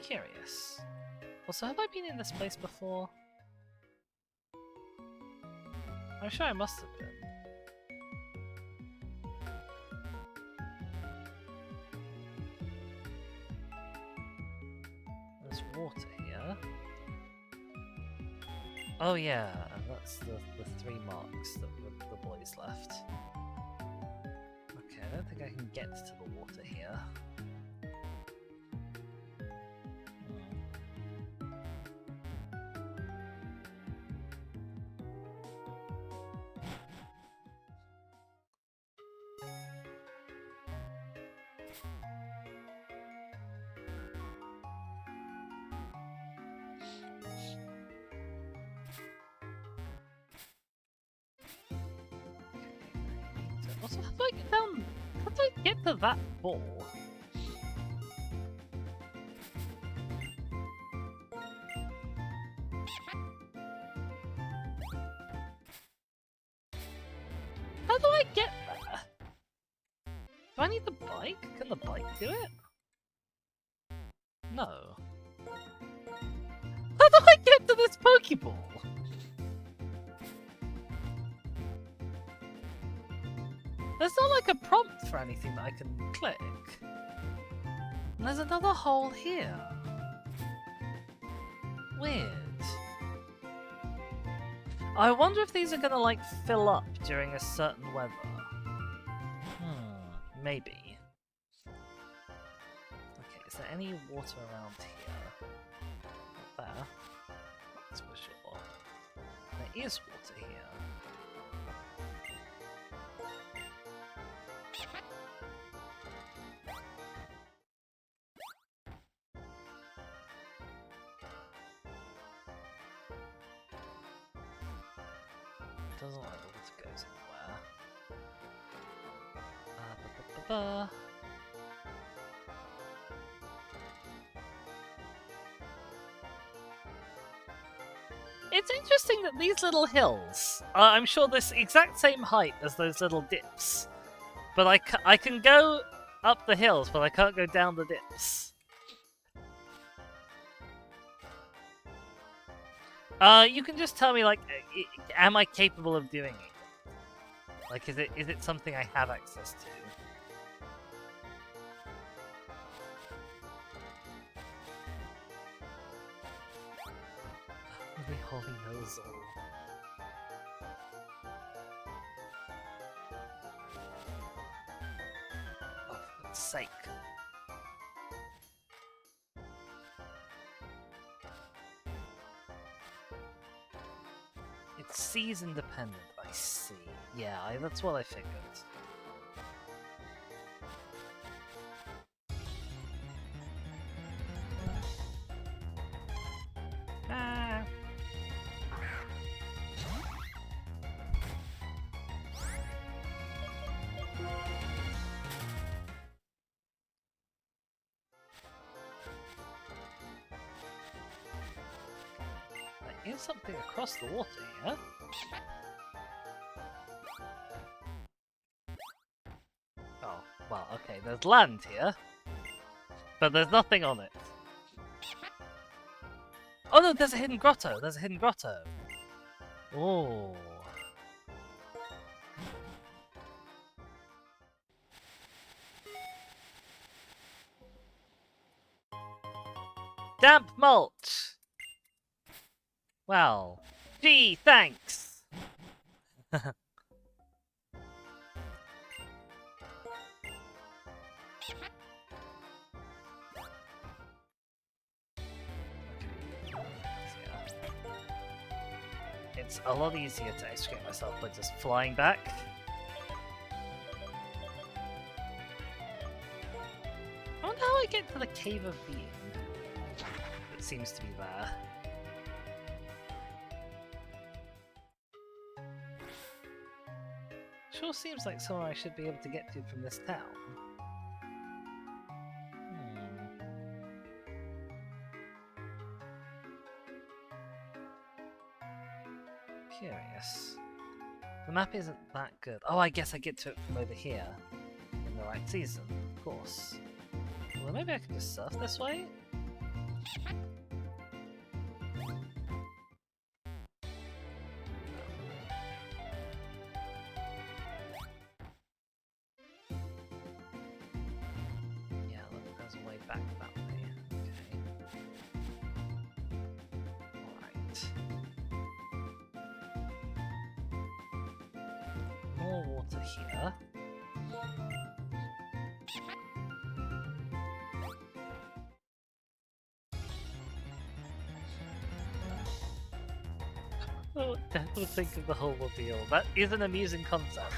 Curious. Also, have I been in this place before? I'm sure I must have been. There's water here. Oh yeah, that's the 3 marks that the boys left. Okay, I don't think I can get to the water here. Also, how do I get down? How do I get to that ball? How do I get there? Do I need the bike? Can the bike do it? No. How do I get to this Pokeball? There's not like a prompt for anything that I can click. And there's another hole here. Weird. I wonder if these are gonna like fill up during a certain weather. Maybe. Okay, is there any water around here? Not there. That's for sure. There is water here. Doesn't like the water goes anywhere. It's interesting that these little hills are, I'm sure, this exact same height as those little dips. But I can go up the hills, but I can't go down the dips. You can just tell me, like, am I capable of doing it? Like, is it something I have access to? The holy nozzle. Oh, for God's sake. It's season dependent, I see. Yeah, that's what I figured. Ah. is something across the water here. Oh, well, okay, there's land here. But there's nothing on it. Oh no, there's a hidden grotto! There's a hidden grotto! Oh. Damp mulch! Well, gee, thanks! It's a lot easier to extricate myself by just flying back. I wonder how I get to the Cave of Being. It seems to be there. Sure seems like somewhere I should be able to get to from this town. Curious. The map isn't that good. Oh, I guess I get to it from over here. In the right season, of course. Well, maybe I can just surf this way? Yeah, look, there's a way back that way. Okay. Alright. More water here. Oh, don't think of the whole ordeal. That is an amusing concept.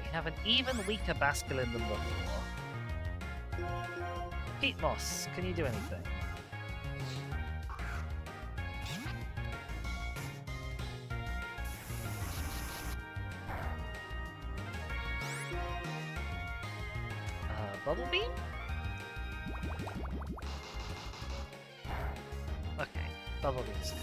We have an even weaker Basculin than before. Peat Moss, can you do anything? Bubble Beam? Okay, Bubble Beam's good.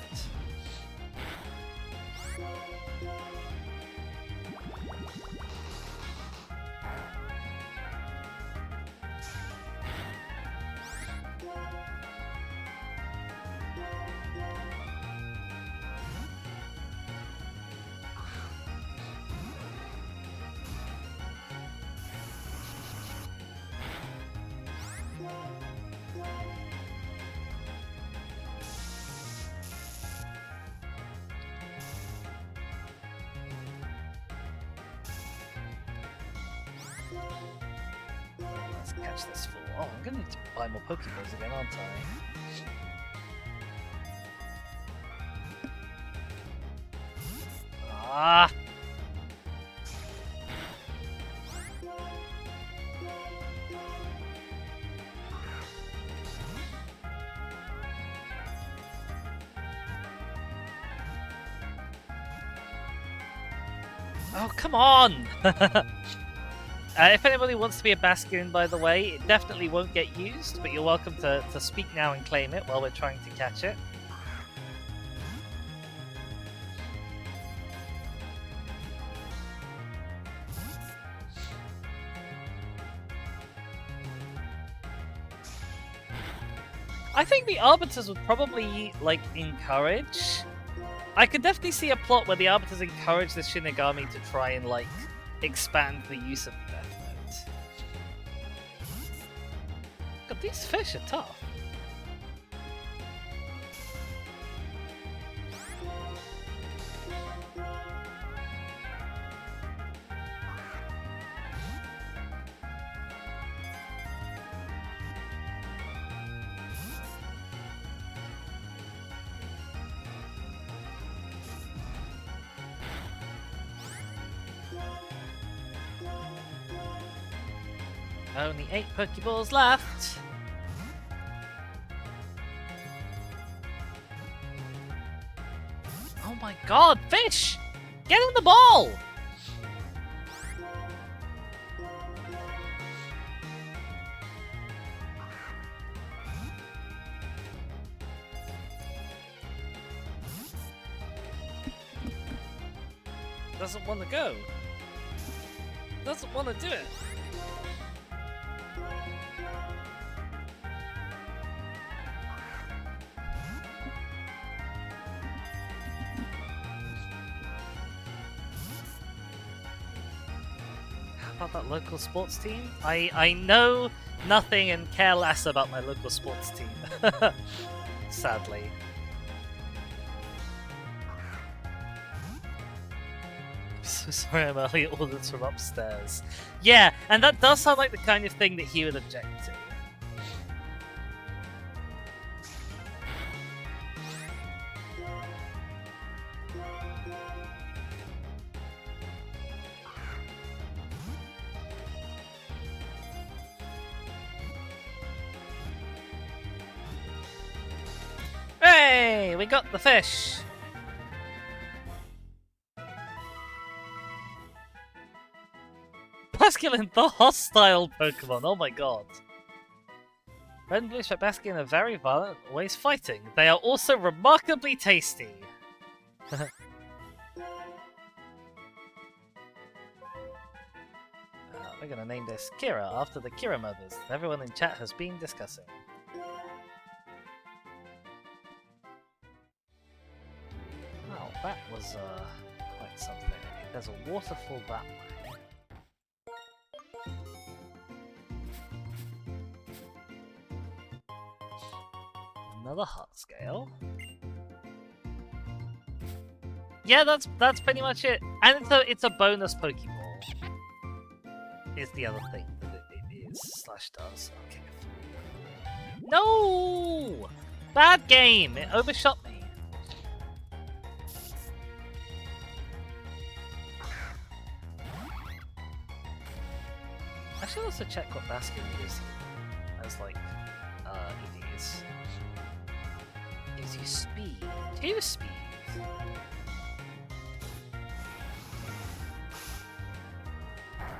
Let's catch this fool. Oh, I'm gonna need to buy more Pokeballs again, aren't I? Ah! Oh, come on! If anybody wants to be a Bastion, by the way, it definitely won't get used, but you're welcome to speak now and claim it while we're trying to catch it. I think the Arbiters would probably, like, encourage... I could definitely see a plot where the Arbiters encourage the Shinigami to try and, like, expand the use of Death Note. God, these fish are tough. Only 8 Pokeballs left. Oh my god, fish! Get in the ball! Doesn't want to go. Doesn't want to do it. How about that local sports team? I know nothing and care less about my local sports team. Sadly. So sorry, I'm early orders from upstairs. Yeah, and that does sound like the kind of thing that he would object to. Hey, we got the fish! Basculin, the hostile Pokemon, oh my god. Red and blue striped Basculin are very violent, always fighting. They are also remarkably tasty. We're gonna name this Kira after the Kira mothers that everyone in chat has been discussing. Wow, that was quite something. There's a waterfall that way. Another heart scale. Yeah, that's pretty much it. And it's a bonus Pokeball. Is the other thing that it is slash does. Okay. No! Bad game! It overshot me. I should also check what Baskin gives as like EVs. Gives you speed. 2 speed.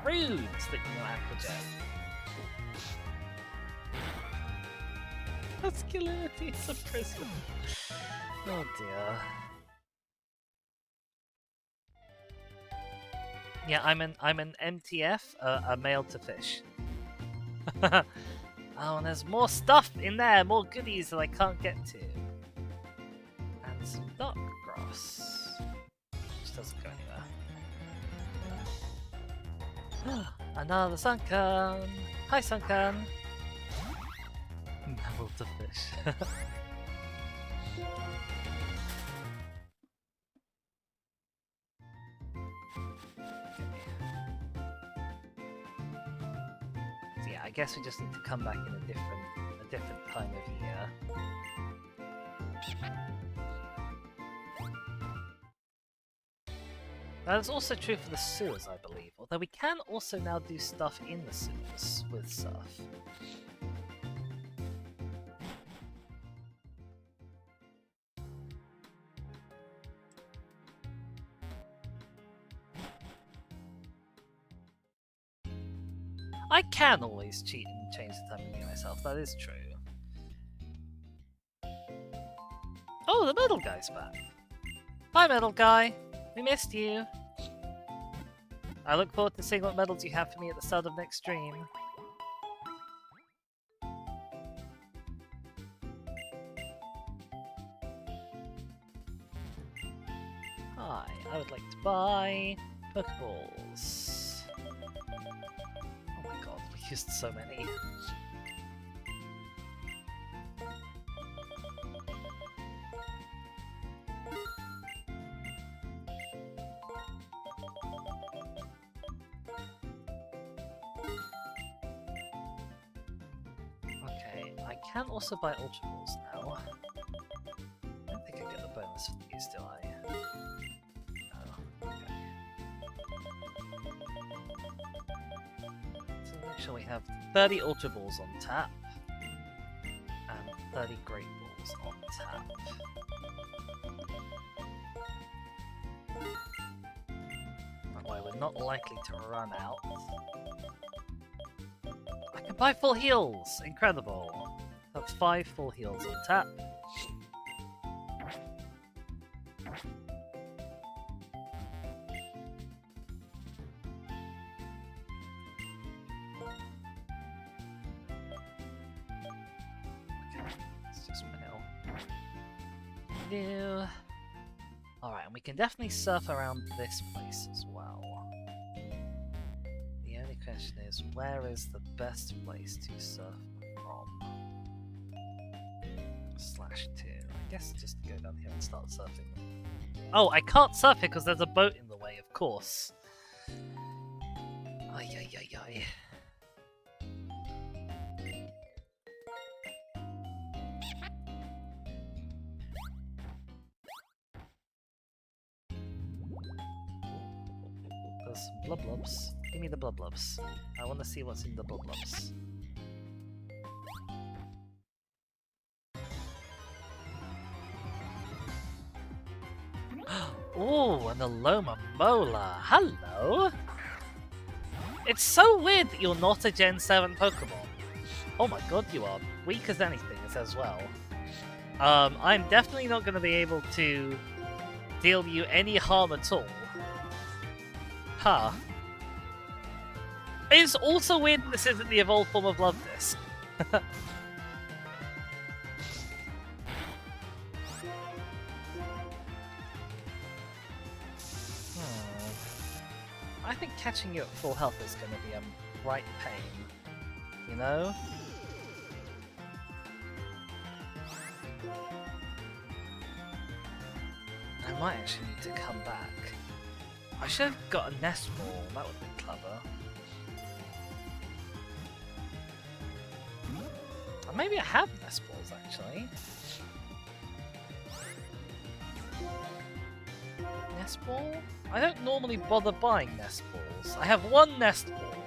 Rude! Sticking on Aquajet. Masculinity is a prison. Oh dear. Yeah, I'm an MTF, a male to fish. Oh, and there's more stuff in there, more goodies that I can't get to. And some dark grass. Which doesn't go anywhere. Another Sunken! Hi, Sunken! Mammal to fish. So yeah, I guess we just need to come back in a different time of year. That is also true for the sewers, I believe, although we can also now do stuff in the sewers with Surf. I can always cheat and change the time of year myself, that is true. Oh, the metal guy's back! Hi, metal guy! We missed you! I look forward to seeing what medals you have for me at the start of next stream. Hi, I would like to buy Pokeballs. Oh my god, we used so many. Okay, I can also buy Ultra Balls now. I don't think I get the bonus for these, do I? No. Okay. So make sure we have 30 Ultra Balls on tap, and 30 Great Balls on tap. That way we're not likely to run out. I can buy full heals! Incredible! That's 5 full heals on tap. Alright, and we can definitely surf around this place as well. The only question is, where is the best place to surf from? /2. I guess just go down here and start surfing. Oh, I can't surf here because there's a boat in the way, of course. Ay, ay, ay, ay. There's blub blubs. Give me the blub blubs. I want to see what's in the blub blubs. Oh, an Aloma Mola. Hello! It's so weird that you're not a Gen 7 Pokemon. Oh my god, you are weak as anything as well. I'm definitely not going to be able to deal you any harm at all. Huh. It's also weird that this isn't the evolved form of Love Disc. I think catching you at full health is going to be a right pain. You know? I might actually need to come back. I should have got a nest ball, that would have been clever. Or maybe I have nest balls actually. Nest ball? I don't normally bother buying nest balls. I have one nest ball.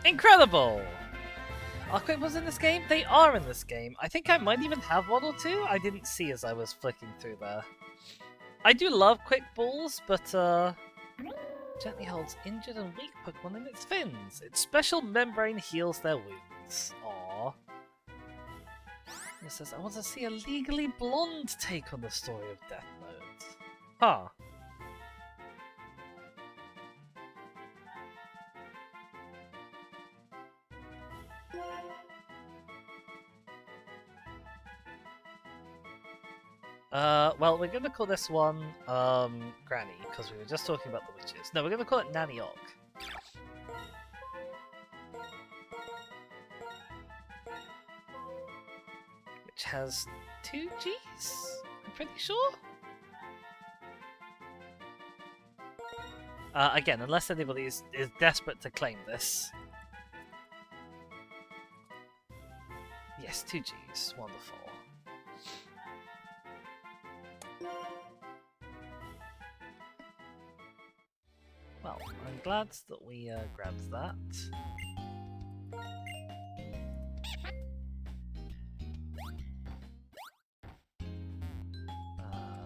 Incredible! Are Quick-Balls in this game? They are in this game. I think I might even have one or two. I didn't see as I was flicking through there. I do love Quick-Balls, but gently holds injured and weak Pokemon in its fins. Its special membrane heals their wounds. Aww. It says, I want to see a legally blonde take on the story of Death Note. Huh. Well, we're gonna call this one, Granny, because we were just talking about the witches. No, we're gonna call it Nanny Og. Which has 2 Gs? I'm pretty sure? Again, unless anybody is desperate to claim this. Yes, 2 Gs. Wonderful. Well, I'm glad that we grabbed that.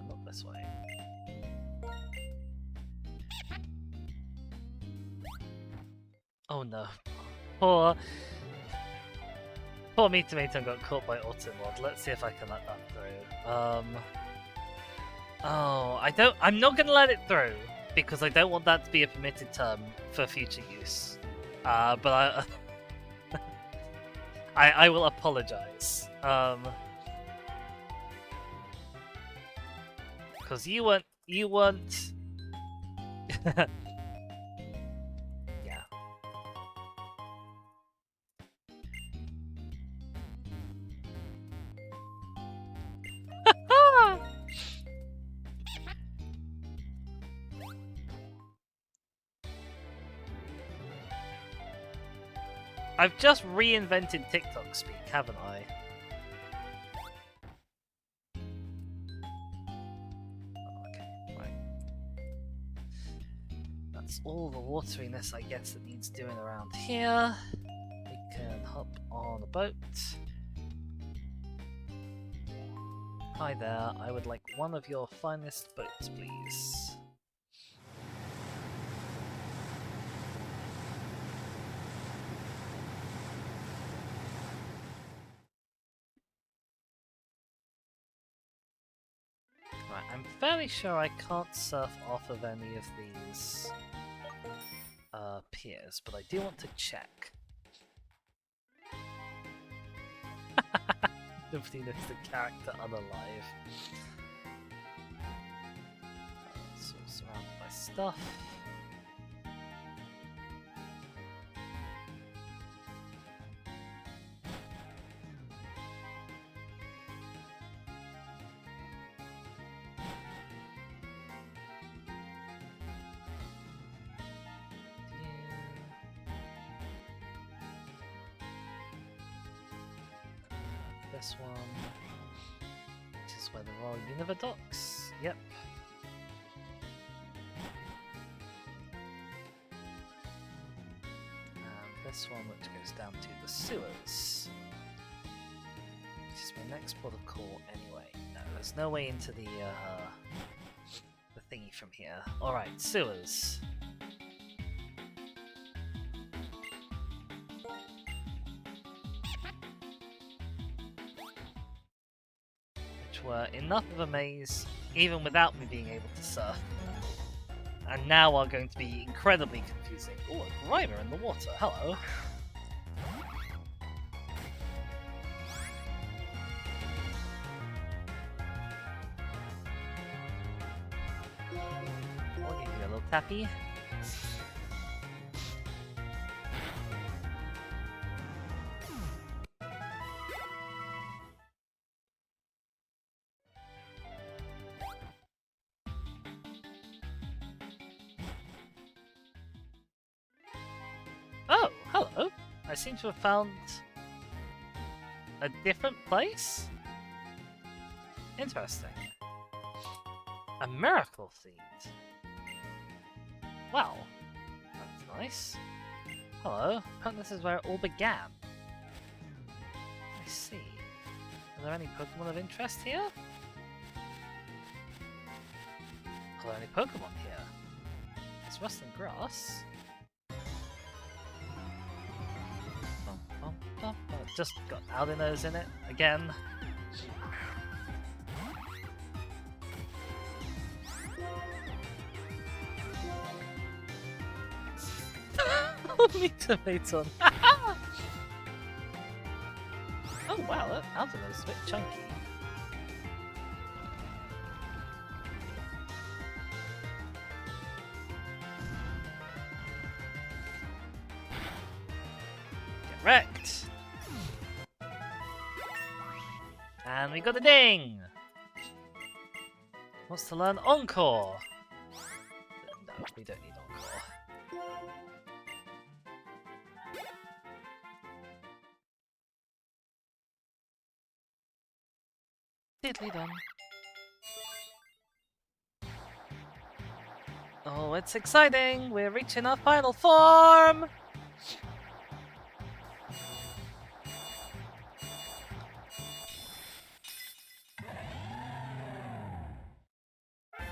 Not this way. Oh no. Poor Meatomaton got caught by Automod. Let's see if I can let that through. Oh, I'm not gonna let it through. Because I don't want that to be a permitted term for future use. But I will apologize. Because you weren't... yeah. I've just reinvented TikTok speak, haven't I? Okay, right. That's all the wateriness, I guess, that needs doing around here. We can hop on a boat. Hi there, I would like one of your finest boats, please. Right, I'm fairly sure I can't surf off of any of these appears, but I do want to check. Nobody knows the character unalive. So surrounded by stuff. This one, which is where the Royal Univer docks. Yep. And this one, which goes down to the sewers, which is my next port of call anyway. No, there's no way into the thingy from here. All right, sewers. Were enough of a maze, even without me being able to surf, and now are going to be incredibly confusing. Oh, a Grimer in the water. Hello. I'll give you a little tappy. Oh, hello. I seem to have found a different place? Interesting. A miracle seed. Wow. That's nice. Hello. Apparently this is where it all began. I see. Are there any Pokemon of interest here? Are there any Pokemon here? It's rustling grass. Just got Aldinos in it again. Ultimatum. Oh wow, that Aldino's a bit chunky. Get wrecked. And we got a ding! Wants to learn Encore! No, we don't need Encore. Diddly done. Oh, it's exciting! We're reaching our final form!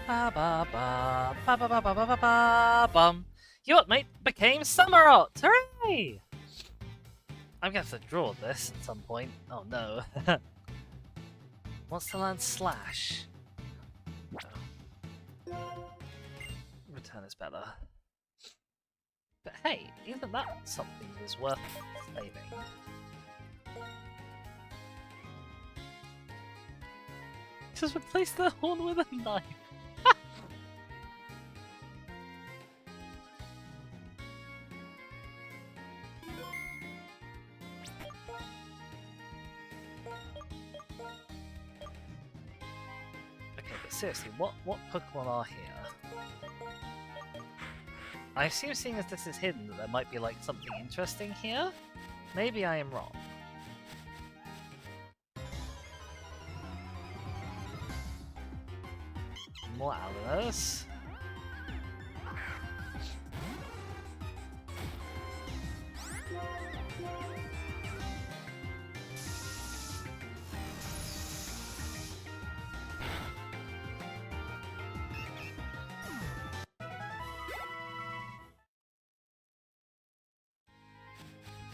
Ba ba ba ba ba ba ba ba ba ba bum. You what, mate? Became Samurott! Hooray! I'm gonna have to draw this at some point. Oh no. Wants to learn Slash. No. Return is better. But hey, even that something is worth saving. Just replace the horn with a knife. Okay, but seriously, what Pokemon are here? I assume, seeing as this is hidden, that there might be like something interesting here. Maybe I am wrong. More Aldinos.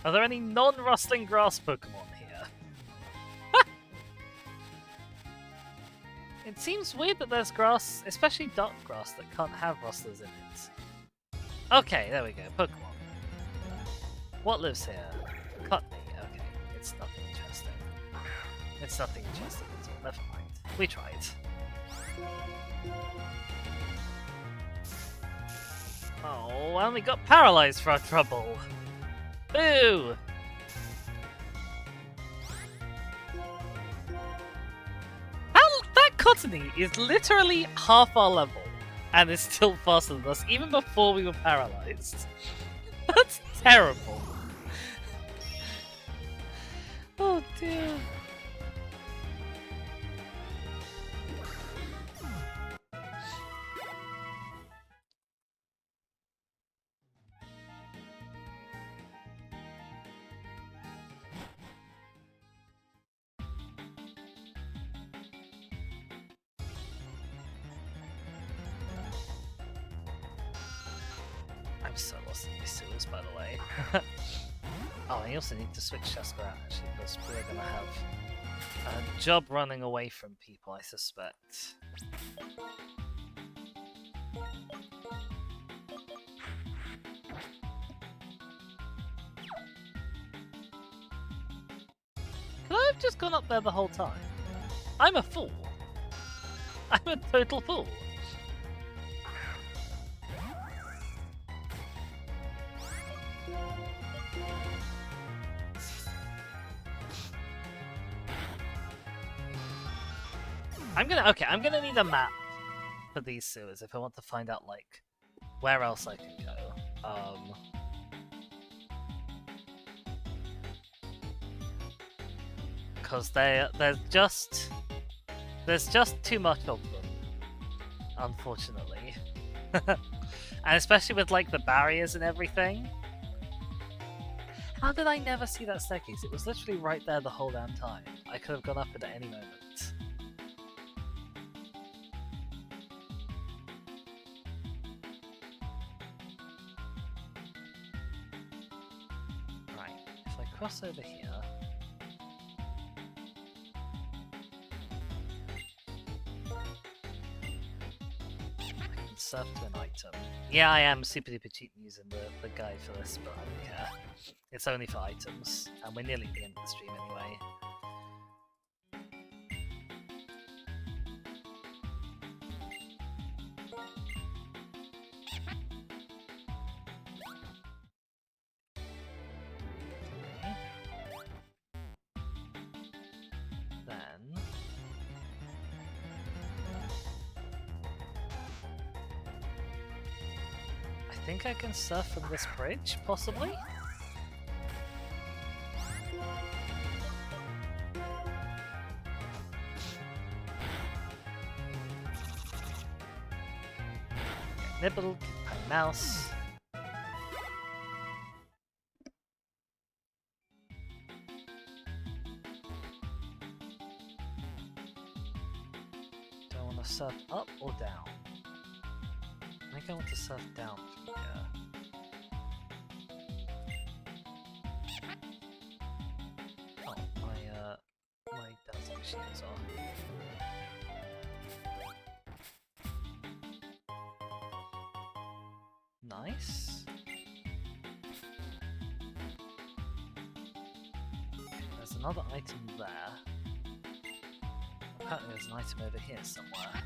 Are there any non-rustling grass Pokemon here? It seems weird that there's grass, especially dark grass, that can't have rustlers in it. Okay, there we go, Pokemon. What lives here? Cottony. Okay, it's nothing interesting. It's nothing interesting at all. Never mind. We tried. Oh, and we got paralyzed for our trouble. Boo! That Cottony is literally half our level and is still faster than us, even before we were paralyzed. That's terrible. Oh dear. I'm so lost in these sewers, by the way. Oh, I also need to switch Shaska out, actually, because we're going to have a job running away from people, I suspect. Could I have just gone up there the whole time? I'm a fool. I'm a total fool. I'm gonna need a map for these sewers if I want to find out, like, where else I can go. Because there's just too much of them, unfortunately. And especially with, like, the barriers and everything. How did I never see that staircase? It was literally right there the whole damn time. I could have gone up it at any moment. Right, if I cross over here... Surf to an item. Yeah, I am super duper cheating using the guide for this, but I don't care. It's only for items, and we're nearly at the end of the stream anyway. Okay. Then... I think I can surf from this bridge, possibly? Get nibbled by mouse. Do I want to surf up or down? I think I want to surf down from here. Oh, my dancing machines are. Nice. There's another item there. Apparently there's an item over here somewhere.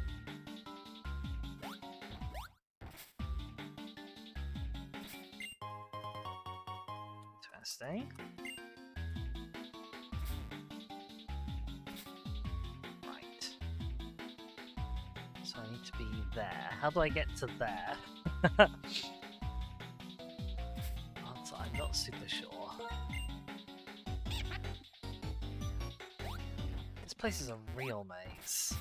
Interesting. Right. So I need to be there. How do I get to there? I'm not super sure. This place is a real maze.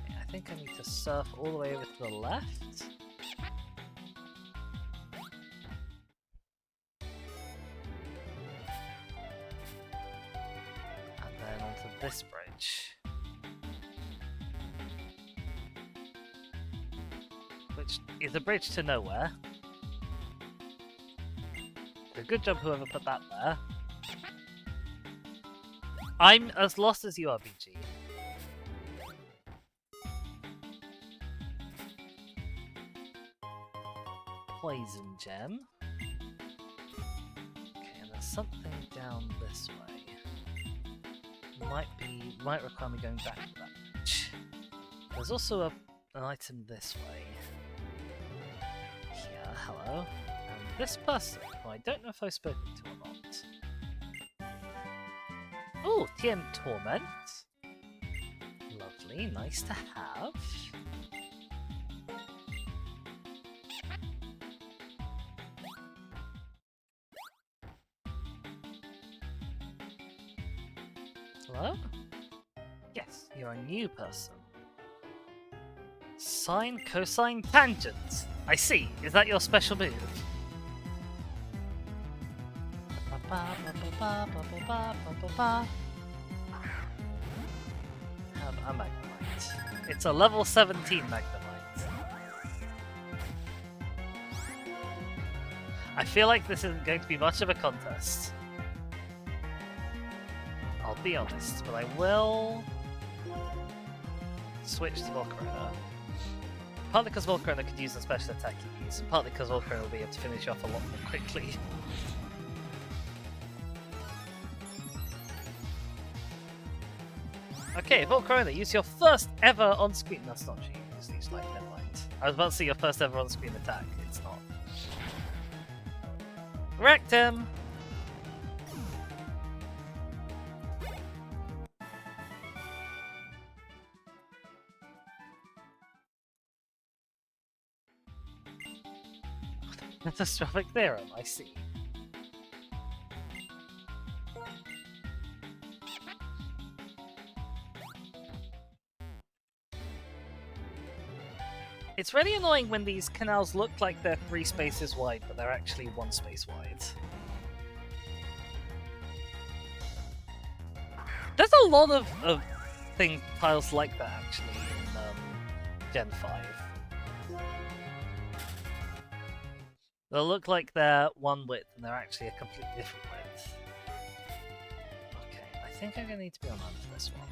Okay, I think I need to surf all the way over to the left. And then onto this bridge. Which is a bridge to nowhere. So good job whoever put that there. I'm as lost as you are, BG. poison gem. Okay, and there's something down this way. Might require me going back to that. There's also an item this way. Here, hello. And this person, who I don't know if I've spoken to or not. Oh, TM Torment. Lovely, nice to have. Hello? Yes, you're a new person. Sine, cosine, tangent. I see. Is that your special move? Have a Magnemite. It's a level 17 Magnemite. I feel like this isn't going to be much of a contest. I'll be honest, but I will switch to Volcarona. Partly because Volcarona could use the special attack he used, and partly because Volcarona will be able to finish off a lot more quickly. Okay, Volcarona, use your first ever on-screen... That's not true, use these like never mind. I was about to say your first ever on-screen attack, it's not. Wrecked him! Catastrophic theorem, I see. It's really annoying when these canals look like they're 3 spaces wide, but they're actually 1 space wide. There's a lot of tiles like that, actually, in Gen 5. They'll look like they're 1 width, and they're actually a completely different width. Okay, I think I'm going to need to be on hand for this one.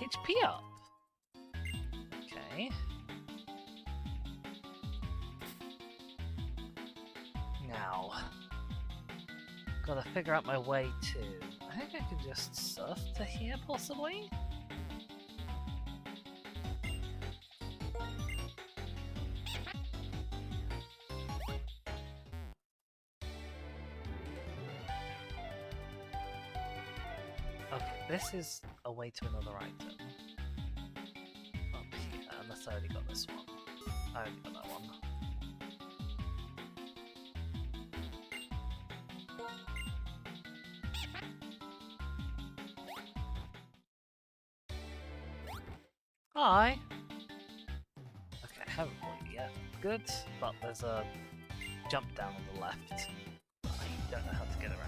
HP up. Okay. Now, gotta figure out my way to. I think I could just surf to here, possibly. Okay, this is a way to another item. Up here, unless I already got this one. I already got that one. Hi! Okay, I haven't bought you yet. Good, but there's a jump down on the left. I don't know how to get around.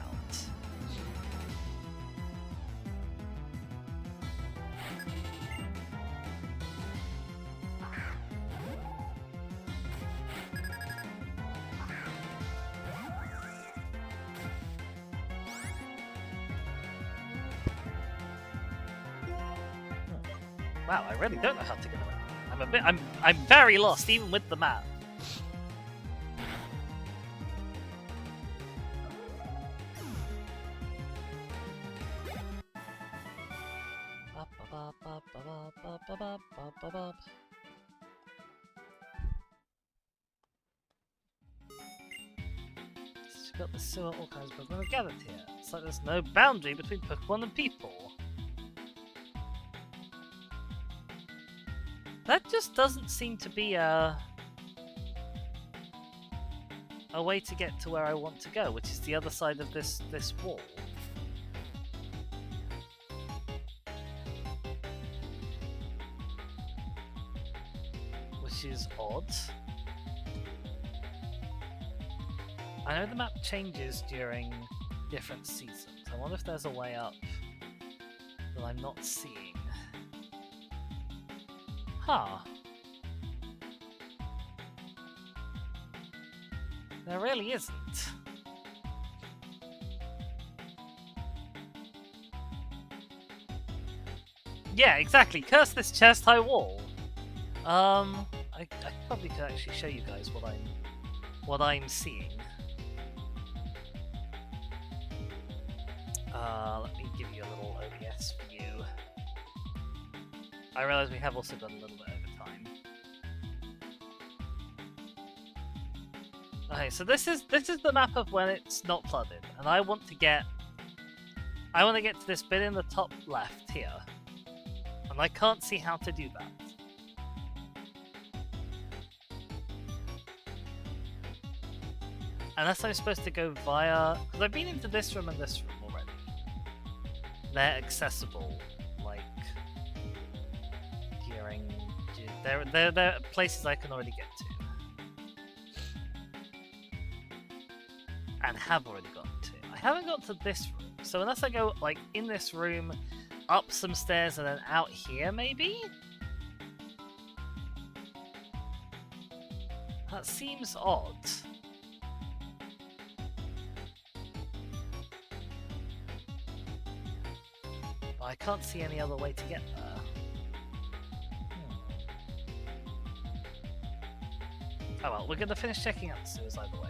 Wow, I really don't know how to get around. I'm very lost, even with the map. She's got the sewer, all kinds of Pokemon are gathered here. It's like there's no boundary between Pokemon and people. That just doesn't seem to be a way to get to where I want to go, which is the other side of this wall. Which is odd. I know the map changes during different seasons. I wonder if there's a way up that I'm not seeing. Huh. There really isn't. Yeah, exactly. Curse this chest-high wall. I probably could actually show you guys what I'm seeing. Let me give you a little OBS view. I realize we have also got a little bit over time. Okay, so this is the map of when it's not flooded, and I want to get to this bit in the top left here, and I can't see how to do that. Unless I'm supposed to go via, because I've been into this room and this room already. They're accessible, like during. They're places I can already get to. And have already gotten to. I haven't got to this room, so unless I go like in this room, up some stairs, and then out here, maybe? That seems odd. But I can't see any other way to get there. Oh well, we're gonna finish checking out the sewers either way.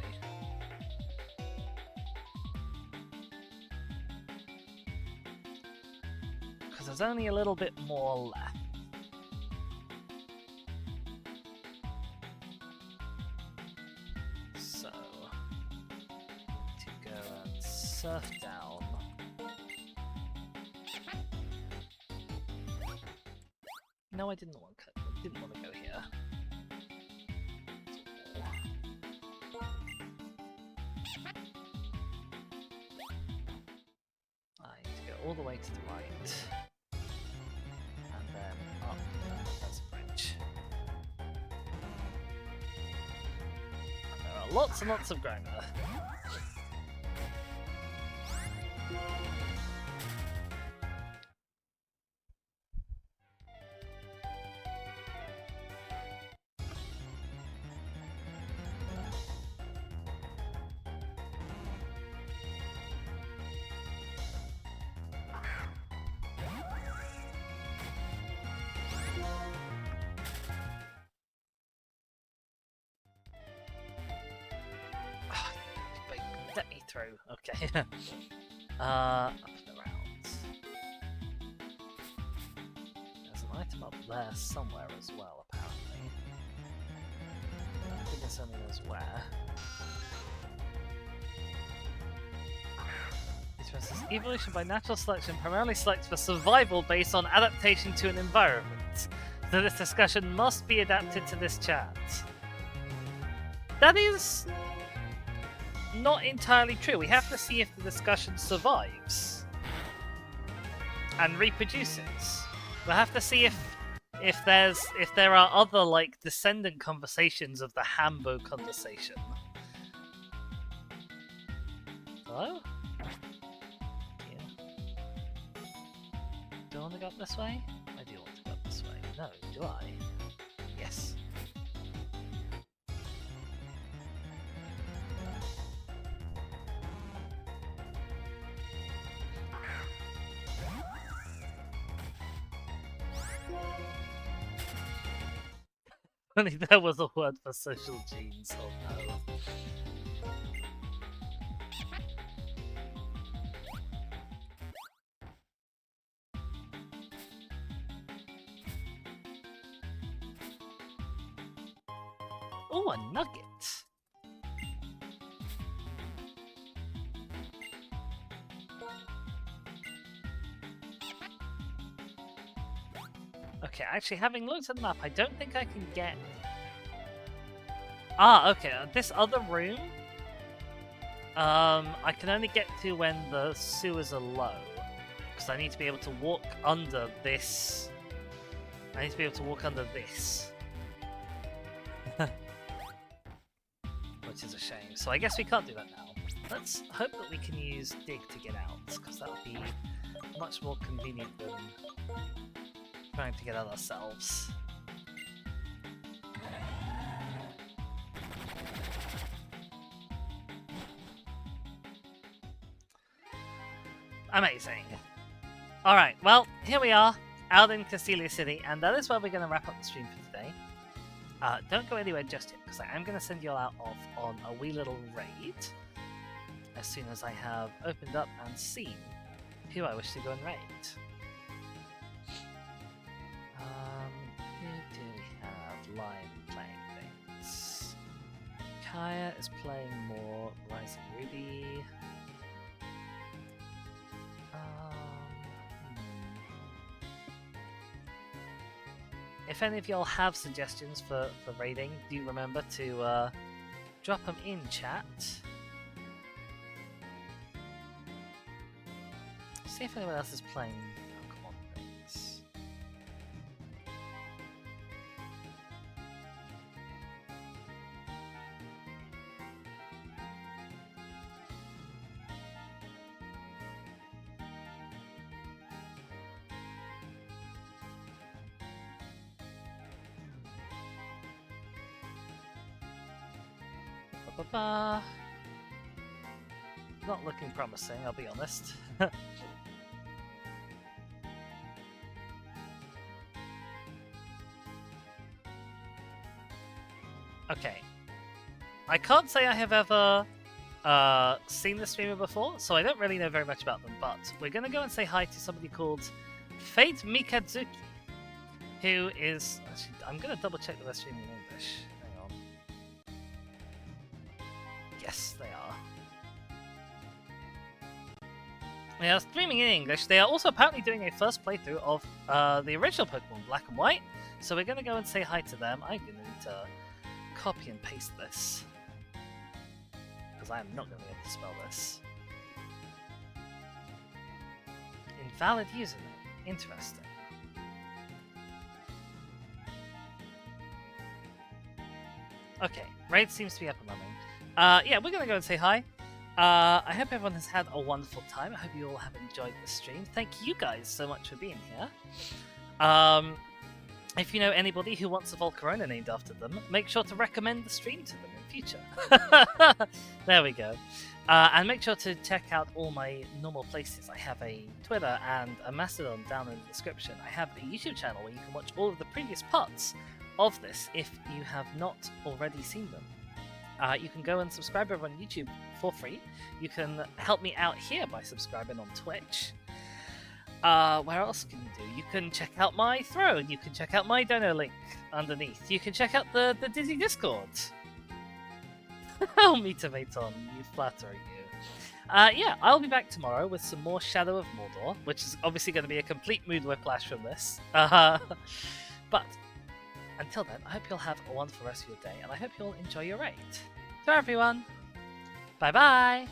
There's only a little bit more left. So, to go and surf down. No, I didn't want to go here. I need to go all the way to the right. That's a bridge. And there are lots and lots of ground there. Let me through. Okay. Up and around. There's an item up there somewhere as well, apparently. Goodness only knows where. Evolution by natural selection primarily selects for survival based on adaptation to an environment. So this discussion must be adapted to this chat. That is not entirely true. We have to see if the discussion survives and reproduces. We'll have to see if there are other like descendant conversations of the Hambo conversation. Hello? Yeah. Do I want to go up this way? I do want to go up this way. No, do I? Yes. Only there was a word for social genes, oh no. Oh, a nugget! Okay, actually, having looked at the map, I don't think I can get... Ah, okay, this other room, I can only get to when the sewers are low, because I need to be able to walk under this. I need to be able to walk under this. Which is a shame, so I guess we can't do that now. Let's hope that we can use dig to get out, because that would be much more convenient than trying to get out ourselves. Amazing. Alright, well, here we are, out in Castelia City, and that is where we're going to wrap up the stream for today. Don't go anywhere just yet, because I am going to send you all out off on a wee little raid as soon as I have opened up and seen who I wish to go and raid. Who do we have live playing things? Kaya is playing more Rising Ruby. If any of y'all have suggestions for raiding, do remember to drop them in chat. See if anyone else is playing Pokemon things. Not looking promising, I'll be honest. Okay. I can't say I have ever seen the streamer before, so I don't really know very much about them, but we're going to go and say hi to somebody called Fate Mikazuki, who is... Actually, I'm going to double check that they're streaming in English. Hang on. Yes, they are. They are streaming in English. They are also apparently doing a first playthrough of the original Pokemon Black and White, so we're going to go and say hi to them. I'm going to need to copy and paste this, because I am not going to be able to spell this. Invalid username. Interesting. Okay, raid seems to be up and running. Yeah, we're going to go and say hi. I hope everyone has had a wonderful time. I hope you all have enjoyed the stream. Thank you guys so much for being here. If you know anybody who wants a Volcarona named after them, make sure to recommend the stream to them in future. There we go. And make sure to check out all my normal places. I have a Twitter and a Mastodon down in the description. I have a YouTube channel where you can watch all of the previous parts of this if you have not already seen them. You can go and subscribe over on YouTube for free. You can help me out here by subscribing on Twitch. Where else can you do? You can check out my throne. You can check out my dono link underneath. You can check out the Dizzy Discord. Oh, Mitameton, you flattering you. Yeah, I'll be back tomorrow with some more Shadow of Mordor, which is obviously going to be a complete mood whiplash from this. But until then, I hope you'll have a wonderful rest of your day, and I hope you'll enjoy your raid. So everyone, bye-bye!